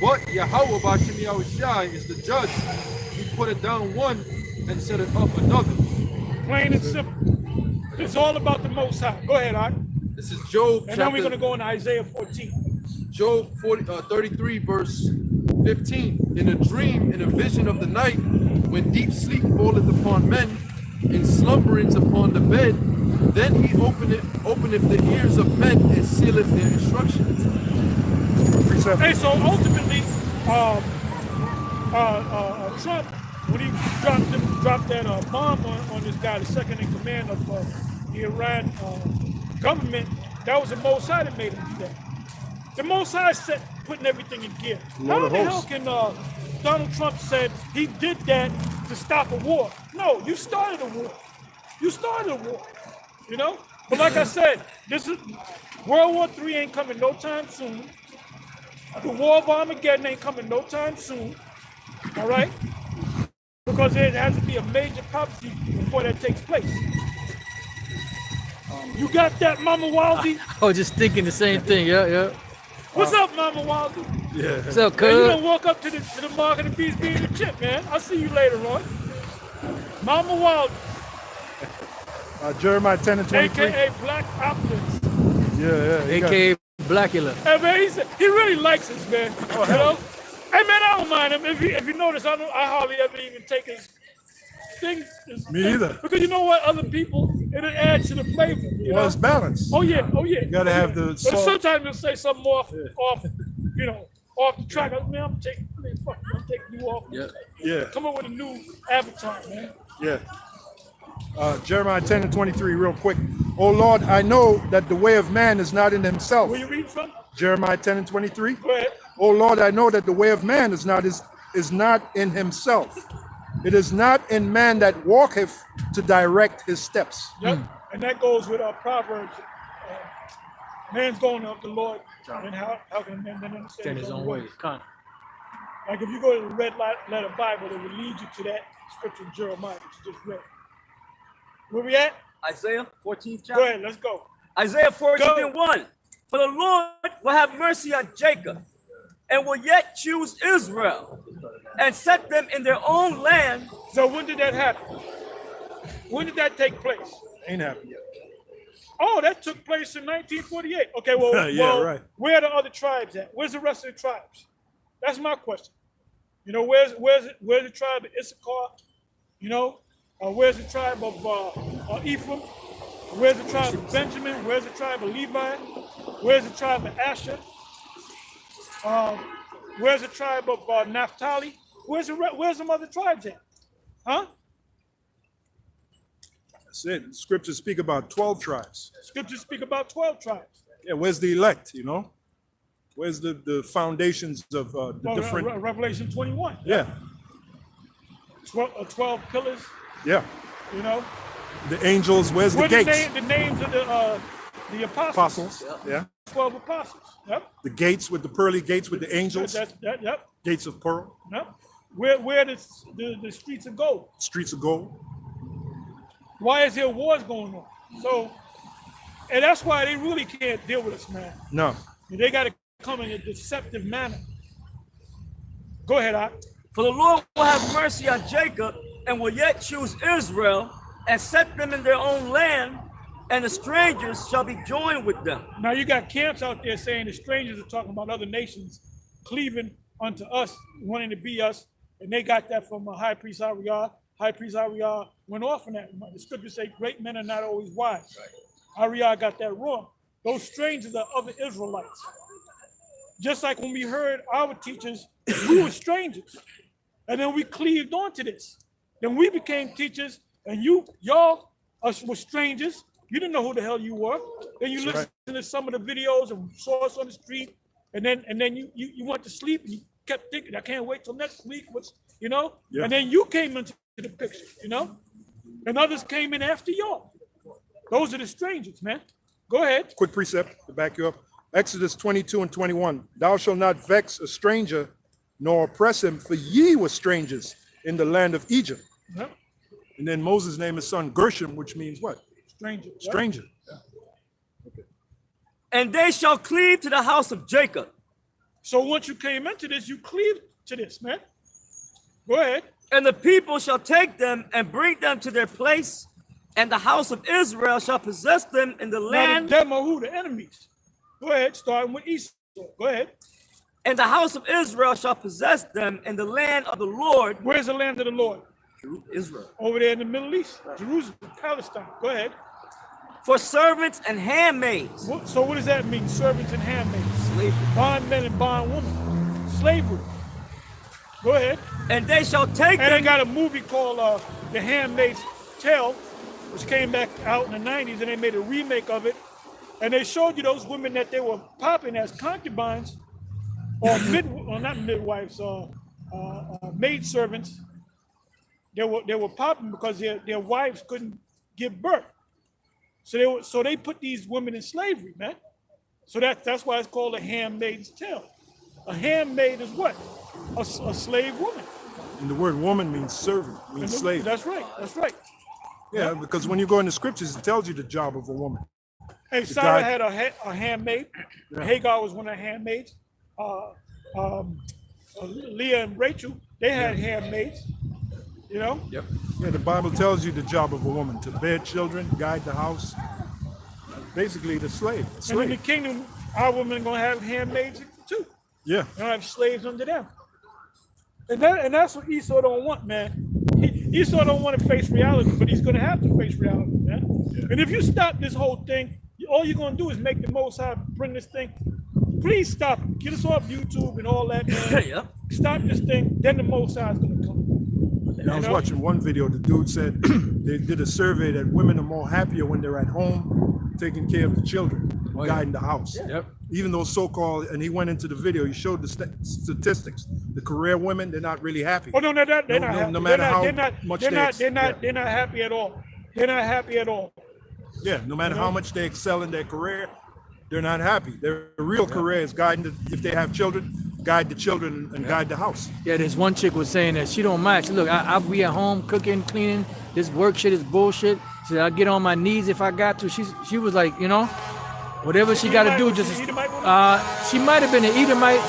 But Yahweh B'Shem Yahushai is the judge. He put it down one and set it up another. Plain and simple. It's all about the Most High. Go ahead, Art. This is Job And then we're going to chapter go into Isaiah 14. Job 33 verse 15. In a dream, in a vision of the night, when deep sleep falleth upon men, in slumberings upon the bed, then he openeth the ears of men and sealeth their instructions. Precept. Hey, so ultimately, Trump, when he dropped that bomb on this guy, the second in command of the Iran government, that was the Mossad that made him do that. The Mossad set putting everything in gear. Lord How of the hell hosts. can Donald Trump said he did that to stop a war? No, you started a war. You started a war. You know? But like I said, this is World War III ain't coming no time soon. The War of Armageddon ain't coming no time soon. All right? Because there has to be a major prophecy before that takes place. You got that, Mama Waldy? I was just thinking the same thing. Yeah. What's up, Mama Waldy? What's up, Hey, you cuz? done walk up to the mark of the beast being a chip, man. I'll see you later on. Mama Waldy, Jeremiah 10 and 23. aka Black Optics. Yeah. you got- AKA Blackula. Hey man, he really likes us, man. You know? Hey man, I don't mind him. If you notice, I hardly ever even take his things. Me either. Because you know what? Other people, it adds to the flavor. You Well, know? it's balanced. Oh yeah. You gotta have the But salt. sometimes you'll say something off, off the track. Man, I'm taking you off. Yeah. Come up with a new avatar, man. Yeah. Jeremiah 10 and 23, real quick. Oh Lord, I know that the way of man is not in himself. Where you read from? Jeremiah 10 and 23. Go ahead. Oh Lord, I know that the way of man is not in himself. It is not in man that walketh to direct his steps. Yep. And that goes with our Proverbs. Man's going up the Lord, and how can a man then understand His own way. Con. Like if you go to the red letter Bible, it will lead you to that scripture in Jeremiah that you just read. Where we at? Isaiah 14th chapter. Go ahead, let's go. Isaiah 14 Go. and 1. For the Lord will have mercy on Jacob and will yet choose Israel and set them in their own land. So when did that happen? When did that take place? Ain't happened yet. Oh, that took place in 1948. Okay, well, Yeah, right. Where are the other tribes at? Where's the rest of the tribes? That's my question. You know, where's the tribe of Issachar? You know, where's the tribe of Ephraim? Where's the tribe of Benjamin? Where's the tribe of Levi? Where's the tribe of Asher? Where's the tribe of Naphtali? Where's some other tribes at? Huh? That's it. Scriptures speak about 12 tribes. Scriptures speak about 12 tribes. Yeah, where's the elect, you know? Where's the foundations of the different... Revelation 21. Yeah, 12 pillars, yeah. you know. The angels, where's the What are gates? the names of the apostles? Apostles, yeah. 12 apostles. Yep. The gates with the pearly gates with the angels. Yep. Gates of pearl, Yep. Where the streets of gold? streets of gold. Why is there wars going on? So, and that's why they really can't deal with us, man. No. They got to come in a deceptive manner. Go ahead, Ak. For the Lord will have mercy on Jacob and will yet choose Israel and set them in their own land, and the strangers shall be joined with them. Now you got camps out there saying the strangers are talking about other nations cleaving unto us, wanting to be us, and they got that from High Priest Ariah. High Priest Ariah went off on that. The scriptures say great men are not always wise. Ariah got that wrong. Those strangers are other Israelites. Just like when we heard our teachers, we were strangers. And then we cleaved onto this. Then we became teachers, and y'all were strangers. You didn't know who the hell you were. Then you listened to some of the videos and saw us on the street, and then you went to sleep and you kept thinking, I can't wait till next week. You know? Yeah. And then you came into the picture, you know? And others came in after y'all. Those are the strangers, man. Go ahead. Quick precept to back you up. Exodus 22 and 21. Thou shalt not vex a stranger, nor oppress him, for ye were strangers in the land of Egypt. Yep. And then Moses named his son Gershom, which means what? Stranger. Yep. Stranger. And they shall cleave to the house of Jacob. So once you came into this, you cleaved to this, man. Go ahead. And the people shall take them and bring them to their place, and the house of Israel shall possess them in the Now land. them are who? The enemies. Go ahead, starting with Esau. Go ahead. And the house of Israel shall possess them in the land of the Lord. Where's the land of the Lord? Israel. Over there in the Middle East, Jerusalem, Palestine. Go ahead. For servants and handmaids. So what does that mean? Servants and handmaids. Slavery. Bondmen and bondwomen. Slavery. Go ahead. And they shall take And they them. got a movie called The Handmaid's Tale, which came back out in the 90s, and they made a remake of it. And they showed you those women that they were popping as concubines, or not midwives, maid servants. They were popping because their wives couldn't give birth. So they put these women in slavery, man. So that's why it's called a handmaid's tale. A handmaid is what? A slave woman. And the word woman means servant, means slave. That's right. That's right. Yeah, because when you go in the scriptures, it tells you the job of a woman. Hey, Sarah had a handmaid. Hagar was one of the handmaids. Leah and Rachel, they had handmaids. You know? Yep. Yeah, the Bible tells you the job of a woman, to bear children, guide the house. Basically, the slave. And in the kingdom, our women are going to have handmaids too. Yeah. They don't have slaves under them. And that's what Esau don't want, man. Esau don't want to face reality, but he's going to have to face reality, man. Yeah. And if you stop this whole thing, all you're going to do is make the Most High bring this thing. Please stop it. Get us off YouTube and all that, man. Yep. Stop this thing, then the Most High is going to come. And I was watching one video, the dude said they did a survey that women are more happier when they're at home, taking care of the children, guiding the house. Yep. Even those so-called, and he went into the video, he showed the statistics. The career women, they're not really happy. Oh, no, they're not happy. No matter how much they're not happy at all. They're not happy at all. Yeah, no matter how much they excel in their career, they're not happy. Their real career is guiding, if they have children, guide the children and guide the house. Yeah, this one chick was saying that she don't mind. She said, look, I'll be at home cooking, cleaning. This work shit is bullshit. She said, I'll get on my knees if I got to. She was like, you know, whatever she got to do. Just she might have been an Edomite,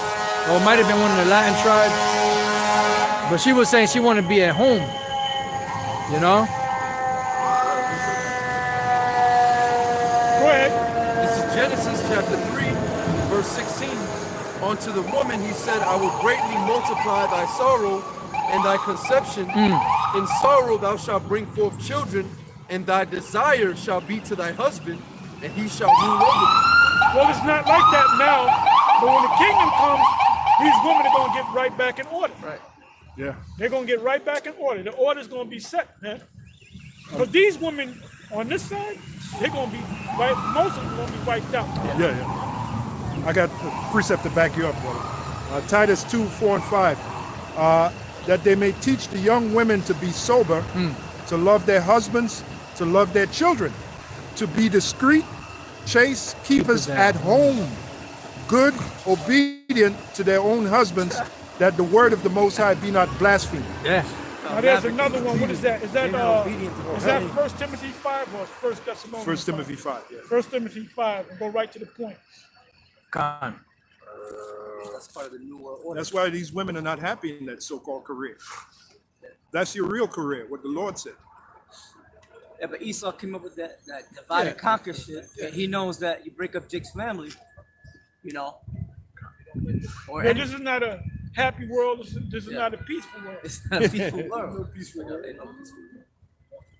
or might have been one of the Latin tribes. But she was saying she wanted to be at home, you know. Go ahead. This is Genesis chapter 3, verse 16. Unto the woman he said, I will greatly multiply thy sorrow and thy conception. In sorrow thou shalt bring forth children, and thy desire shall be to thy husband, and he shall rule over thee. Well, it's not like that now, but when the kingdom comes, these women are going to get right back in order. Right. Yeah. They're going to get right back in order. The order's going to be set, man. Because these women on this side, they're going to be, most of them going to be wiped out. Yeah. I got a precept to back you up, brother. Titus 2, 4, and 5. That they may teach the young women to be sober, to love their husbands, to love their children, to be discreet, chaste, keepers at home, good, obedient to their own husbands, that the word of the Most High be not blasphemed. Yeah. Now there's another one. What is that? Is that 1 Timothy 5 or 1 Thessalonians 1 Timothy 5. Yeah. 1 Timothy 5. Go right to the point. That's part of the new world order. That's why these women are not happy in that so-called career. That's your real career, what the Lord said. Yeah, but Esau came up with that divide and conquer shit. And he knows that you break up Jake's family, you know. Or Yeah, this is not a happy world. This is not a peaceful world. it's not a peaceful world. No peaceful world.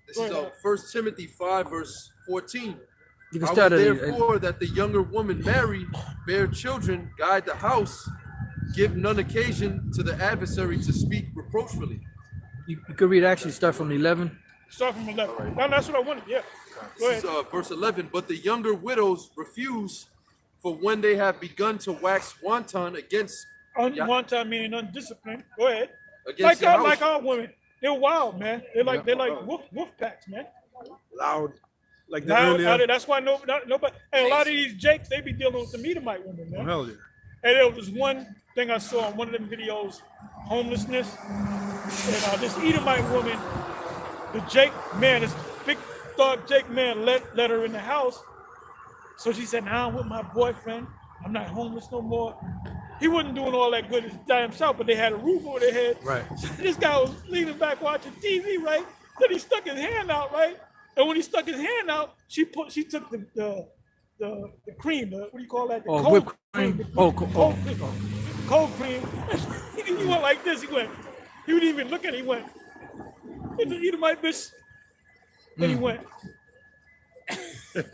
This is 1 Timothy 5, verse 14. You can I start will at therefore that the younger woman marry, bear children, guide the house, give none occasion to the adversary to speak reproachfully. you could read actually start from 11. Start from 11. No, that's what I wanted. Yeah. Go This ahead. is verse 11. But the younger widows refuse, for when they have begun to wax wanton against Wanton meaning undisciplined. Go ahead. against the house, Like our women. They're wild, man. They're like wolf packs, man. Loud. Like the Now, earlier. that's why nobody. And a lot of these Jakes, they be dealing with the Edomite women, man. Hell yeah. And there was one thing I saw on one of them videos, homelessness, and this Edomite woman, the Jake man, this big dog Jake man let her in the house. So she said, "Now I'm with my boyfriend. I'm not homeless no more." He wasn't doing all that good by himself, but they had a roof over their head. Right. This guy was leaning back watching TV, right? Then he stuck his hand out, right? And when he stuck his hand out, she took the cream, what do you call that? The Oh, cold whipped cream. Cold cream. He went like this. He wouldn't even look at it. He went. It's an Edomite bitch. Then he went. Hey,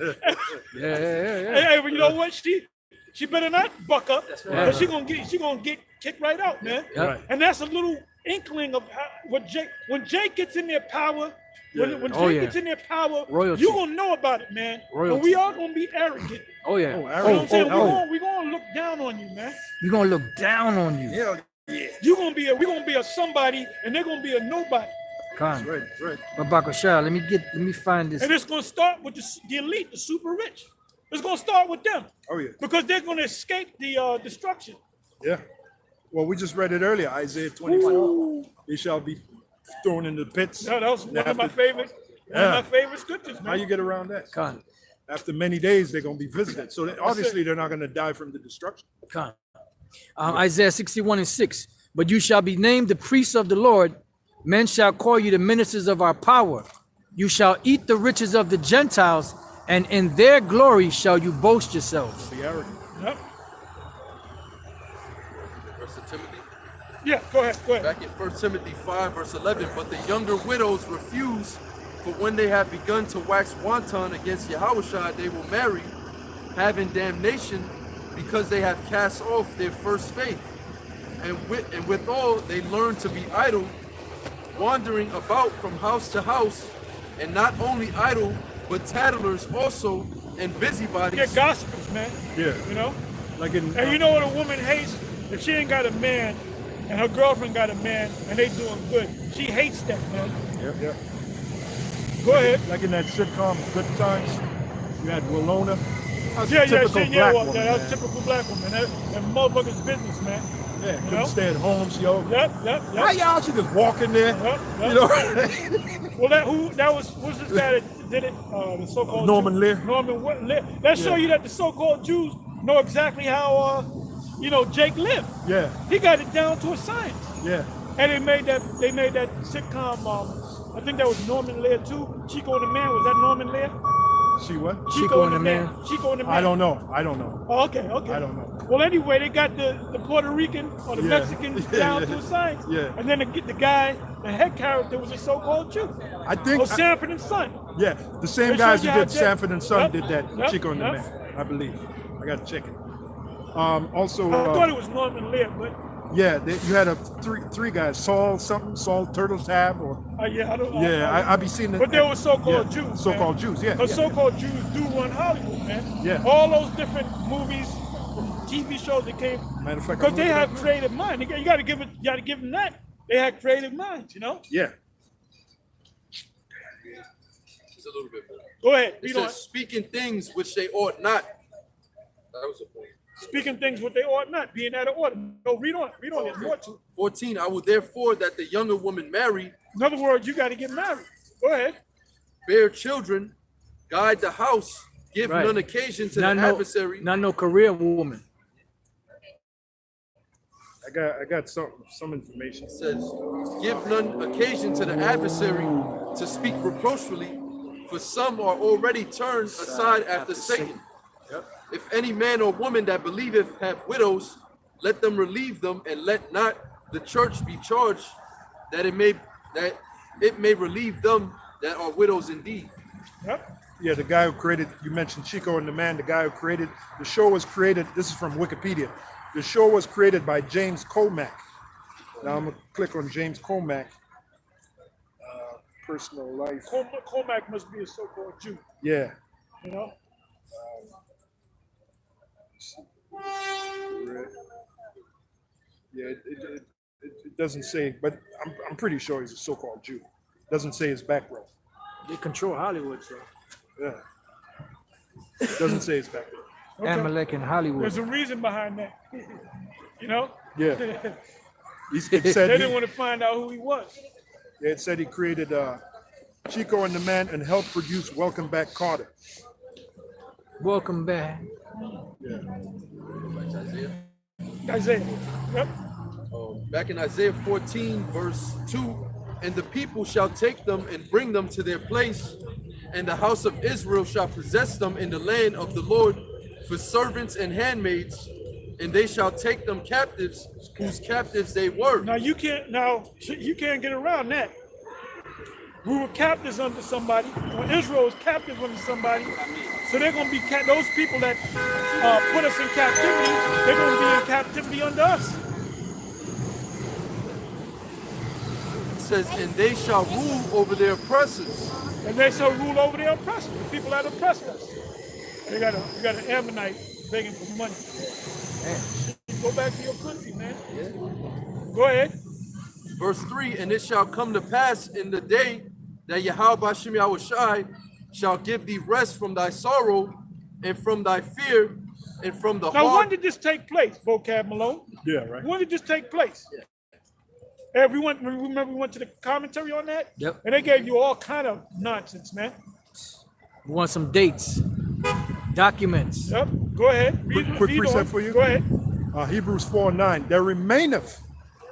but you know what? She better not buck up. Or she gonna get kicked right out, man. Yeah. Right. And that's a little inkling of how when Jake gets in their power. When Jake gets in their power, Royalty. you gonna know about it, man. Royalty. And we all gonna be arrogant. Oh yeah. You know what I'm saying? We gonna look down on you, man. We're gonna look down on you. Yeah. We gonna be a somebody, and they're gonna be a nobody. Con. Right, right. But Bakashah, let me find this. And it's gonna start with the elite, the super rich. It's gonna start with them. Oh yeah. Because they're gonna escape the destruction. Yeah. Well, we just read it earlier, Isaiah 24. They shall be thrown into the pits. No, that was one of my favorite scriptures, man. How you get around that? Con. After many days, they're going to be visited. So obviously, they're not going to die from the destruction. Con. Isaiah 61:6. But you shall be named the priests of the Lord. Men shall call you the ministers of our power. You shall eat the riches of the Gentiles, and in their glory shall you boast yourselves. Be arrogant. Yep. Verse of Timothy. Yeah, go ahead. Back in 1 Timothy 5, verse 11. But the younger widows refuse, for when they have begun to wax wanton against Yahushua, they will marry, having damnation, because they have cast off their first faith. And withal they learn to be idle, wandering about from house to house, and not only idle, but tattlers also, and busybodies. Get gospels, man. Yeah. You know? Like in, And you know what a woman hates? If she ain't got a man and her girlfriend got a man and they doing good, she hates that, man. yeah. Go ahead. Like in that sitcom, Good Times, you had Willona. Yeah, typical black woman, that was man. typical black woman. That motherfucker's business, man. Yeah, couldn't know? stay at home. She always, Yep. why y'all should just walk in there? Yep. You know? Well, what's this guy that did it? The so-called Norman Jew- Lear. Norman Lear. That show you that the so-called Jews know exactly how, Jake lived. Yeah, He got it down to a science. yeah. And they made that sitcom. I think that was Norman Lear too. Chico and the Man. Was that Norman Lear? She what? Chico and the Man. Chico and the Man. I don't know. Oh, okay. I don't know. Well, anyway, they got the Puerto Rican or the Yeah. Mexican Yeah, down yeah. to a science. Yeah. And then the guy, the head character, was a so-called Jew. I think. Oh, Sanford and Son. Yeah, the same They guys showed who you did how Sanford and Son Yep, did that yep, Chico and the yep. Man, I believe. I got to check it. Also, I thought it was Norman Lear, but yeah, you had three guys, Saul Turtle Tab, or yeah, I don't. I be seeing it. But they were so-called Jews. So-called Jews, yeah. Because yeah. so-called Jews do run Hollywood, man. Yeah. All those different movies, TV shows that came. Matter of fact, Because I'm they looking have at- creative mind. You got to give them that. They had creative minds, you know. Yeah, Just a little bit more. Go ahead. It Read on. says, speaking things which they ought not. That was the point. Speaking things what they ought not, being out of order. No, read on. Read on. There's more to it. 14. I will therefore that the younger woman marry, In other words, you got to get married. Go ahead. bear children, guide the house, give Right. none occasion to Not the adversary. not no career woman. I got some information. It says, give none occasion to the adversary to speak reproachfully, for some are already turned aside after Satan. If any man or woman that believeth have widows, let them relieve them, and let not the church be charged, that it may relieve them that are widows indeed. Yep. Yeah, the guy who created, you mentioned Chico and the Man, the guy who created, the show was created, this is from Wikipedia. The show was created by James Comack. Now I'm going to click on James Comack. Personal life. Cormac must be a so-called Jew, Yeah. you know. Yeah, it doesn't say, but I'm pretty sure he's a so-called Jew. Doesn't say his background. They control Hollywood, so. Yeah. Doesn't say his background. Amalek in Hollywood. There's a reason behind that, you know. Yeah. They It said didn't want to find out who he was. it said he created Chico and the Man and helped produce Welcome Back Carter. Welcome back. Yeah. Back to Isaiah. Isaiah. Yep. Back in Isaiah 14, verse 2, and the people shall take them and bring them to their place, and the house of Israel shall possess them in the land of the Lord for servants and handmaids, and they shall take them captives, whose captives they were. Now you can't get around that. We were captives under somebody. When Israel was captive under somebody, so they're going to be those people that put us in captivity. They're going to be in captivity under us. It says, and they shall rule over their oppressors. And they shall rule over their oppressors, the people that oppressed us. And you got an Ammonite begging for money. Go back to your country, man. Go ahead. Verse 3, and it shall come to pass in the day that Yahweh Bashim Yahushai shall give thee rest from thy sorrow and from thy fear and from the Now, heart. when did this take place, Vocab Malone? Yeah, right. When did this take place? Everyone, remember we went to the commentary on that? Yep. And they gave you all kind of nonsense, man. We want some dates, documents. Yep. Go ahead. Quick read precept on. for you. Go ahead. Hebrews 4:9. There remaineth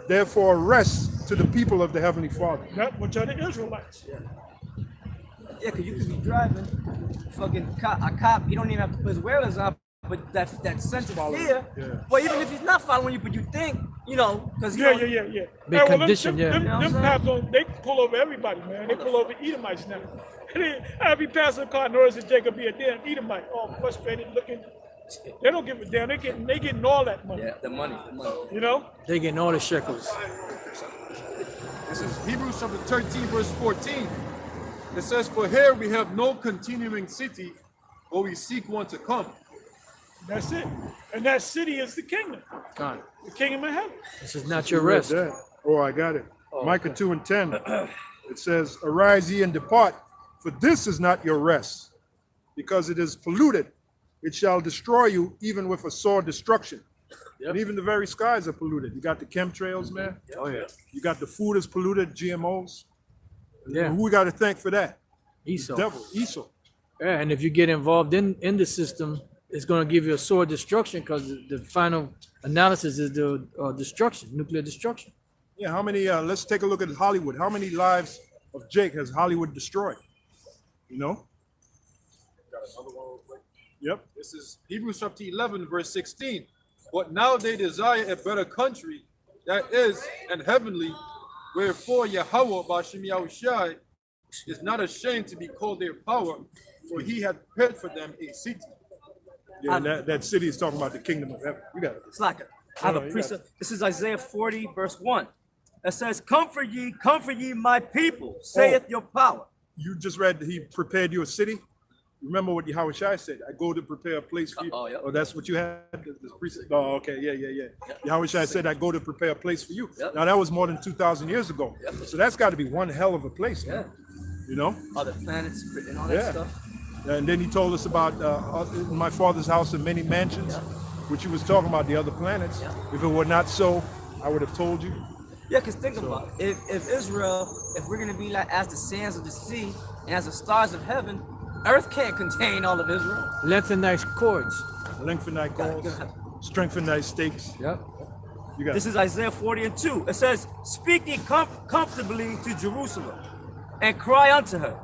therefore rest to the people of the Heavenly Father. Yep. Which are the Israelites. Yeah, because you could be driving, fucking a cop, you don't even have to put his wheelers on, but that sense of fear, well, even if he's not following you, but you think, you know, because Yeah. Big condition, them yeah. cops, they pull over everybody, man. They pull over Edomites now. I'll be passing a car, notice that Jacob be a damn Edomite, all frustrated looking. They don't give a damn. They getting all that money. Yeah, the money. You know? They getting all the shekels. This is Hebrews chapter 13, verse 14. It says, for here we have no continuing city, but we seek one to come. That's it. And that city is the kingdom. God, The kingdom of heaven. this is not your Read rest. that. Oh, I got it. Micah 2:10. It says, arise ye and depart, for this is not your rest, because it is polluted. It shall destroy you even with a sore destruction. And even the very skies are polluted. You got the chemtrails, man. Oh yeah, You got the food is polluted, GMOs. yeah. And who we got to thank for that? Esau. Devil, Esau. Yeah, and if you get involved in the system, it's going to give you a sore destruction because the final analysis is the destruction, nuclear destruction. Yeah, how many, let's take a look at Hollywood. How many lives of Jake has Hollywood destroyed? You know? Got another one real quick. Yep. This is Hebrews chapter 11, verse 16. But now they desire a better country, that is, an heavenly, wherefore Yahweh Bashim Yahushai is not ashamed to be called their power, for he had prepared for them a city. Yeah, and that city is talking about the kingdom of heaven. You got it. It's like I have a precept. This is Isaiah 40, verse 1. It says, comfort ye my people, saith your power. You just read that he prepared you a city. Remember what Yahweh Shai said? I go to prepare a place for you. Oh, yeah. Oh, that's what you had? The precept. Oh, okay. Yeah. Yahweh Shai said, I go to prepare a place for you. Yep. Now, that was more than 2,000 years ago. Yep. So that's got to be one hell of a place, man. You know? Other planets and all that Yeah. stuff. And then he told us about in my father's house and many mansions, which he was talking about the other planets. If it were not so, I would have told you. Yeah, because think about it. If Israel, if we're going to be like as the sands of the sea and as the stars of heaven, earth can't contain all of Israel. Lengthen thy cords. Lengthen thy cords, strengthen thy stakes. Yep. You got This is Isaiah 40 and 2. It says, speak ye comfortably to Jerusalem and cry unto her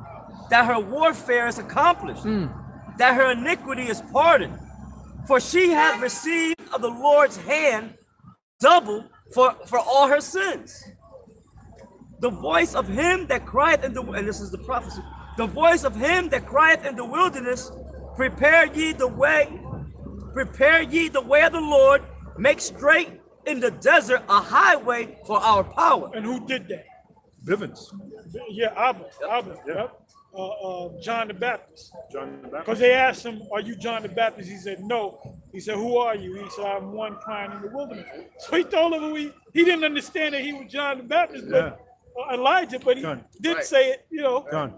that her warfare is accomplished, that her iniquity is pardoned. For she hath received of the Lord's hand double for all her sins. The voice of him that crieth in the, and this is the prophecy, the voice of him that crieth in the wilderness, prepare ye the way of the Lord, make straight in the desert a highway for our power. And who did that? Bivens. Yeah, Abba. Yep. John the Baptist. John the Baptist. Because they asked him, are you John the Baptist? He said, no. He said, who are you? He said, I'm one crying in the wilderness. So he told him he didn't understand that he was John the Baptist, but Elijah, but he did say it, you know. John.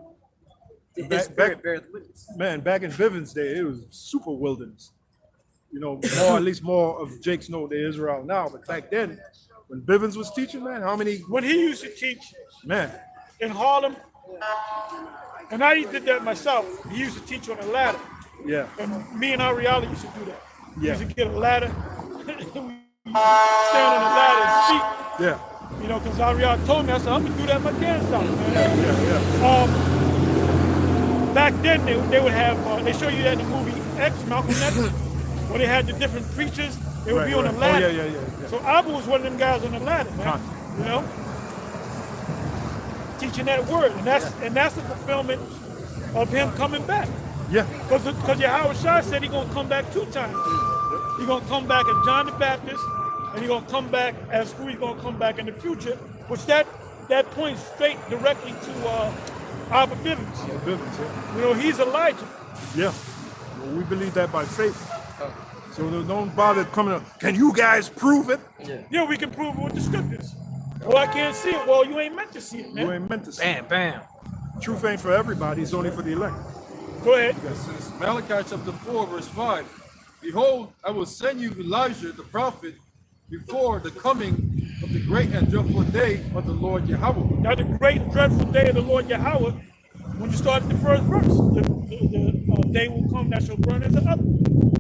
His spirit beareth witness. Man, back in Bivens' day, it was super wilderness. You know, at least more of Jake's know the Israel now. But back then, when Bivens was teaching, man, how many? When he used to teach Man, in Harlem, and I did that myself, he used to teach on a ladder. yeah, And me and Ariella used to do that. Yeah. We used to get a ladder, stand on the ladder and speak. yeah, You know, because Ariella told me, I said, I'm going to do that my dance song, man. yeah. Back then, they would have, they show you that in the movie X, Malcolm X, where they had the different preachers. They would be on a ladder. Oh, yeah. So Abba was one of them guys on the ladder, man. You know? teaching that word, and that's the fulfillment of him coming back. Yeah. Because Yahweh Shai said he's gonna come back 2 times. He's gonna come back as John the Baptist, and he's gonna come back as who he's gonna come back in the future, which that points straight directly to Abba Bivens. You know, he's Elijah. Yeah. Well, we believe that by faith. So don't bother coming up. Can you guys prove it? Yeah, we can prove it with the scriptures. Well, I can't see it. Well, you ain't meant to see it, man. You ain't meant to see. Bam, bam. Truth ain't for everybody. It's only for the elect. Go ahead. This is Malachi chapter 4, verse 5. Behold, I will send you Elijah the prophet before the coming of the great and dreadful day of the Lord Yahweh. Now, the great and dreadful day of the Lord Yahweh, when you start at the first verse, the day will come that shall burn as an oven.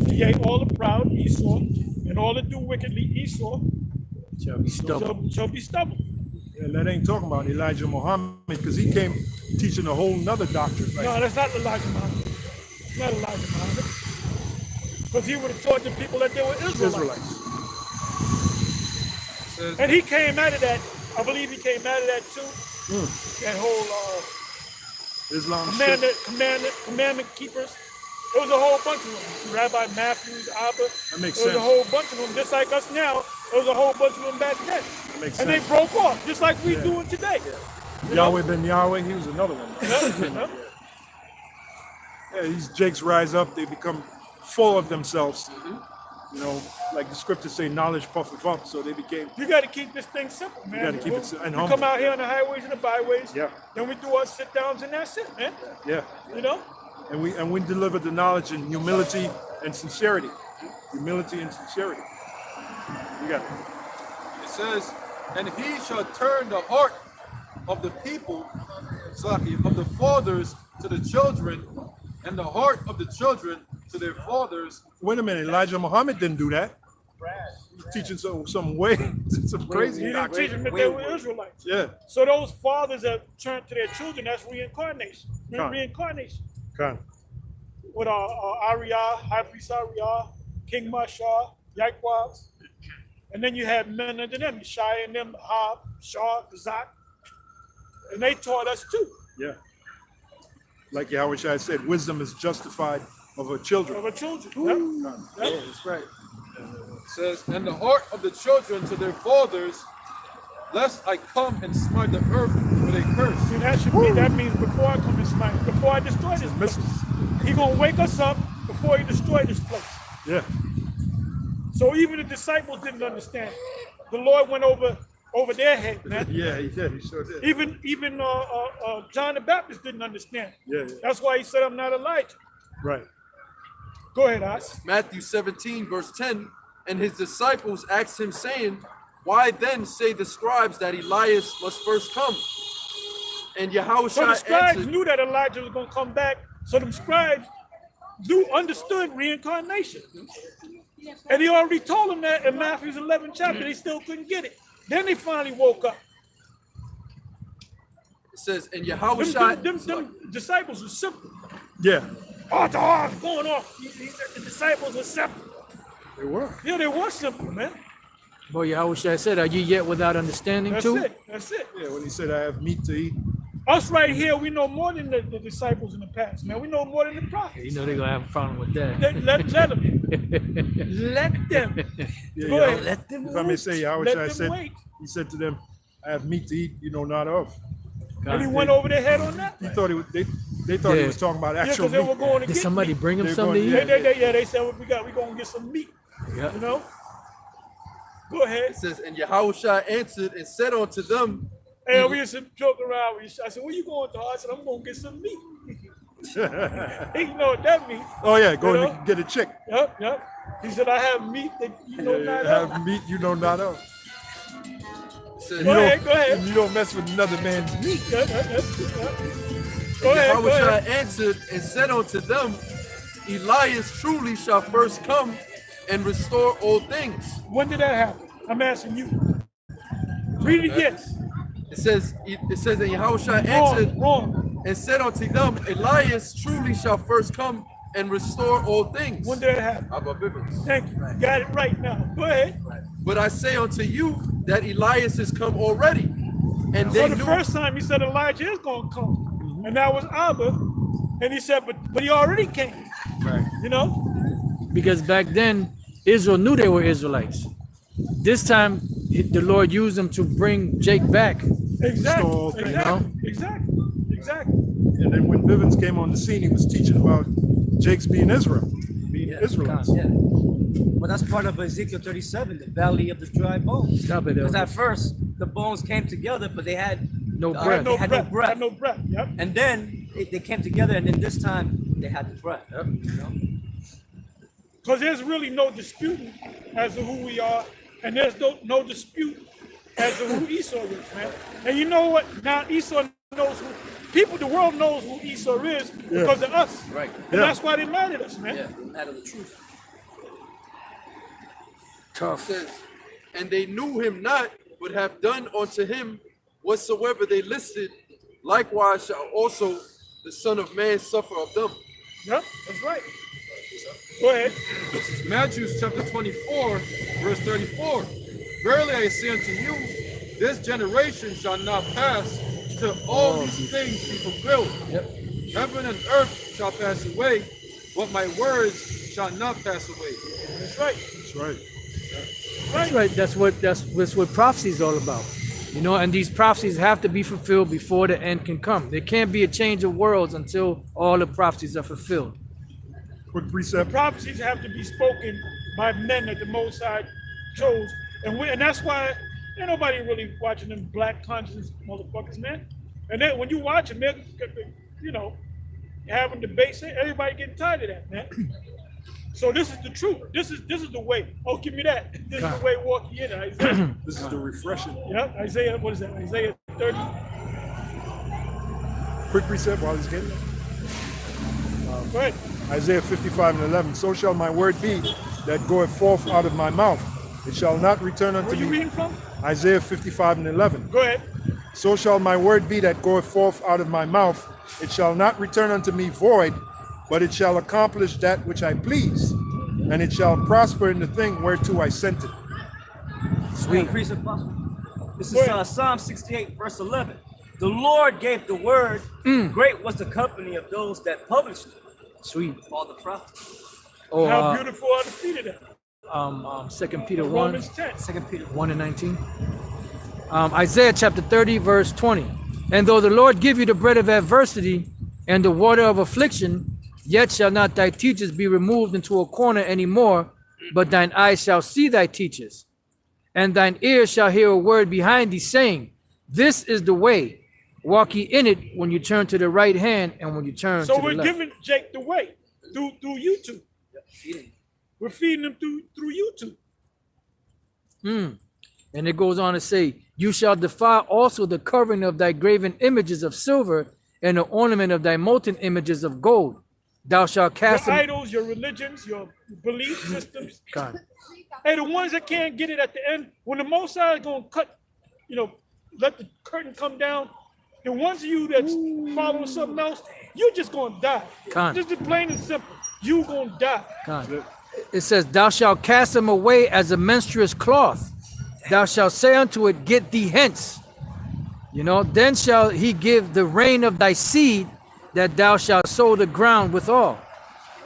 Yea, all the proud Esau, and all that do wickedly Esau Shall be stubborn. shall be stubborn. And that ain't talking about Elijah Muhammad, because he came teaching a whole nother doctrine. Right? No, that's not Elijah Muhammad. It's not Elijah Muhammad. Because he would have taught the people that they were Israelites. And he came out of that, I believe he came out of that too. That whole Islam commandment keepers. There was a whole bunch of them. Rabbi Matthews, Abba. That makes There was sense. a whole bunch of them, just like us now. There was a whole bunch of them back then. That makes And sense. they broke off, just like we doing today. Yahweh ben Yahweh, he was another one. Yeah, these jakes rise up, they become full of themselves. You know, like the scriptures say, knowledge puffeth up, so they became. You got to keep this thing simple, man. gotta keep it simple and we humble. come out here on the highways and the byways. Yeah. Then we do our sit downs and that's it, man. Yeah. You know? And we deliver the knowledge in humility and sincerity. Humility and sincerity. You got it. It says, and he shall turn the heart of the people, of the fathers to the children, and the heart of the children to their fathers. Wait a minute, Elijah Muhammad didn't do that. He's teaching some way, some crazy. He didn't teach them that they were Israelites. Yeah. So those fathers that turned to their children, that's reincarnation. Con. Reincarnation. Con. With Ariyah, High Priest Ariyah, King Mashah, Yaquab. And then you had men under them, Shai and them, Hab, Shah, Zak. And they taught us too. Yeah. Like Yahweh Shai said, wisdom is justified of her children. Of our children. Con. Yep. Yeah, that's right. It says, and the heart of the children to their fathers, lest I come and smite the earth with a curse. See, that should be, that means before I come and smite, before I destroy this place. He gonna wake us up before he destroy this place. Yeah. So even the disciples didn't understand. The Lord went over their head, man. Yeah, he did. He sure did. Even John the Baptist didn't understand. Yeah. That's why he said, I'm not Elijah. Right. Go ahead, Oz. Matthew 17, verse 10. And his disciples asked him, saying, why then say the scribes that Elias must first come? And So the Yahushua scribes answered, knew that Elijah was going to come back. So the scribes understood reincarnation. And he already told them that in Matthew's 11th chapter. They still couldn't get it. Then they finally woke up. it says, and Them Yahushua, disciples were simple. Yeah. Oh, going off. The disciples were simple. They were. Yeah, they were simple, man. Boy, Yahweh Shai said, are you yet without understanding That's too? it. That's it. Yeah, when he said, I have meat to eat. Us right here, we know more than the disciples in the past, man. We know more than the prophets. You know they're gonna have a problem with that. Let them. Let them. Yeah, Go yeah. ahead. Let them If I may say, Yahweh Let Shai them said, wait. he said to them, I have meat to eat you know not of. And he went over their head on that. He thought they thought he Yeah. was talking about Yeah, actual because they were meat. going to Did get somebody meat. bring him They're something to going- eat? They said, we going to get some meat. Yeah. You know? Go ahead. it says, and Yahushua answered and said unto them, Hey, we used to joke around. I said, where you going to? I said, I'm going to get some meat. He know what that means. Oh yeah, go You and know? get a chick. Yep. He said, I have meat that you know not of. Have meat you know not of. it says, Go ahead. You don't mess with another man's meat. Go ahead. Yahushua answered and said unto them, Elias truly shall first come and restore all things. When did that happen? I'm asking you. Read it again. It says that Yahushua answered Wrong. and said unto them, Elias truly shall first come and restore all things. When did that happen? Abba Bivens. Thank you. Got it right now. Go ahead. But I say unto you that Elias is come already, And So they the knew first time he said Elijah is gonna come, and that was Abba, and he said, but he already came. Right. You know, Because back then Israel knew they were Israelites. This time the Lord used them to bring Jake back. exactly, all things. exactly. And then when Bivens came on the scene, he was teaching about Jake's being Israel, being Yeah, Israelites. Yeah. Well, that's part of Ezekiel 37, the valley of the dry bones. Stop it, Because Elder. at first the bones came together, but they had No Had breath. no They had breath. no breath. Had no breath. Yep. And then they came together, and then this time they had the breath. You know? Because there's really no disputing as to who we are, and there's no dispute as to who Esau is, man. And you know what? Now Esau knows who people. The world knows who Esau is because of us. Right. And that's why they mad at us, man. Yeah, matter of the truth. Tough. says, and they knew him not, but have done unto him whatsoever they listed. Likewise shall also the Son of Man suffer of them. Yep, that's right. Go ahead. Matthew chapter 24, verse 34. Verily I say unto you, this generation shall not pass till all these things be fulfilled. Yep. Heaven and earth shall pass away, but my words shall not pass away. That's right. That's right. That's right. That's what prophecy is all about. You know, and these prophecies have to be fulfilled before the end can come. There can't be a change of worlds until all the prophecies are fulfilled. Quick precept. Prophecies have to be spoken by men that the Most High chose, and that's why ain't nobody really watching them black conscious motherfuckers, man. And then when you watch them, they're, you know, having debates. Everybody getting tired of that, man. So this is the truth. This is the way. Oh, give me that. This is the way. Walk in Isaiah. This is the refreshing. Yep, Isaiah. What is that? Isaiah 30. Quick precept while he's getting it. Go ahead. Isaiah 55 and 11. So shall my word be that goeth forth out of my mouth. It shall not return unto Where you me. reading from? Isaiah 55 and 11. Go ahead. So shall my word be that goeth forth out of my mouth. It shall not return unto me void, but it shall accomplish that which I please, and it shall prosper in the thing whereto I sent it. Sweet. Increase apostle. This Go is ahead. Psalm 68, verse 11. The Lord gave the word. Great was the company of those that published it. Sweet. All the prophets. Or How beautiful are the feet of them. 2 Peter 1, Romans 10. 2 Peter 1 and 19. Isaiah chapter 30, verse 20. And though the Lord give you the bread of adversity and the water of affliction, yet shall not thy teachers be removed into a corner any more, but thine eyes shall see thy teachers, and thine ears shall hear a word behind thee, saying, This is the way, walk ye in it when you turn to the right hand and when you turn So to the we're left. giving Jake the way through YouTube. We're feeding him through YouTube. And it goes on to say, You shall defile also the covering of thy graven images of silver and the ornament of thy molten images of gold. Thou shalt cast Your them. idols, your religions, your belief systems. God. Hey, the ones that can't get it at the end, when the Most High is going to cut, you know, let the curtain come down, the ones of you that's following something else, you're just going to die. Con. Just plain and simple. You going to die. God. It says, Thou shalt cast them away as a menstruous cloth. Thou shalt say unto it, Get thee hence. You know, then shall he give the rain of thy seed, that thou shalt sow the ground withal,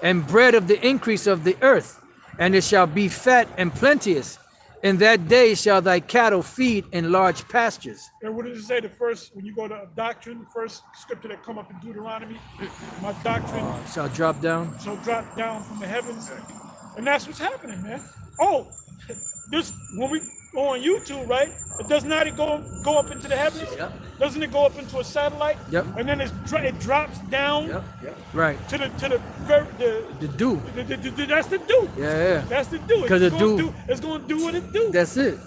and bread of the increase of the earth, and it shall be fat and plenteous. In that day shall thy cattle feed in large pastures. And what does it say the first, when you go to doctrine, the first scripture that come up in Deuteronomy, my doctrine Shall drop down. shall drop down from the heavens. And that's what's happening, man. Oh, this, when we go on YouTube, right? It does not go up into the heavens? Yep. Doesn't it go up into a satellite? Yep. And then it drops down Right. to the The dew. that's the dew. Yeah. That's the dew. 'Cause the dew- It's gonna do what it do. That's it.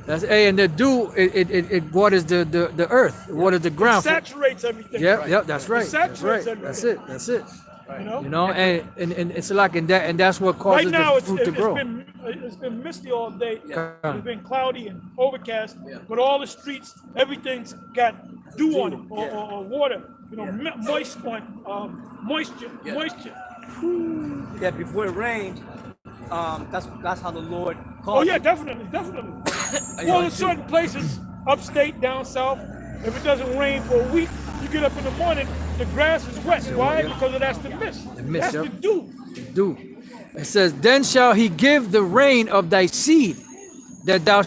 That's and the dew it waters the earth, it waters the ground. Saturates everything. Yep, that's right. It That's saturates right. That's everything. it. That's it. You know? And it's like and that's what Right causes now the fruit to grow. it's been misty all day. Yeah. It's been cloudy and overcast. But all the streets, everything's got dew on it or water. You know, moisture. Yeah, before it rained, that's how the Lord Oh called yeah, it. definitely. Well, in certain places, upstate, down south, If it doesn't rain for a week, you get up in the morning, the grass is wet. Why? Because that's the mist. The mist, That's yep. the dew. Do. It says, then shall he give the rain of thy seed, that thou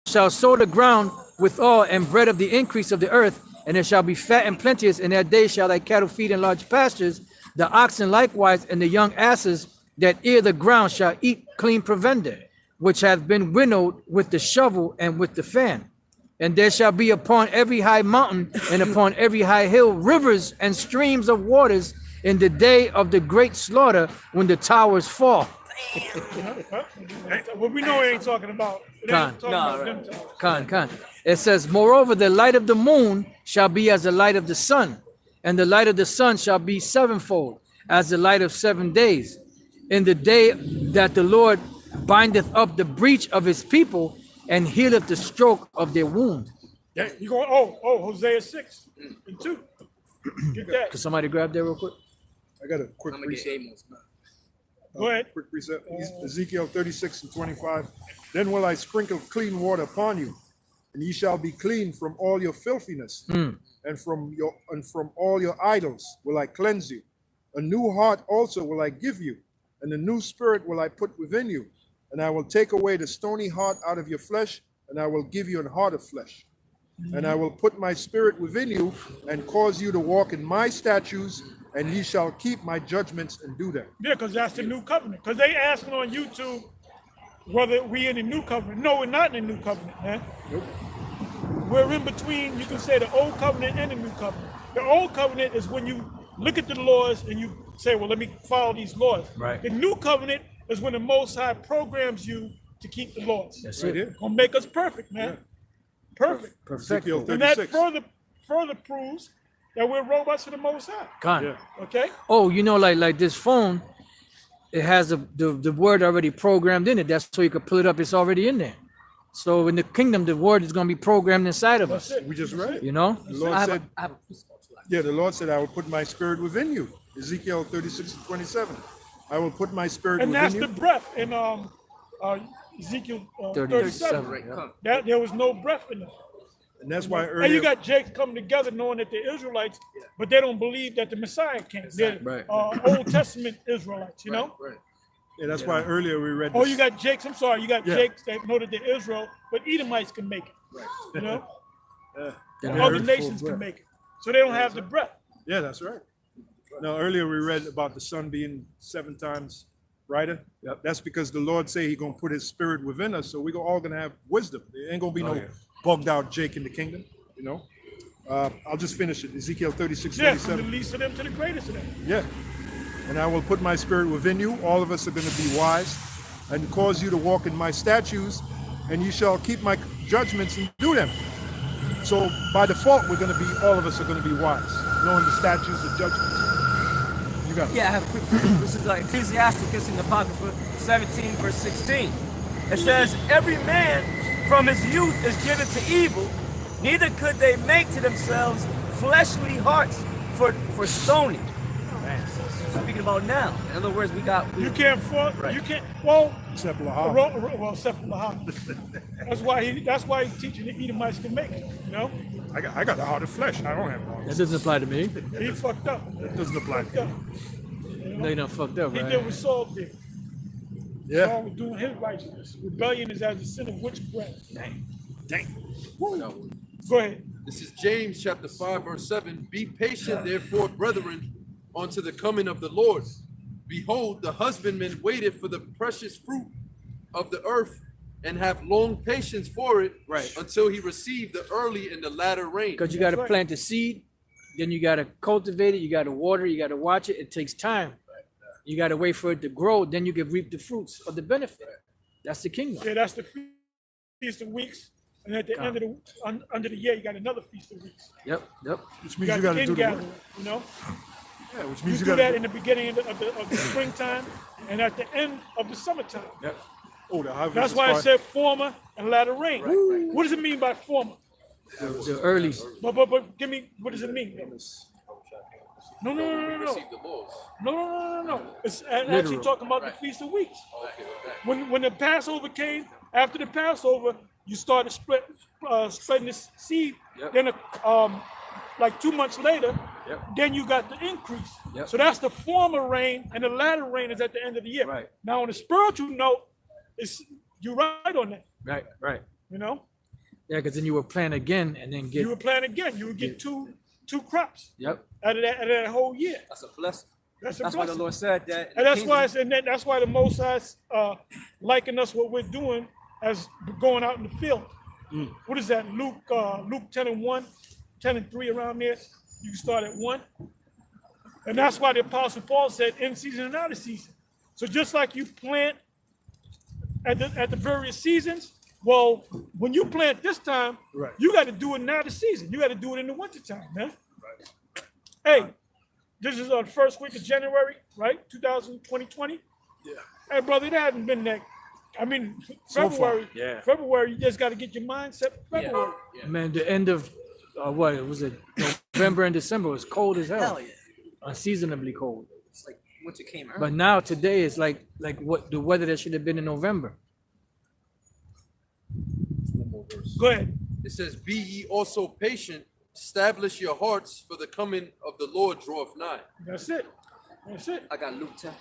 shalt sow the ground withal, and bread of the increase of the earth, and it shall be fat and plenteous. In that day shall thy cattle feed in large pastures, the oxen likewise, and the young asses that ear the ground shall eat clean provender, which hath been winnowed with the shovel and with the fan. And there shall be upon every high mountain and upon every high hill rivers and streams of waters in the day of the great slaughter, when the towers fall. Well, we know it ain't talking about. It ain't talking about them towers. Con. It says, moreover, the light of the moon shall be as the light of the sun, and the light of the sun shall be sevenfold, as the light of 7 days. In the day that the Lord bindeth up the breach of his people, and healeth the stroke of their wound. Yeah, you going? Oh, Hosea 6 and 2. Get that. Could somebody grab that real quick? I got a quick I'm gonna get precept. Amos. Go ahead. Quick precept. Ezekiel 36 and 25. Then will I sprinkle clean water upon you, and ye shall be clean from all your filthiness, and from all your idols will I cleanse you. A new heart also will I give you, and a new spirit will I put within you. And I will take away the stony heart out of your flesh, and I will give you an heart of flesh. And I will put my spirit within you, and cause you to walk in my statutes, and ye shall keep my judgments and do them. Yeah, because that's the new covenant. Because they asking on YouTube whether we in the new covenant. No, we're not in the new covenant, man. Nope. We're in between, you can say, the old covenant and the new covenant. The old covenant is when you look at the laws and you say, well, let me follow these laws. Right. The new covenant is when the Most High programs you to keep the laws. That's Right it. here. Gonna make us perfect, man. Perfect. Ezekiel And that 36. further proves that we're robots for the Most High. Con. Yeah. Okay? Oh, you know, like this phone, it has the word already programmed in it. That's so you can pull it up. It's already in there. So in the kingdom, the word is going to be programmed inside of us. That's it. We just read it. You know? The Lord I have said, a precept. yeah, the Lord said, I will put my spirit within you. Ezekiel 36 and 27. I will put my spirit And that's within the you. breath in Ezekiel 37. Right. That there was no breath in it. And that's why And earlier, you got Jakes coming together knowing that they're Israelites, but they don't believe that the Messiah came. They're Right. Old Testament Israelites, you know? right. Yeah, that's why earlier we read Oh, this. you got Jakes, I'm sorry, you got Yeah. Jakes that know that they're Israel, but Edomites can make it. Right. You know? They don't Other have nations can make it. So they don't have the breath. Yeah, that's right. Now, earlier we read about the sun being 7 times brighter. Yep. That's because the Lord say He gonna put His spirit within us, so we all gonna have wisdom. There ain't gonna be no bugged out Jake in the kingdom. You know. I'll just finish it. Ezekiel 36, Yeah, from the 37. least of them to the greatest of them. Yeah. And I will put my spirit within you. All of us are gonna be wise, and cause you to walk in my statutes, and you shall keep my judgments and do them. So by default, all of us are gonna be wise, knowing the statutes, the judgments. You got it. Yeah, I have a quick precept. This is Ecclesiasticus in the Apocrypha 17, verse 16. It says, every man from his youth is given to evil, neither could they make to themselves fleshly hearts for stoning. Speaking about now. In other words, You can't afford, you can't, well, Except Lahab. well, except for Lahab. That's why he's teaching the Edomites can make it, you know? I got the heart of flesh. I don't have heart. That doesn't apply to me. He fucked up. That doesn't apply to me. No, you done fucked up, He right? did what Saul did. Saul Yeah. was doing his righteousness. Rebellion is as a sin of witchcraft. Dang. Go ahead. This is James chapter 5, verse 7. Be patient, therefore, brethren, unto the coming of the Lord. Behold, the husbandman waiteth for the precious fruit of the earth, and have long patience for it, Right. until he receive the early and the latter rain. Because you got to That's right. plant the seed, then you got to cultivate it, you got to water, you got to watch it. It takes time. You got to wait for it to grow, then you can reap the fruits of the benefit. That's the kingdom. Yeah, that's the Feast of Weeks. And at the end of under the year, you got another Feast of Weeks. Yep. Which You means you got to do the work. ingathering, you know? Yeah, which You means you do got that to in the beginning of the springtime and at the end of the summertime. Yep. Oh, the harvest. That's is why it part- said former and latter rain. What does it mean by former? The early. But give me, what does it mean? No. Receive the laws. No. It's actually talking about the Feast of Weeks. When the Passover came, after the Passover, you started spreading this seed. Yep. Then, like 2 months later, Yep. then you got the increase. Yep. So that's the former rain, and the latter rain is at the end of the year. Right. Now, on the spiritual note, you're right on that. Right. Right. You know, Yeah, because then you would plant again and then get. you would plant again. You would get two crops Yep. out of that whole year. That's a blessing. That's a That's why the blessing. Lord said that. And that's why that's why the Most High liken us what we're doing as going out in the field. What is that? Luke 10:1, 10:3 around there. You can start at 1. And that's why the Apostle Paul said in season and out of season. So just like you plant at the various seasons, well, when you plant this time, Right. you got to do it now the season. You got to do it in the wintertime, man. Hey, this is the first week of January, right? 2020. Yeah. Hey, brother, it hasn't been that. I mean, So far, February. yeah. February, you just got to get your mindset for February. Man, the end of what was it? November and December was cold as hell. Hell yeah. Unseasonably cold. It's like winter came early. But now today is like what the weather that should have been in November. One more verse. Go ahead. It says, "Be ye also patient, establish your hearts, for the coming of the Lord draweth nigh." That's it. That's it. I got Luke 10.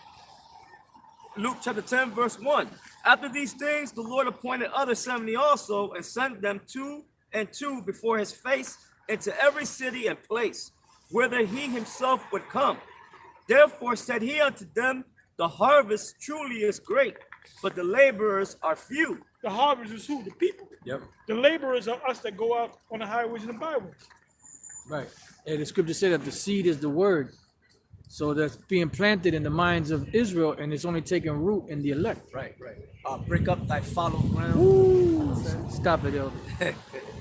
Luke chapter 10, verse 1. After these things, the Lord appointed other 70 also, and sent them 2 and 2 before his face into every city and place, whither he himself would come. Therefore said he unto them, the harvest truly is great, but the laborers are few. The harvest is who? The people. Yep. The laborers are us that go out on the highways and the byways. Right. And the scripture said that the seed is the word. So that's being planted in the minds of Israel, and it's only taking root in the elect. Right. Break up thy fallow ground. Stop it, elder.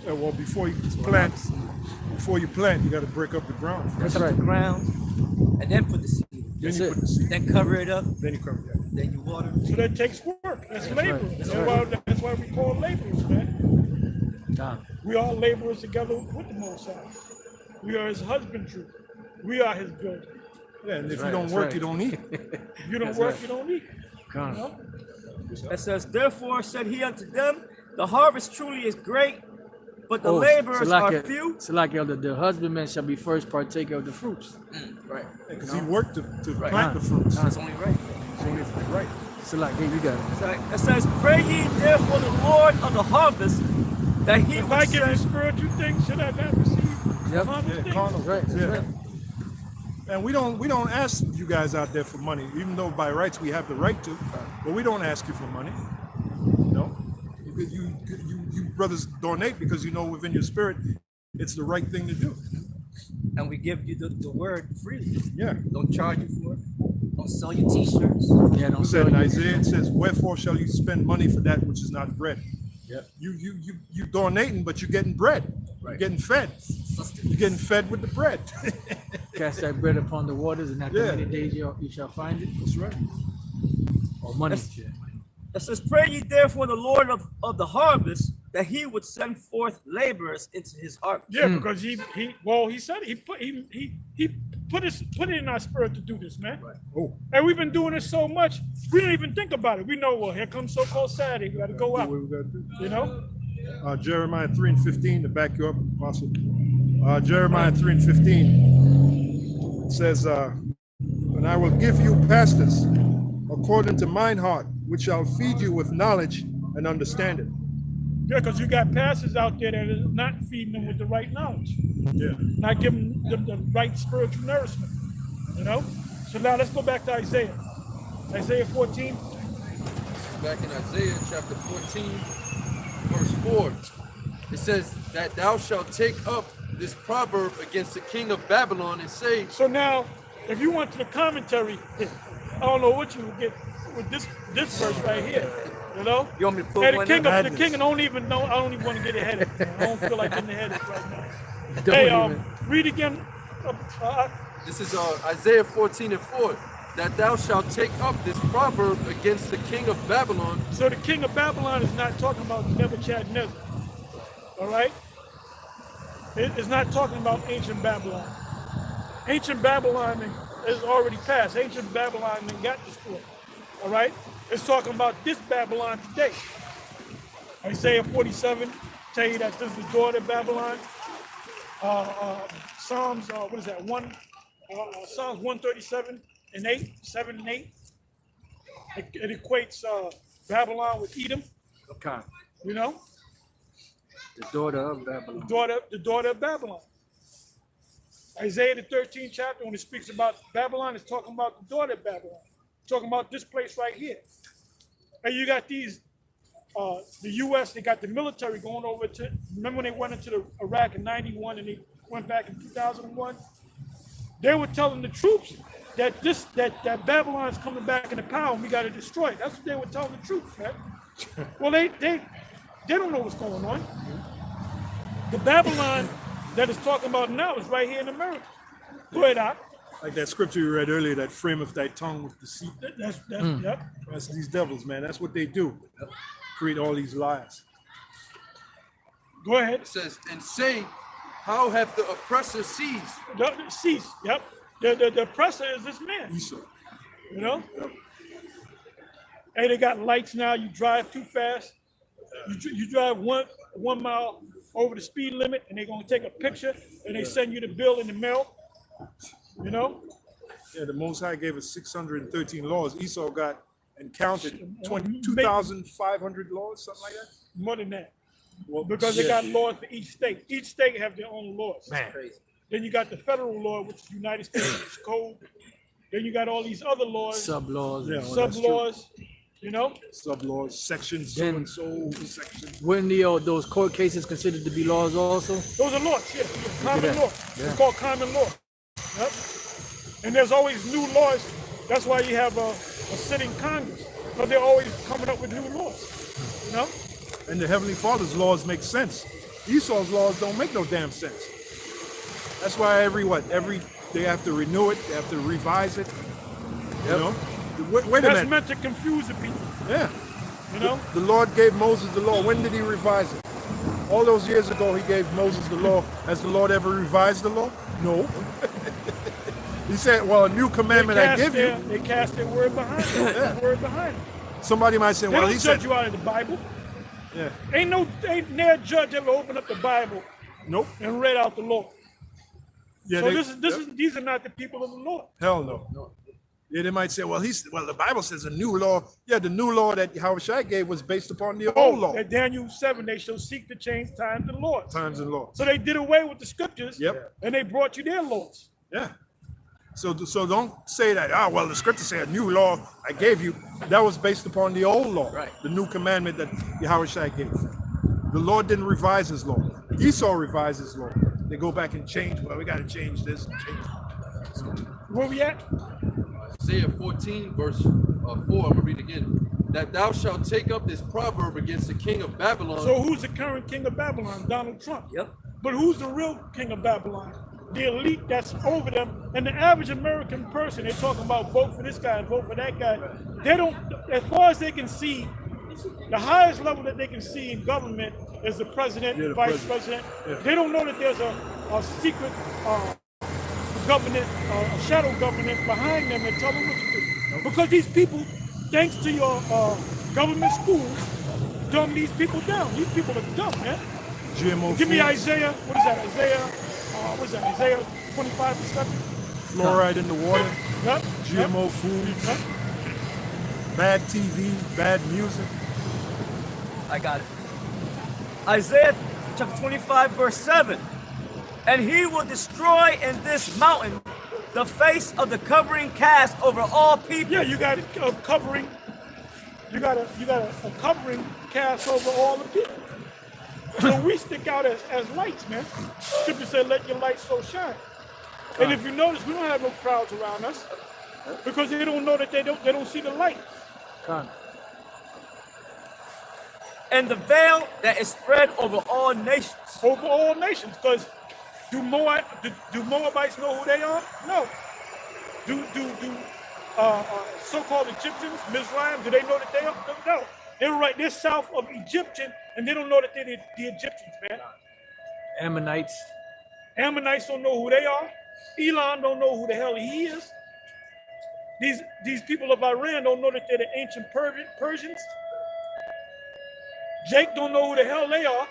Yeah, well, before you plant, you got to break up the ground first. That's Break up right. the ground, and then put the seed. Then That's you it. put the seed. Then cover it up. Then you cover that. Then you water. So that takes work. That's labor. right. That's why we call laborers, man. Nah. We are laborers together with the Most High. We are his husbandry. We are his building. Yeah, and if you right, don't that's work, right. you don't eat. If you don't That's work, right. you don't eat. Come You on. know? It says, therefore said he unto them, the harvest truly is great, but the Oh, laborers are few. So like elder, the husbandman shall be first partaker of the fruits. Right. Because he worked to plant the fruits. That's only right. Right. So like, hey, you got it. So it says, pray ye therefore the Lord of the harvest, that he If would I give you send. spiritual things, should I not receive Yep. carnal Yeah, things? carnal. Right. That's Yeah. right. And we don't ask you guys out there for money, even though by rights we have the right to. But we don't ask you for money. No, you brothers donate because you know within your spirit it's the right thing to do. And we give you the word freely. Yeah. Don't charge you for it. Don't sell your t-shirts. Yeah, don't It sell said in you. Isaiah, it says, "Wherefore shall you spend money for that which is not bread?" Yep. You donating, but you're getting bread. You're getting fed. You're getting fed with the bread. Cast that bread upon the waters, and after Yeah. many days you shall find it. That's right. Or money. It says, pray ye therefore the Lord of the harvest, that he would send forth laborers into his harvest. Yeah, because he said it. He put it in our spirit to do this, man. Oh, And we've been doing this so much, we don't even think about it. We know, well, here comes so-called Saturday. We got to go what out, we gotta do? you know? Jeremiah 3:15 to back you up, Apostle. Jeremiah 3:15 says, "And I will give you pastors according to mine heart, which shall feed you with knowledge and understanding." Yeah, because you got pastors out there that are not feeding them with the right knowledge, Yeah. not giving them the right spiritual nourishment, you know? So now let's go back to Isaiah. Isaiah 14. Back in Isaiah chapter 14, verse 4, it says that thou shalt take up this proverb against the king of Babylon and say, So now, if you went to the commentary, I don't know what you would get with this verse right here, you know? You want me to put Hey, the one king, in? the Madness. king don't even know. I don't even want to get ahead of it. I don't feel like getting ahead of it right now. Don't Hey, even. read again. this is Isaiah 14 and 4, that thou shalt take up this proverb against the king of Babylon. So the king of Babylon is not talking about Nebuchadnezzar. All right? It's not talking about ancient Babylon. Ancient Babylon is already passed. Ancient Babylon got destroyed. All right? It's talking about this Babylon today. Isaiah 47 tell you that this is the daughter of Babylon. Psalms, what is that? Psalms 137 and 8, 7 and 8. It equates Babylon with Edom. Okay. You know, The daughter of Babylon. the daughter of Babylon. Isaiah the 13th chapter, when it speaks about Babylon, it's talking about the daughter of Babylon. It's talking about this place right here. And you got these, the U.S., they got the military going over to, remember when they went into Iraq in 91 and they went back in 2001? They were telling the troops that that Babylon's coming back into power and we got to destroy it. That's what they were telling the troops, man. Well, they don't know what's going on. The Babylon that is talking about now is right here in America. Go ahead, Doc. Like that scripture you read earlier, that frame of thy tongue with deceit. Yep. That's these devils, man. That's what they do. Create all these lies. Go ahead. It says, and say, how have the oppressor ceased? Cease. Yep. The oppressor is this man. Esau. You know? Hey, they got lights now. You drive too fast. You drive one mile over the speed limit, and they're gonna take a picture, and they send you the bill in the mail. You know? Yeah, the Most High gave us 613 laws. Esau got and counted 2,500 laws, something like that. More than that. Well, Because they got laws for each state. Each state have their own laws. Man. Then you got the federal law, which is United States Code. Then you got all these other laws, Sub-laws. Yeah. well, sub that's true. laws, you know? Sub laws, sections, so Then- and so, section. Weren't those court cases considered to be laws also? Those are laws, yeah. Common that. law. It's called common law. Yep. And there's always new laws. That's why you have a sitting Congress, because they're always coming up with new laws. You know? And the Heavenly Father's laws make sense. Esau's laws don't make no damn sense. That's why every they have to renew it, they have to revise it. You know? Wait a That's minute. meant to confuse the people. Yeah. You know? The Lord gave Moses the law. When did he revise it? All those years ago, he gave Moses the law. Has the Lord ever revised the law? No. He said, well, a new commandment I give you. They cast their word behind it. Yeah. Word behind it. Somebody might say, They well, don't he judge said, you out of the Bible. yeah. Ain't no judge ever opened up the Bible Nope. and read out the law. Yeah, So these are not the people of the Lord. hell no. Yeah, they might say, well, the Bible says a new law. Yeah, the new law that Yahushua gave was based upon the old law. At Daniel 7, they shall seek to change times and laws. Times and laws. So they did away with the scriptures. Yep. And they brought you their laws. Yeah. So don't say that, well, the scripture say a new law I gave you. That was based upon the old law. Right. The new commandment that Yahushua gave. The Lord didn't revise his law. Esau revised his law. They go back and change. Well, we got to change this and change that. Where we at? Isaiah 14, verse 4, I'm going to read again. That thou shalt take up this proverb against the king of Babylon. So who's the current king of Babylon? Donald Trump. Yep. But who's the real king of Babylon? The elite that's over them. And the average American person, they're talking about vote for this guy, vote for that guy. They don't, as far as they can see, the highest level that they can see in government is the president, Yeah, the vice president. president. They don't know that there's a secret government, a shadow government behind them and tell them what to do. Because these people, thanks to your government schools, dumb these people down. These people are dumb, man. GMO Give me foods, Isaiah, what is that? Isaiah 25:7? fluoride in the water, Yep. GMO foods, Yep. bad TV, bad music. I got it. Isaiah chapter 25, verse 7. And he will destroy in this mountain the face of the covering cast over all people. Yeah, you got a covering. You got a covering cast over all the people. So we stick out as lights, man. Scripture said, "Let your light so shine." And if you notice, we don't have no crowds around us because they don't know that they don't see the light. And the veil that is spread over all nations. Over all nations, because do Moabites know who they are? No. Do so-called Egyptians, Mizraim, do they know that they are? No. They're south of Egyptian, and they don't know that they're the Egyptians, man. Ammonites. Ammonites don't know who they are. Elon don't know who the hell he is. These people of Iran don't know that they're the ancient Persians. Jake don't know who the hell they are.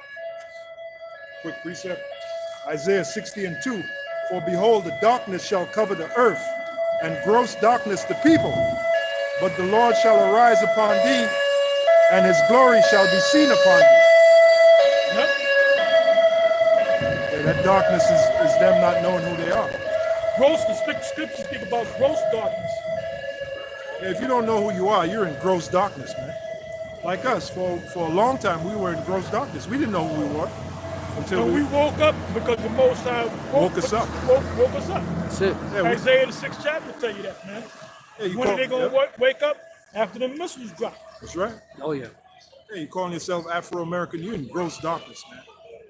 Quick precept. Isaiah 60 and 2. For behold, the darkness shall cover the earth, and gross darkness the people. But the Lord shall arise upon thee, and his glory shall be seen upon thee. Yep. Yeah, that darkness is them not knowing who they are. Gross, the scriptures speak about gross darkness. Yeah, if you don't know who you are, you're in gross darkness, man. Like us, for a long time, we were in gross darkness. We didn't know who we were until And we woke up because the Most High Woke us up. Woke us up. That's it. Yeah, we- Isaiah the 6th chapter tell you that, man. yeah, you When call- are they gonna yeah, wake up? After the missiles drop. That's right. Oh yeah. Yeah, you calling yourself Afro-American, you're in gross darkness, man.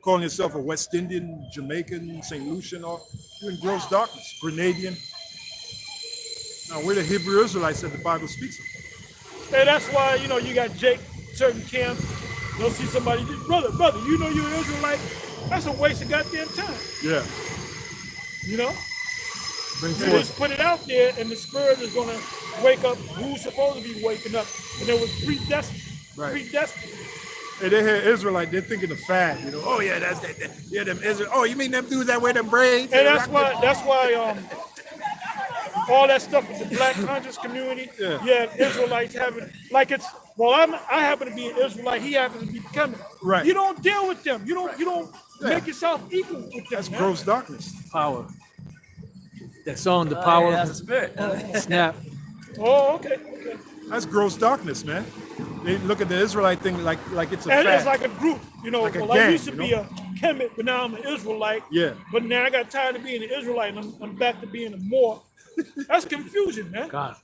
Calling yourself a West Indian, Jamaican, St. Lucian, or you're in gross darkness. Grenadian. Now, we're the Hebrew Israelites that the Bible speaks of. And that's why, you know, you got Jake, certain camps. You'll see somebody, brother, you know you're an Israelite? That's a waste of goddamn time. Yeah. You know? Bring You just forth. put it out there and the spirit is gonna wake up who's supposed to be waking up. And it was predestined. Right. Predestined. Hey, they hear Israelite, they're thinking of fad, you know. Oh yeah, that's that. Yeah, them Israel. Oh, you mean them dudes that wear them braids? And that's why all that stuff with the black conscious community, Yeah. Israelites having like it's I happen to be an Israelite, he happens to be becoming. Right. You don't deal with them. You don't Yeah. make yourself equal with them. That's man. gross darkness. Power. That song, The Power. Yeah, that's the spirit. Snap. Oh, okay. That's gross darkness, man. They look at the Israelite thing like it's a And fad. it's like a group, you know. Like a Well, I gang, used to you be know? a Kemet, but now I'm an Israelite. Yeah. But now I got tired of being an Israelite and I'm back to being a Moor. That's confusion, man. God.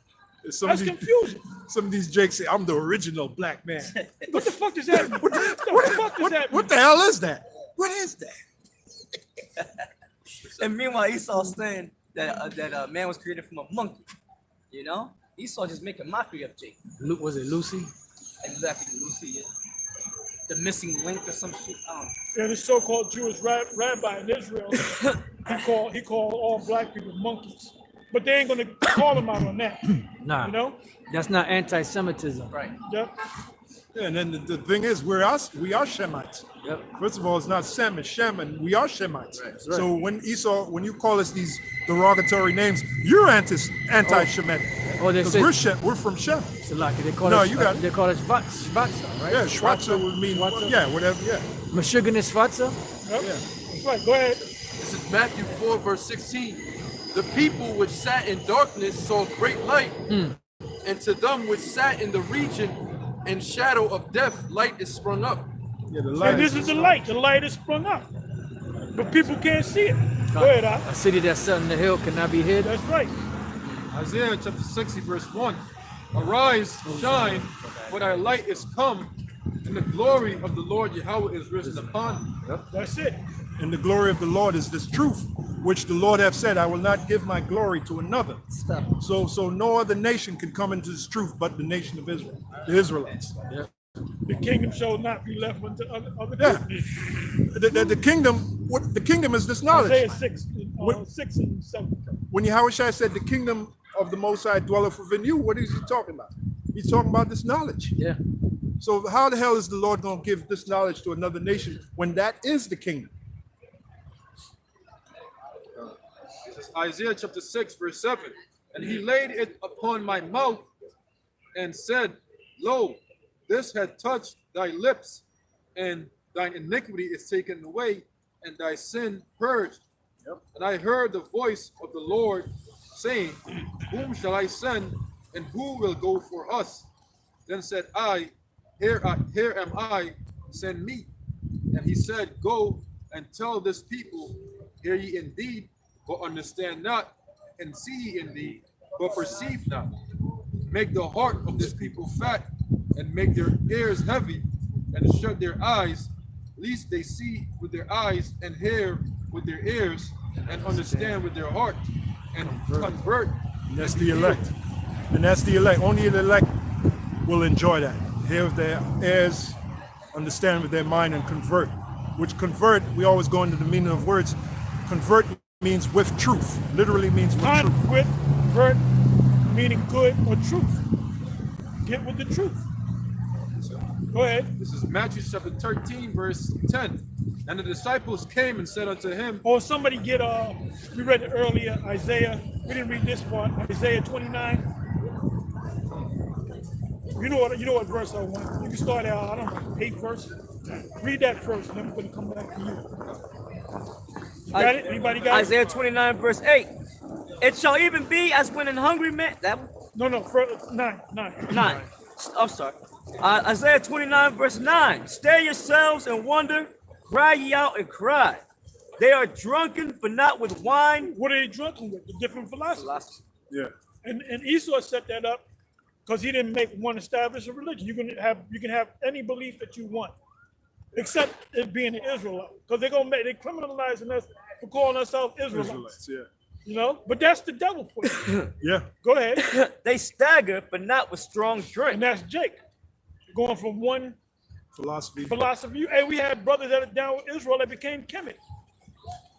Some That's of these, confusion. some of these jakes say, I'm the original black man. What the fuck does that mean? What the fuck does that mean? What the hell is that? What is that? And meanwhile, Esau saying that man was created from a monkey. You know, Esau just making mockery of Jake. Was it Lucy? Exactly, Lucy. Yeah. The missing link or some shit. I don't know. And the so-called Jewish rabbi in Israel, he called all black people monkeys. But they ain't gonna call him out on that. Nah. You know? That's not anti-Semitism. Right. Yeah. Yeah, and then the thing is, we are Shemites. Yep. First of all, it's not Sem, it's Shem, and we are Shemites. right. So when you call us these derogatory names, you're anti-Shemitic. Oh, they Because say we're from Shem. Salaki. They call No, us. you got it. They call us Schwarzer, right? Yeah, Schwarzer would mean, Schwarzer. yeah, whatever, yeah. Meshuggah Schwarzer. Yep. Yeah. That's right. Go ahead. This is Matthew 4, verse 16. The people which sat in darkness saw great light, and to them which sat in the region and shadow of death, light is sprung up. Yeah, the light And this is the light. The light is sprung up. But people can't see it. Go ahead, Al. A city that's set on the hill cannot be hid. That's right. Isaiah chapter 60, verse 1. Arise, shine, for thy light is come, and the glory of the Lord Yahweh is risen upon thee. That's it. And the glory of the Lord is this truth, which the Lord hath said, I will not give my glory to another. So no other nation can come into this truth but the nation of Israel, the Israelites. Yeah. The kingdom shall not be left unto other Yeah. people. The kingdom is this knowledge. Isaiah 6, What- 6 and 7. When Yahushua said the kingdom of the Most High dwelleth within you, what is he talking about? He's talking about this knowledge. Yeah. So how the hell is the Lord going to give this knowledge to another nation when that is the kingdom? This is Isaiah chapter 6, verse 7. And he laid it upon my mouth and said, Lo, this had touched thy lips, and thine iniquity is taken away, and thy sin purged. And I heard the voice of the Lord saying, Whom shall I send, and who will go for us? Then said I, Here am I, send me. And he said, Go and tell this people, Hear ye indeed, but understand not, and see ye indeed, but perceive not. Make the heart of this people fat, and make their ears heavy, and shut their eyes, lest they see with their eyes, and hear with their ears, and understand with their heart, and convert. And that's the elect. And that's the elect. Only the elect will enjoy that. Hear with their ears, understand with their mind, and convert. Which convert, we always go into the meaning of words. Convert means with truth. Literally means with truth. With, vert, meaning good or truth. Get with the truth. Go ahead. This is Matthew chapter 13, verse 10. And the disciples came and said unto him, Or somebody get we read it earlier, Isaiah. We didn't read this part. Isaiah 29. You know what verse I want. You can start out, I don't know, 8th verse. Read that first, and then we're gonna come back to you. You got it? Anybody got Isaiah it? 29, verse 8. It shall even be as when an hungry man. That No, further, 9. 9. I'm sorry. Isaiah 29, verse 9. Stare yourselves and wonder, cry ye out and cry. They are drunken, but not with wine. What are they drunken with? The different philosophies. Yeah. And Esau set that up because he didn't make one establish a religion. You can have any belief that you want, except it being an Israelite, because they criminalizing us for calling ourselves Israelites. Israelites, yeah. You know, but that's the devil for you. Yeah. Go ahead, They stagger, but not with strong drink. and that's Jake, going from one Philosophy. philosophy. Hey, we had brothers that are down with Israel that became Kemet.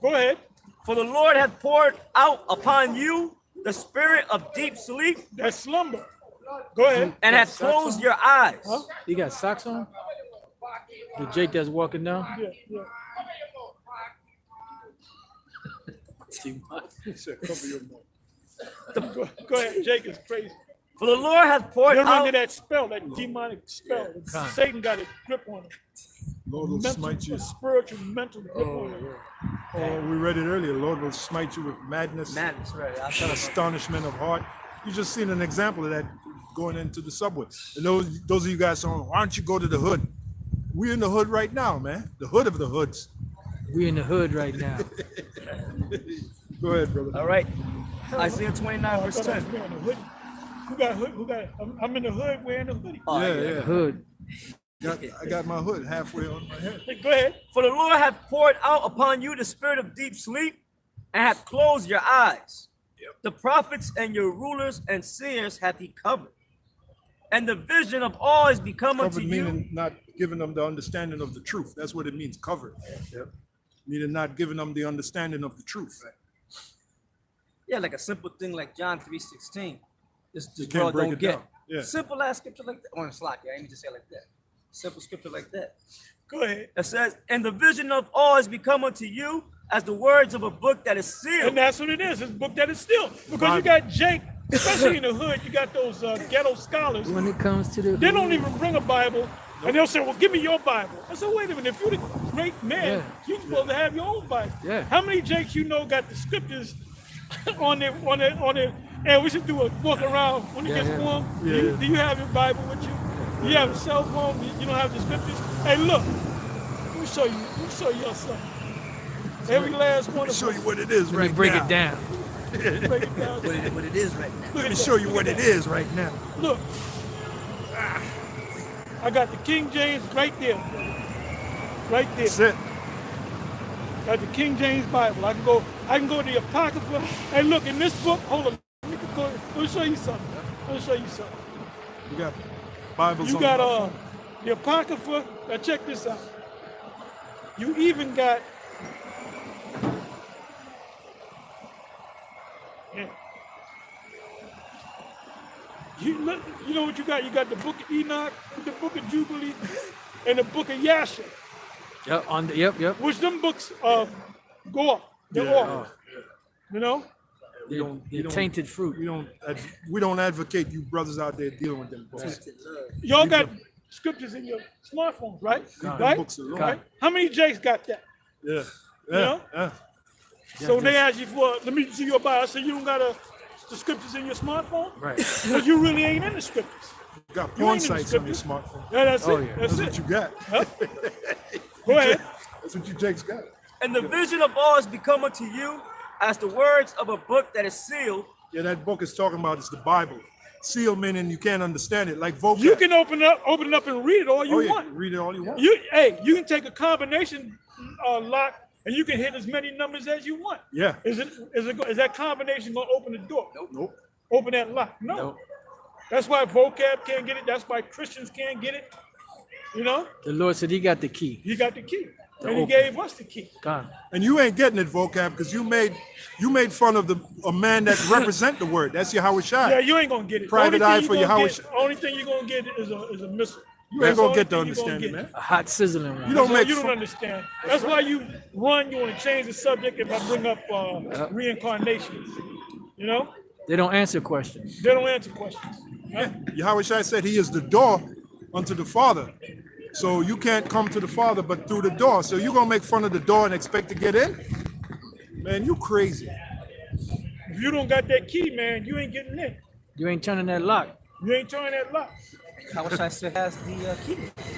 Go ahead. For the Lord hath poured out upon you the spirit of deep sleep, That's slumber. Go ahead. and hath closed your eyes. Huh? You got socks on? The Jake that's walking down? Yeah. He said, cover your mouth. Go ahead. Jake is crazy. For the Lord hath poured They're under out. that spell, that demonic spell. Satan got a grip on him. Lord will smite you. A spiritual, mental grip on him. Oh, we read it earlier. Lord will smite you with madness, Madness, right? and astonishment of heart. You just seen an example of that going into the subway. And those of you guys saying, why don't you go to the hood? We're in the hood right now, man. The hood of the hoods. We in the hood right now. Go ahead, brother. All right. Isaiah 29, verse 10. Who got hood? Who got? I'm in the hood wearing a hoodie. Yeah. Hood. I got my hood halfway on my head. Hey, go ahead. For the Lord hath poured out upon you the spirit of deep sleep, and hath closed your eyes. The prophets and your rulers and seers hath he covered. And the vision of all is become unto Covered you. meaning not giving them the understanding of the truth. That's what it means, covered. Meaning not giving them the understanding of the truth. Yeah, like a simple thing like John 3:16. This You world can't break don't it get. down. Yeah. Simple ass scripture like that. On slack, I need to say it like that. Simple scripture like that. Go ahead. It says, and the vision of all is become unto you as the words of a book that is sealed. And that's what it is. It's a book that is still. Because you got Jake, especially in the hood, you got those ghetto scholars. When it comes to the They don't even bring a Bible. And they'll say, well, give me your Bible. I said, wait a minute. If you're the great man, you're supposed to have your own Bible. Yeah. How many Jakes you know got the scriptures on their, and we should do a walk around when it gets warm. Do you have your Bible with you? Do you have a cell phone? You don't have the scriptures? Hey, look. Let me show you your something. Every last one Let me of show us. you what it is Let me right break now. it down. Break it down. What it is right now. Let me show you what it is right now. Look. I got the King James right there. Right there. That's it. Got the King James Bible. I can go to the Apocrypha. Hey, look, in this book, hold on. Let me show you something. You got Bibles You on got my phone. the Apocrypha. Now check this out. You even got You know what you got? You got the book of Enoch, the book of Jubilee, and the book of Yasha. Yep. Which them books go off. They're off. You know? The tainted fruit. We don't advocate you brothers out there dealing with them books. Y'all got scriptures in your smartphones, right? Right? Books alone. Right? How many Jakes got that? Yeah. know? So they ask you for, let me see your Bible. I said, you don't got the scriptures in your smartphone? Right. Because you really ain't in the scriptures. You got You porn ain't in the sites on your scriptures. smartphone. Yeah, that's Oh, it. yeah. That's That's it. what you got. Huh? Go ahead. That's what you Jake's got. And the vision of all is become unto you as the words of a book that is sealed. Yeah, that book is talking about is the Bible. Seal meaning you can't understand it, like vocab. You can open it up and read it all you want. Read it all you want. You can take a combination lock and you can hit as many numbers as you want. Yeah. Is that combination gonna open the door? Nope. Open that lock? No. Nope. That's why vocab can't get it. That's why Christians can't get it. You know, The Lord said he got the key. he got the key, and he open. gave us the key. God. And you ain't getting it, vocab, because you made fun of a man that represent the word. That's your Howard Shai. Yeah, you ain't gonna get it. Private Only eye thing for you your gonna Howard get- Only thing you're gonna get is a missile. You ain't gonna get the Only thing you understanding, gonna man. get. A hot sizzling one. You don't make You don't fun. understand. That's why you want to change the subject if I bring up reincarnation. You know, They don't answer questions. they don't answer questions. Huh? Yahweh Shai said he is the door unto the Father. So you can't come to the Father but through the door. So you gonna make fun of the door and expect to get in? Man, you crazy. If you don't got that key, man, you ain't getting in. You ain't turning that lock. You ain't turning that lock. I wish I still has the key.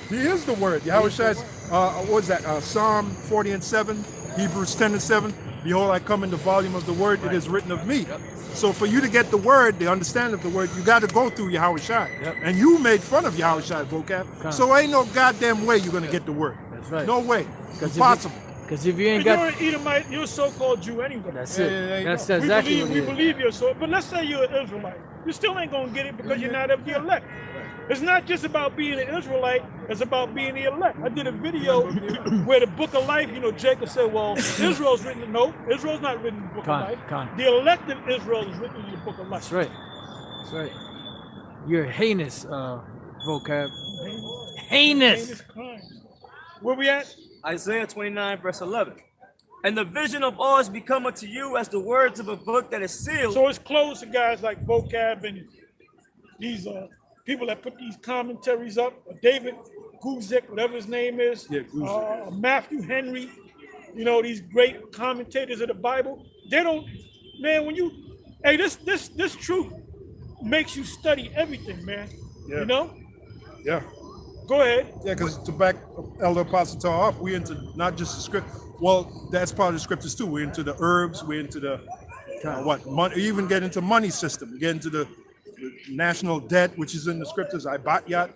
He is the word. Yahweh Shai's, what is that? Psalm 40 and 7, Hebrews 10 and 7. Behold, I come in the volume of the word, it is written of me. So for you to get the word, the understanding of the word, you got to go through Yahweh Shai. And you made fun of Yahweh Shai vocab. So ain't no goddamn way you're going to get the word. That's right. No way. Because Impossible. Because if you ain't You're got, an Edomite, you're a so-called Jew anyway. that's Yeah, it. yeah, yeah, That's you exactly what we it is. believe you're so. But let's say you're an Israelite. You still ain't gonna get it because you're not of the elect. It's not just about being an Israelite, it's about being the elect. I did a video where the book of life, Jacob said, well, Israel's written. No, Israel's not written in the book of life. The elected Israel is written in the book of life. That's right. That's right. You're heinous, vocab. Heinous. Crimes. Where we at? Isaiah 29, verse 11. And the vision of all is become unto you as the words of a book that is sealed. So it's closed to guys like vocab and these people that put these commentaries up. David Guzik, whatever his name is. Yeah, Guzik. Matthew Henry. These great commentators of the Bible. They don't, man. When you, hey, this truth makes you study everything, man. Yeah. Yeah. Go ahead. Yeah, because to back Elder Apostle Tar up, we're into not just the script. Well, that's part of the scriptures too. We're into the herbs. We're into the money. Even get into money system. We get into the national debt, which is in the scriptures. Ibatyat.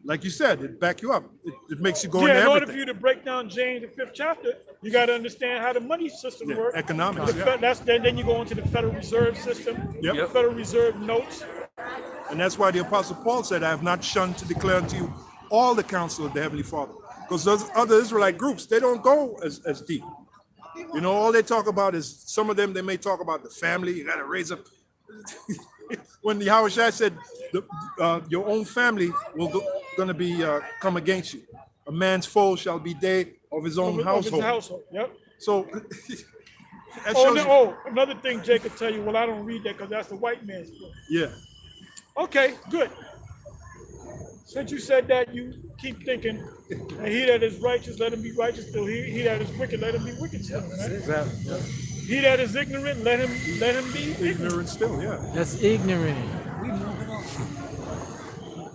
Like you said, it back you up. It makes you go into In order everything. for you to break down James the 5th chapter, you got to understand how the money system works. Economics. Then you go into the Federal Reserve System. Yep. The Federal Reserve notes. And that's why the Apostle Paul said, I have not shunned to declare unto you all the counsel of the Heavenly Father. Because those other Israelite groups, they don't go as deep. All they talk about is, some of them, they may talk about the family. You got to raise up. When the Yahweh Shai said, your own family will going to be come against you. A man's foe shall be they of his own household. Of his household. Yep. So that shows you, another thing Jake could tell you, well, I don't read that because that's the white man's book. yeah. Okay, good. Since you said that, you keep thinking, and he that is righteous, let him be righteous still. He that is wicked, let him be wicked still. Right? Exactly. Yeah. He that is ignorant, let him be Ignorant still, yeah. That's ignorant.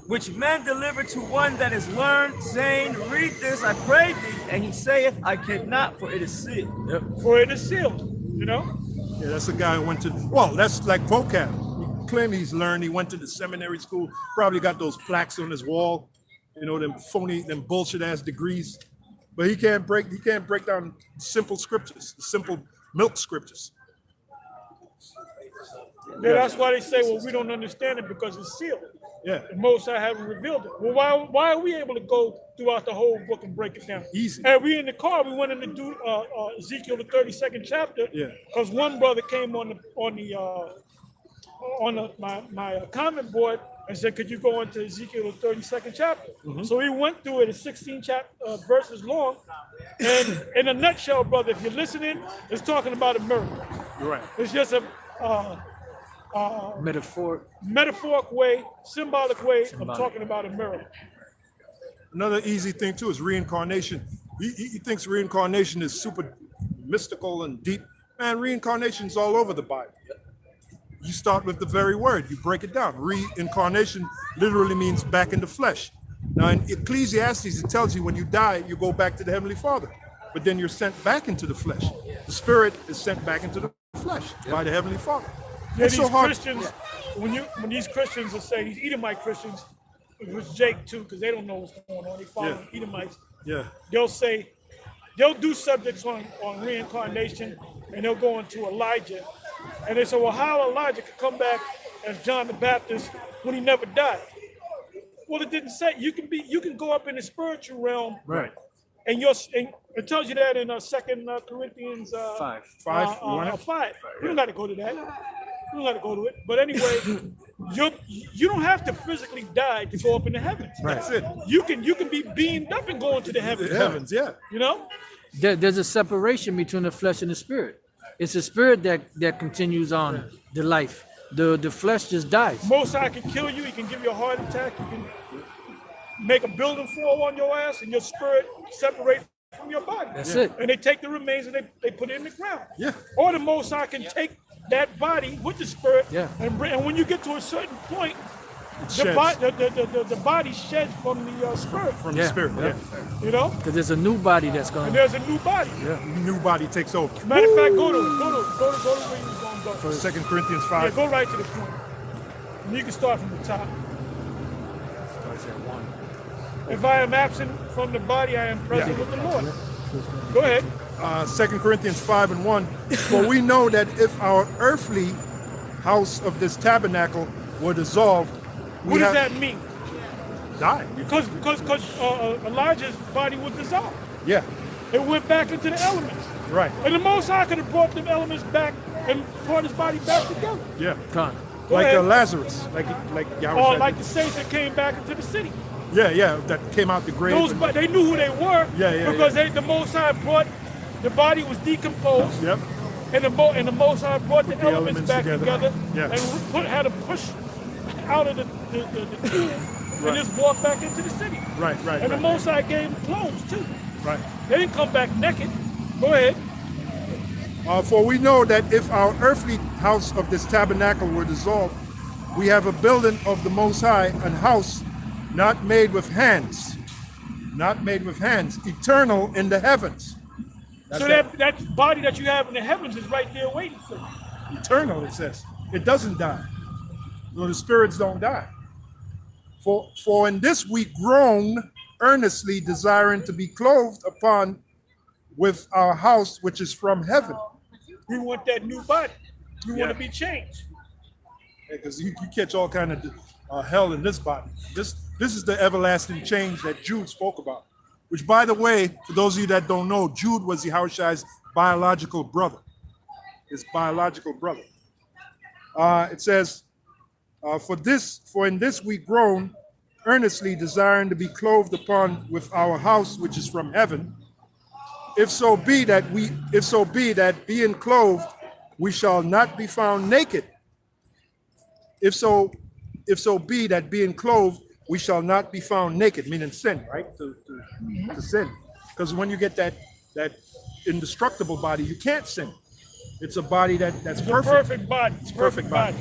Which men deliver to one that is learned, saying, read this, I pray thee. And he saith, I cannot, for it is sealed. Yep. For it is sealed, Yeah, that's a guy who went to, well, that's like vocab. He claimed he's learned, he went to the seminary school, probably got those plaques on his wall, them phony, them bullshit ass degrees. But he can't break down simple scriptures, simple milk scriptures. Yeah, that's why they say, well, we don't understand it because it's sealed. Yeah. The Most High haven't revealed it. Well, why are we able to go throughout the whole book and break it down? Easy. And we in the car, we went in to do Ezekiel the 32nd chapter. Yeah. Because one brother came on my comment board and said, could you go into Ezekiel the 32nd chapter? So we went through it. It's 16 verses long. And in a nutshell, brother, if you're listening, it's talking about a miracle. You're right. It's just a metaphoric way, symbolic way of talking about a miracle. Another easy thing too is reincarnation. He thinks reincarnation is super mystical and deep. Man, reincarnation's all over the Bible. You start with the very word, you break it down. Reincarnation literally means back in the flesh. Now in Ecclesiastes, it tells you when you die, you go back to the Heavenly Father. But then you're sent back into the flesh. The spirit is sent back into the flesh by the Heavenly Father. Yeah, It's so hard. Christians, when these Christians will say, these Edomite Christians, it was Jake too, because they don't know what's going on. They follow Edomites. Yeah. They'll do subjects on reincarnation, and they'll go into Elijah. And they say, well, how Elijah could come back as John the Baptist when he never died? Well, it didn't say you can go up in the spiritual realm, Right. and it tells you that in 2 Corinthians 5. 5. 5. You don't got to go to that. You don't got to go to it. But anyway, you don't have to physically die to go up in the heavens. That's it. You can be beamed up and go into the heavens. Heavens, yeah. You know? There's a separation between the flesh and the spirit. It's the spirit that continues on the life. The flesh just dies. Most High can kill you. He can give you a heart attack. You can make a building fall on your ass, and your spirit separate from your body. That's it. And they take the remains and they put it in the ground. Yeah. Or the Most High can take that body with the spirit, Yeah. and when you get to a certain point, the Sheds. body sheds from the spirit. From Yeah. the spirit, yeah. You know? Because there's a new body that's And going. there's a new body. New body takes over. Matter of fact, go to where you're going to go. 2 Corinthians Yeah, 5. go right to the point. And you can start from the top. If I am absent from the body, I am present with the Lord. Go ahead. 2 Corinthians 5 and 1. For we know that if our earthly house of this tabernacle were dissolved, What does that mean? die. Because Elijah's body was dissolved. Yeah, It went back into the elements. right. And the Most High could have brought them elements back and brought his body back together. Yeah. Con. Go Like ahead. Lazarus, like Yahweh. Or like the saints that came back into the city. yeah, that came out the grave. Those, and- but they knew who they were Yeah, because the Most High brought the body was decomposed, Yep. and the Most High brought the elements back together, Yeah. and had to push out of the tomb and just walk back into the city. Right. And the Most High gave them clothes too. Right. They didn't come back naked. Go ahead. For we know that if our earthly house of this tabernacle were dissolved, we have a building of the Most High, an house not made with hands, eternal in the heavens. That's So that body that you have in the heavens is right there waiting for you. eternal, it says. It doesn't die. No, the spirits don't die. For in this we groan, earnestly desiring to be clothed upon with our house which is from heaven. We want that new body. We want Yeah. to be changed. Because you catch all kind of hell in this body. This is the everlasting change that Jude spoke about. Which, by the way, for those of you that don't know, Jude was Yahushua's biological brother. His biological brother. It says, for in this we groan, earnestly desiring to be clothed upon with our house which is from heaven. If so be that being clothed, we shall not be found naked. If so be that being clothed, we shall not be found naked, meaning sin, right? To sin. Because when you get that indestructible body, you can't sin. It's a body that's It's a perfect. perfect body. It's Perfect body.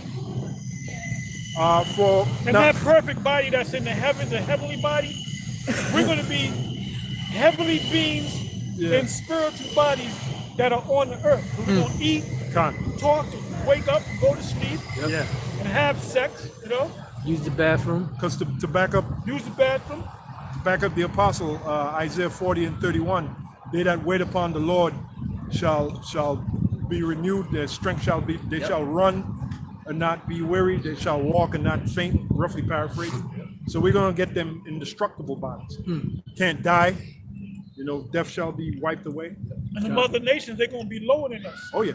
And that perfect body that's in the heavens, the heavenly body, we're going to be heavenly beings in spiritual bodies that are on the earth. We're going to eat, talk, wake up, go to sleep, Yeah. and have sex, you know, Use the bathroom. Because to back up use the bathroom. the apostle, Isaiah 40 and 31, they that wait upon the Lord shall be renewed, their strength shall be, they shall run and not be weary, they shall walk and not faint, roughly paraphrasing. So we're going to get them indestructible bodies. Can't die, death shall be wiped away. And the other nations, they're going to be lower than us. Oh yeah.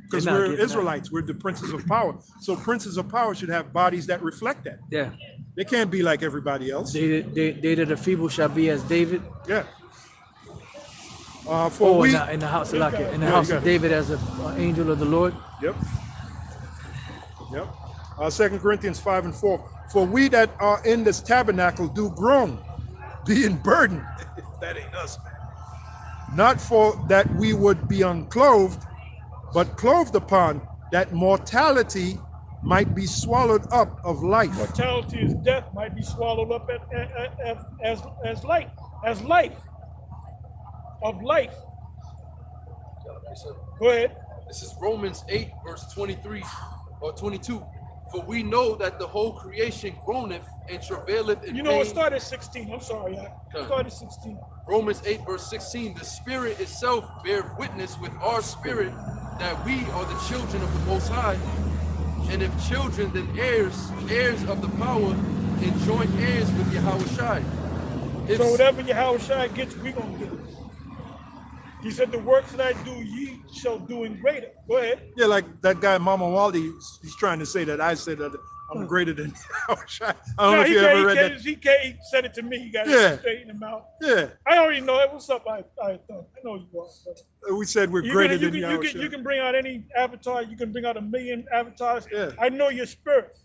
Because They're not we're getting Israelites, we're the princes of power. So princes of power should have bodies that reflect that. Yeah. They can't be like everybody else. They that are feeble shall be as David. Yeah. In the house of in the house you of got it. David as an angel of the Lord. Yep. 2 Corinthians 5 and 4. For we that are in this tabernacle do groan, being burdened. That ain't us, man. Not for that we would be unclothed, but clothed upon, that mortality might be swallowed up of life. Mortality is death, might be swallowed up as life. Of life. Go ahead. This is Romans 8, verse 23 or 22. For we know that the whole creation groaneth and travaileth in You know, it pain. started at 16. I'm sorry. It started at 16. Romans 8, verse 16. The Spirit itself beareth witness with our spirit that we are the children of the Most High. And if children, then heirs, heirs of the power, and joint heirs with Yahushua. So whatever Yahushua gets, we're going to get it. He said, "The works that I do, ye shall do in greater." Go ahead. Yeah, like that guy Mama Waldi, he's trying to say that I said that I'm greater than I don't know if you ever read that. He said it to me. He got Yeah. to straighten him out. Yeah, I already know it. What's up? I know you are. we said we're You greater can, than you can bring out any avatar. You can bring out 1 million avatars. Yeah. I know your spirit.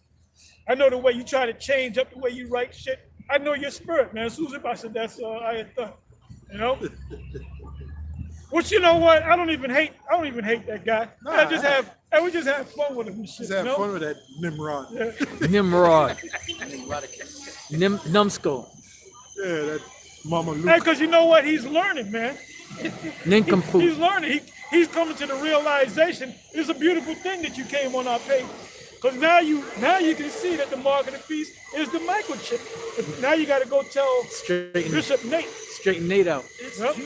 I know the way you try to change up the way you write shit. I know your spirit, man. As soon as I said that's I had done. You know. Which, you know what? I don't even hate that guy. Nah, We just have fun with him and shit. Just have you know? fun with that Nimrod. Yeah. Nimrod. Numbskull. Yeah, that Mama Luke. Hey, because you know what? He's learning, man. Nincompoop. He's learning. He's coming to the realization. It's a beautiful thing that you came on our page. Because now you can see that the mark of the beast is the microchip. But now you got to go tell Straighten, Bishop Nate. straighten Nate out. Yep.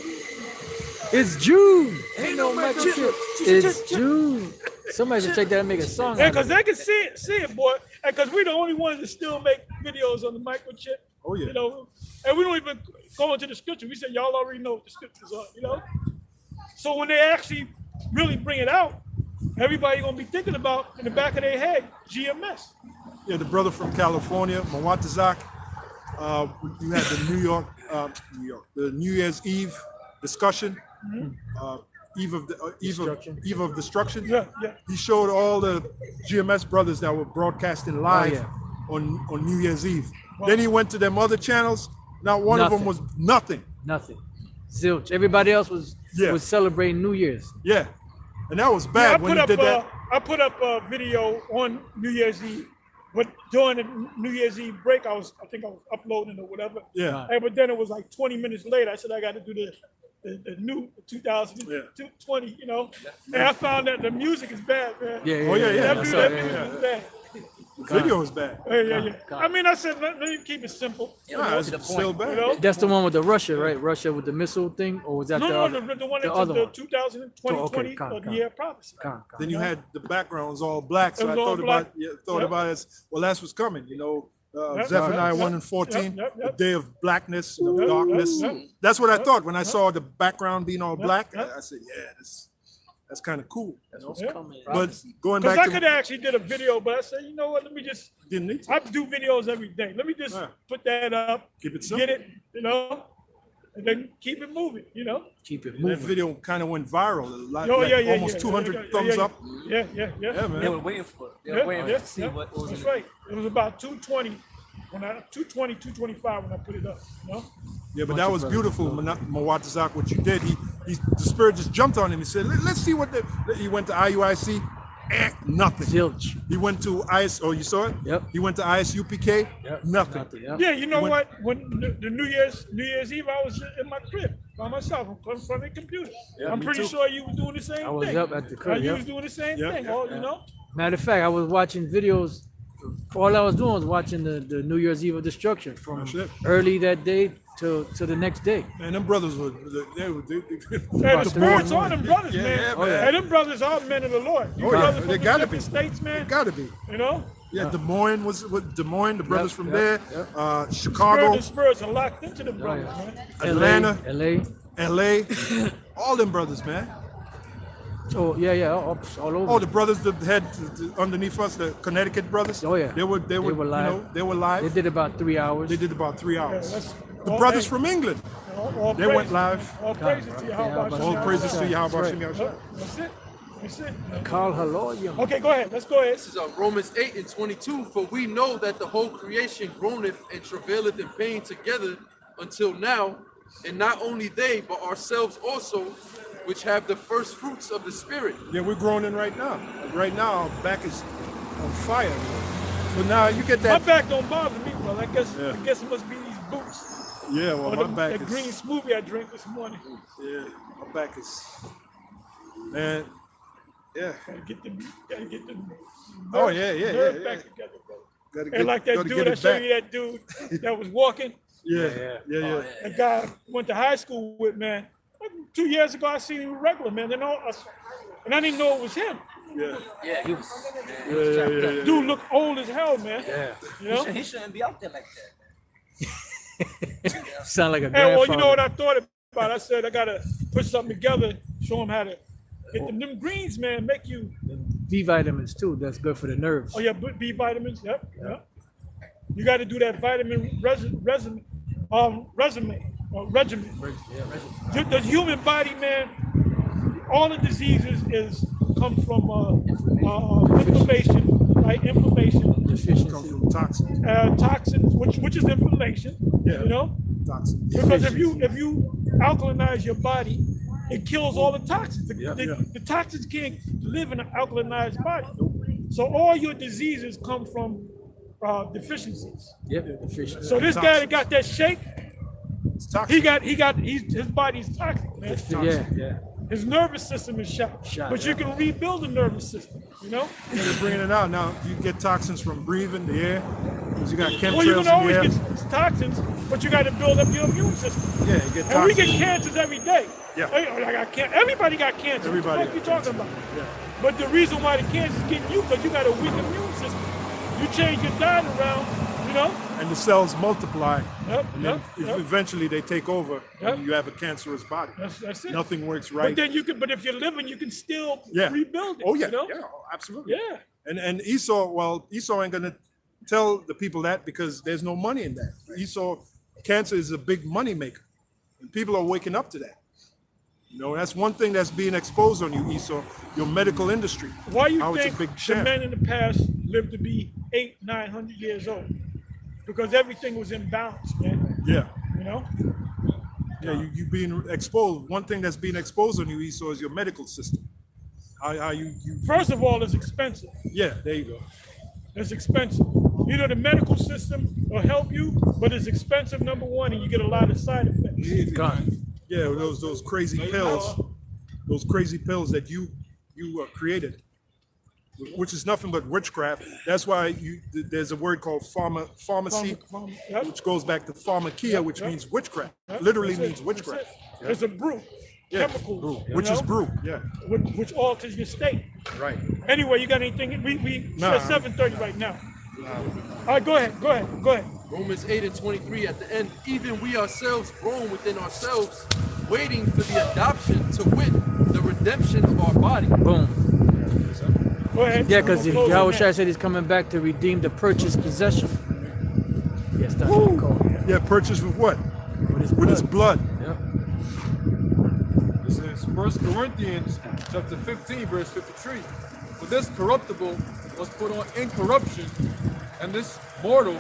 It's June. Ain't no microchip. It's June. Somebody should take that and make a song. Yeah, out because of they can see it, boy. Because we're the only ones that still make videos on the microchip. Oh, yeah. You know, and we don't even go into the scripture. We say y'all already know what the scriptures are. You know. So when they actually really bring it out, everybody gonna be thinking about in the back of their head GMS. Yeah, the brother from California, Mawatazak. You had the the New Year's Eve discussion, Eve of Destruction. Yeah, yeah. He showed all the GMS brothers that were broadcasting live yeah. on New Year's Eve. Then he went to them other channels. Not one of them was nothing. Nothing. Zilch. Everybody else was celebrating New Year's. Yeah, and that was bad when he did that. I put up a video on New Year's Eve, but during the New Year's Eve break, I think I was uploading or whatever. Yeah. Hey, but then it was like 20 minutes later. I said I got to do the new 2020, you know. And I found that the music is bad, man. Yeah. Oh, yeah. That music is bad. The video is bad. Yeah. I mean, I said let me keep it simple. Nah, it's still bad. You know? That's the one with the Russia, right? Russia with the missile thing, or was that No, the one the that's other the one? 2020 year of prophecy. Then you had the backgrounds all black, so It I was all thought black. about it as, well, that's what's coming, you know. Yep. Zephaniah Yep. 1 and 14, Yep. the day of blackness, and of Yep. darkness. Yep. That's what I thought when I saw the background being all black. Yep. I said, yeah, that's kind of cool. You know? Yeah. But going Because back I could have actually did a video, but I said, you know what? Let me just. didn't need to. I do videos every day. Let me just Yeah. put that up. Keep it simple. Get it, you know, and then keep it moving. You know. Keep it That moving. video kind of went viral, almost 200 thumbs yeah. up. Yeah, Yeah, man. They were waiting for it. They were waiting to see what was That's in it. right. It was about 220 225 when I put it up. You know. Yeah, but that was beautiful, Mawatazak, what you did. The spirit just jumped on him. He said, let's see what he went to IUIC, nothing. Zilch. He went to you saw it? Yep. He went to ISUPK, Yep. nothing. Yep. Yeah, you know When- what? When the New Year's Eve, I was in my crib by myself in front of the computer. Yeah, I'm me pretty too. sure you were doing the same I was thing. up at the crib, You yep. was doing the same Yep. thing. You know. Matter of fact, I was watching videos. All I was doing was watching the New Year's Eve of destruction from That's it. early that day to the next day. Man, them brothers were, they And the About spirits three are them brothers, Yeah, man. yeah, Oh, yeah. And them brothers are men of the Lord. You Oh, yeah. brothers They from gotta the be. different states, man. gotta be. You know? Yeah, Des Moines was with Des Moines, the brothers from yep, there. yep. Chicago, The spirits are locked into the brothers, yeah. man. Atlanta, LA. LA, all them brothers, man. Oh yeah, all over. Oh, the brothers that had underneath us, the Connecticut brothers. Oh, yeah. They were They were live. You know, they were live. They did about 3 hours. They did about 3 hours. that's- The all- brothers hey, from England, All they went live. All praises to you. How about All you? praises to Yahweh right. Hashem Yahushua. That's it. That's it. Call Haloyim. Okay, go ahead. Let's go ahead. This is Romans 8 and 22. For we know that the whole creation groaneth and travaileth in pain together until now, and not only they, but ourselves also, which have the first fruits of the Spirit. Yeah, we're groaning right now. Right now, our back is on fire. But now you get My that. back don't bother me, bro. I guess it must be these boots. Yeah, well, Or my the back green is. smoothie I drank this morning. Yeah, my back is. Man, yeah. Gotta get the Oh, yeah, nerve yeah. back together, bro. Gotta And like that gotta dude, get I it showed back. you that dude that was walking. Yeah. That guy I went to high school with, man. Like 2 years ago, I seen him regular, man. Then and I didn't know it was him. Yeah. Yeah, he was. Yeah. Dude looked old as hell, man. Yeah. You know? He shouldn't be out there like that. Sound like a And grandfather. well, you know what I thought But I said I gotta put something together, show them how to get them greens, man. Make you. B vitamins too. That's good for the nerves. Oh yeah, B vitamins. Yep. Yep. You got to do that vitamin regimen. The human body, man. All the diseases come from inflammation, right? Inflammation, Deficiency. Toxins. Toxins, which is inflammation. Yeah. You know, Toxins. because if you alkalinize your body, it kills all the toxins. The toxins can't live in an alkalinized body. So all your diseases come from deficiencies. Yep, deficiency. So this guy that got that shake, It's toxic. his body's toxic, man. Yeah. His nervous system is shot. But you can rebuild the nervous system, you know? And they're bringing it out now. You get toxins from breathing, the air, because you got chemtrails Well, you can in the always air. get toxins, but you got to build up your immune system. Yeah, you get And we toxins. get cancers every day. Yeah. Hey, I got everybody got cancer. Everybody What the fuck got you talking about? Yeah. But the reason why the cancer is getting you, because you got a weak immune system. You change your diet around, you know? And the cells multiply. Yep, And then yep. eventually they take over Yep. and you have a cancerous body. That's it. Nothing works But right. then but if you're living, you can still Yeah. rebuild it. Oh yeah, You know? yeah, absolutely. Yeah. And Esau ain't gonna tell the people that because there's no money in that. Cancer is a big money maker. And people are waking up to that. You know, that's one thing that's being exposed on you, Esau, your medical industry. Why you How it's a think big the sham. men in the past lived to be 800-900 years old? Because everything was in balance, man. Yeah. You know? Yeah, you being exposed. One thing that's being exposed on you, Esau, is your medical system. How you First of all, it's expensive. yeah, there you go. It's expensive. You know, the medical system will help you, but it's expensive, number one, and you get a lot of side effects. Yeah, those crazy pills, that you created, which is nothing but witchcraft. That's why there's a word called pharmacy, Yep. which goes back to pharmakia, which means witchcraft. Literally That's it. means witchcraft. That's it. It's a brew. Yeah, Chemicals. brew, you which is know, brew. Yeah, which alters your state. right. Anyway, you got anything? We Nah. said 7:30 right now. All right, go ahead. Romans 8:23 at the end, even we ourselves groan within ourselves, waiting for the adoption to wit, the redemption of our body. Boom. Go ahead. Yeah, because We'll close on Yahweh that. Shai said he's coming back to redeem the purchased possession. Yes, that's what he called it. Yeah, purchased with what? With his blood. Yep. This is 1 Corinthians chapter 15, verse 53. For this corruptible was put on incorruption, and this mortal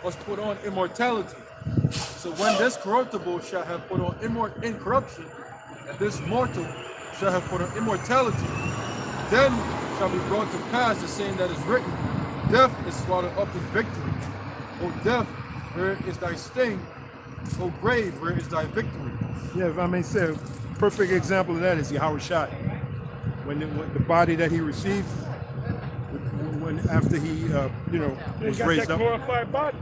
was put on immortality. So when this corruptible shall have put on incorruption, and this mortal shall have put on immortality, then shall be brought to pass the saying that is written, death is swallowed up in victory. O death, where is thy sting? O grave, where is thy victory? Yeah, if I may say, a perfect example of that is Yahweh Shai. When the body that he received, after he, He was got raised that up, glorified body.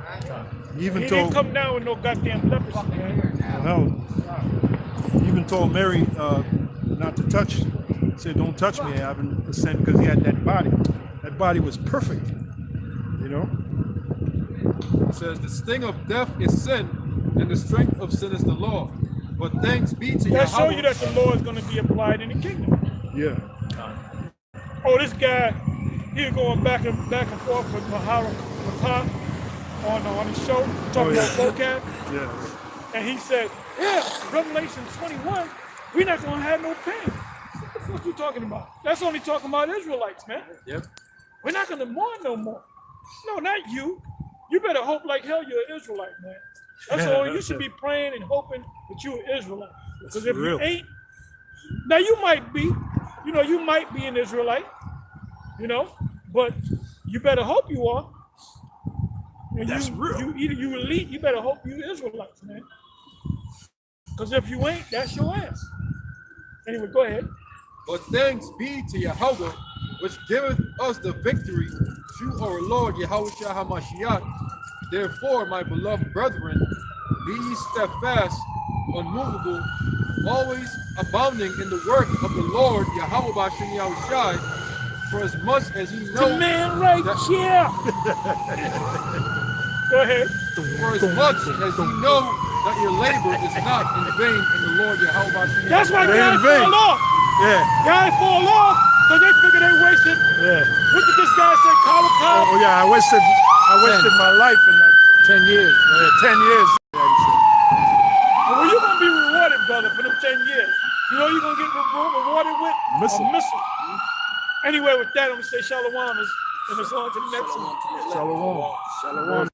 he even He told, didn't come down with no goddamn leprosy, man. he even told Mary not to touch. He said, "Don't touch me. I haven't ascended," because he had that body. That body was perfect. You know. It says, the sting of death is sin, and the strength of sin is the law. But thanks be to That show Yahweh. you that the law is going to be applied in the kingdom. Yeah. Oh, this guy, he going back and forth with Mahara on his show, talking about vocab. Yeah. And he said, yeah, Revelation 21, we're not going to have no pain. What the fuck you talking about? That's only talking about Israelites, man. Yep. We're not going to mourn no more. No, not you. You better hope like hell you're an Israelite, man. That's all. You should be praying and hoping that you're an Israelite. Because if real. you ain't, now you might be, you might be an Israelite, but you better hope you are. And That's real. You elite, you better hope you Israelites, man. Because if you ain't, that's your ass. Anyway, go ahead. But thanks be to Yahweh, which giveth us the victory through our Lord Yahweh Shah HaMashiach. Therefore, my beloved brethren, be ye steadfast, unmovable, always abounding in the work of the Lord Yahweh Bashim Yahushai, for as much as ye know The man right here. Go ahead. for as much as ye know that your labor is not in vain in the Lord Yahweh. That's why It ain't guys in vain. fall off. Yeah, Guys fall off because they figure they wasted. yeah. What did this guy say? Collar Cobb? Oh yeah, I wasted my life in that. 10 years. 10 years. Well, you're going to be rewarded, brother, for them 10 years. You know you're going to get rewarded with Missile. a missile. Anyway, with that, I'm going to say shalom and it's on to the next one. Shalom. Shalom.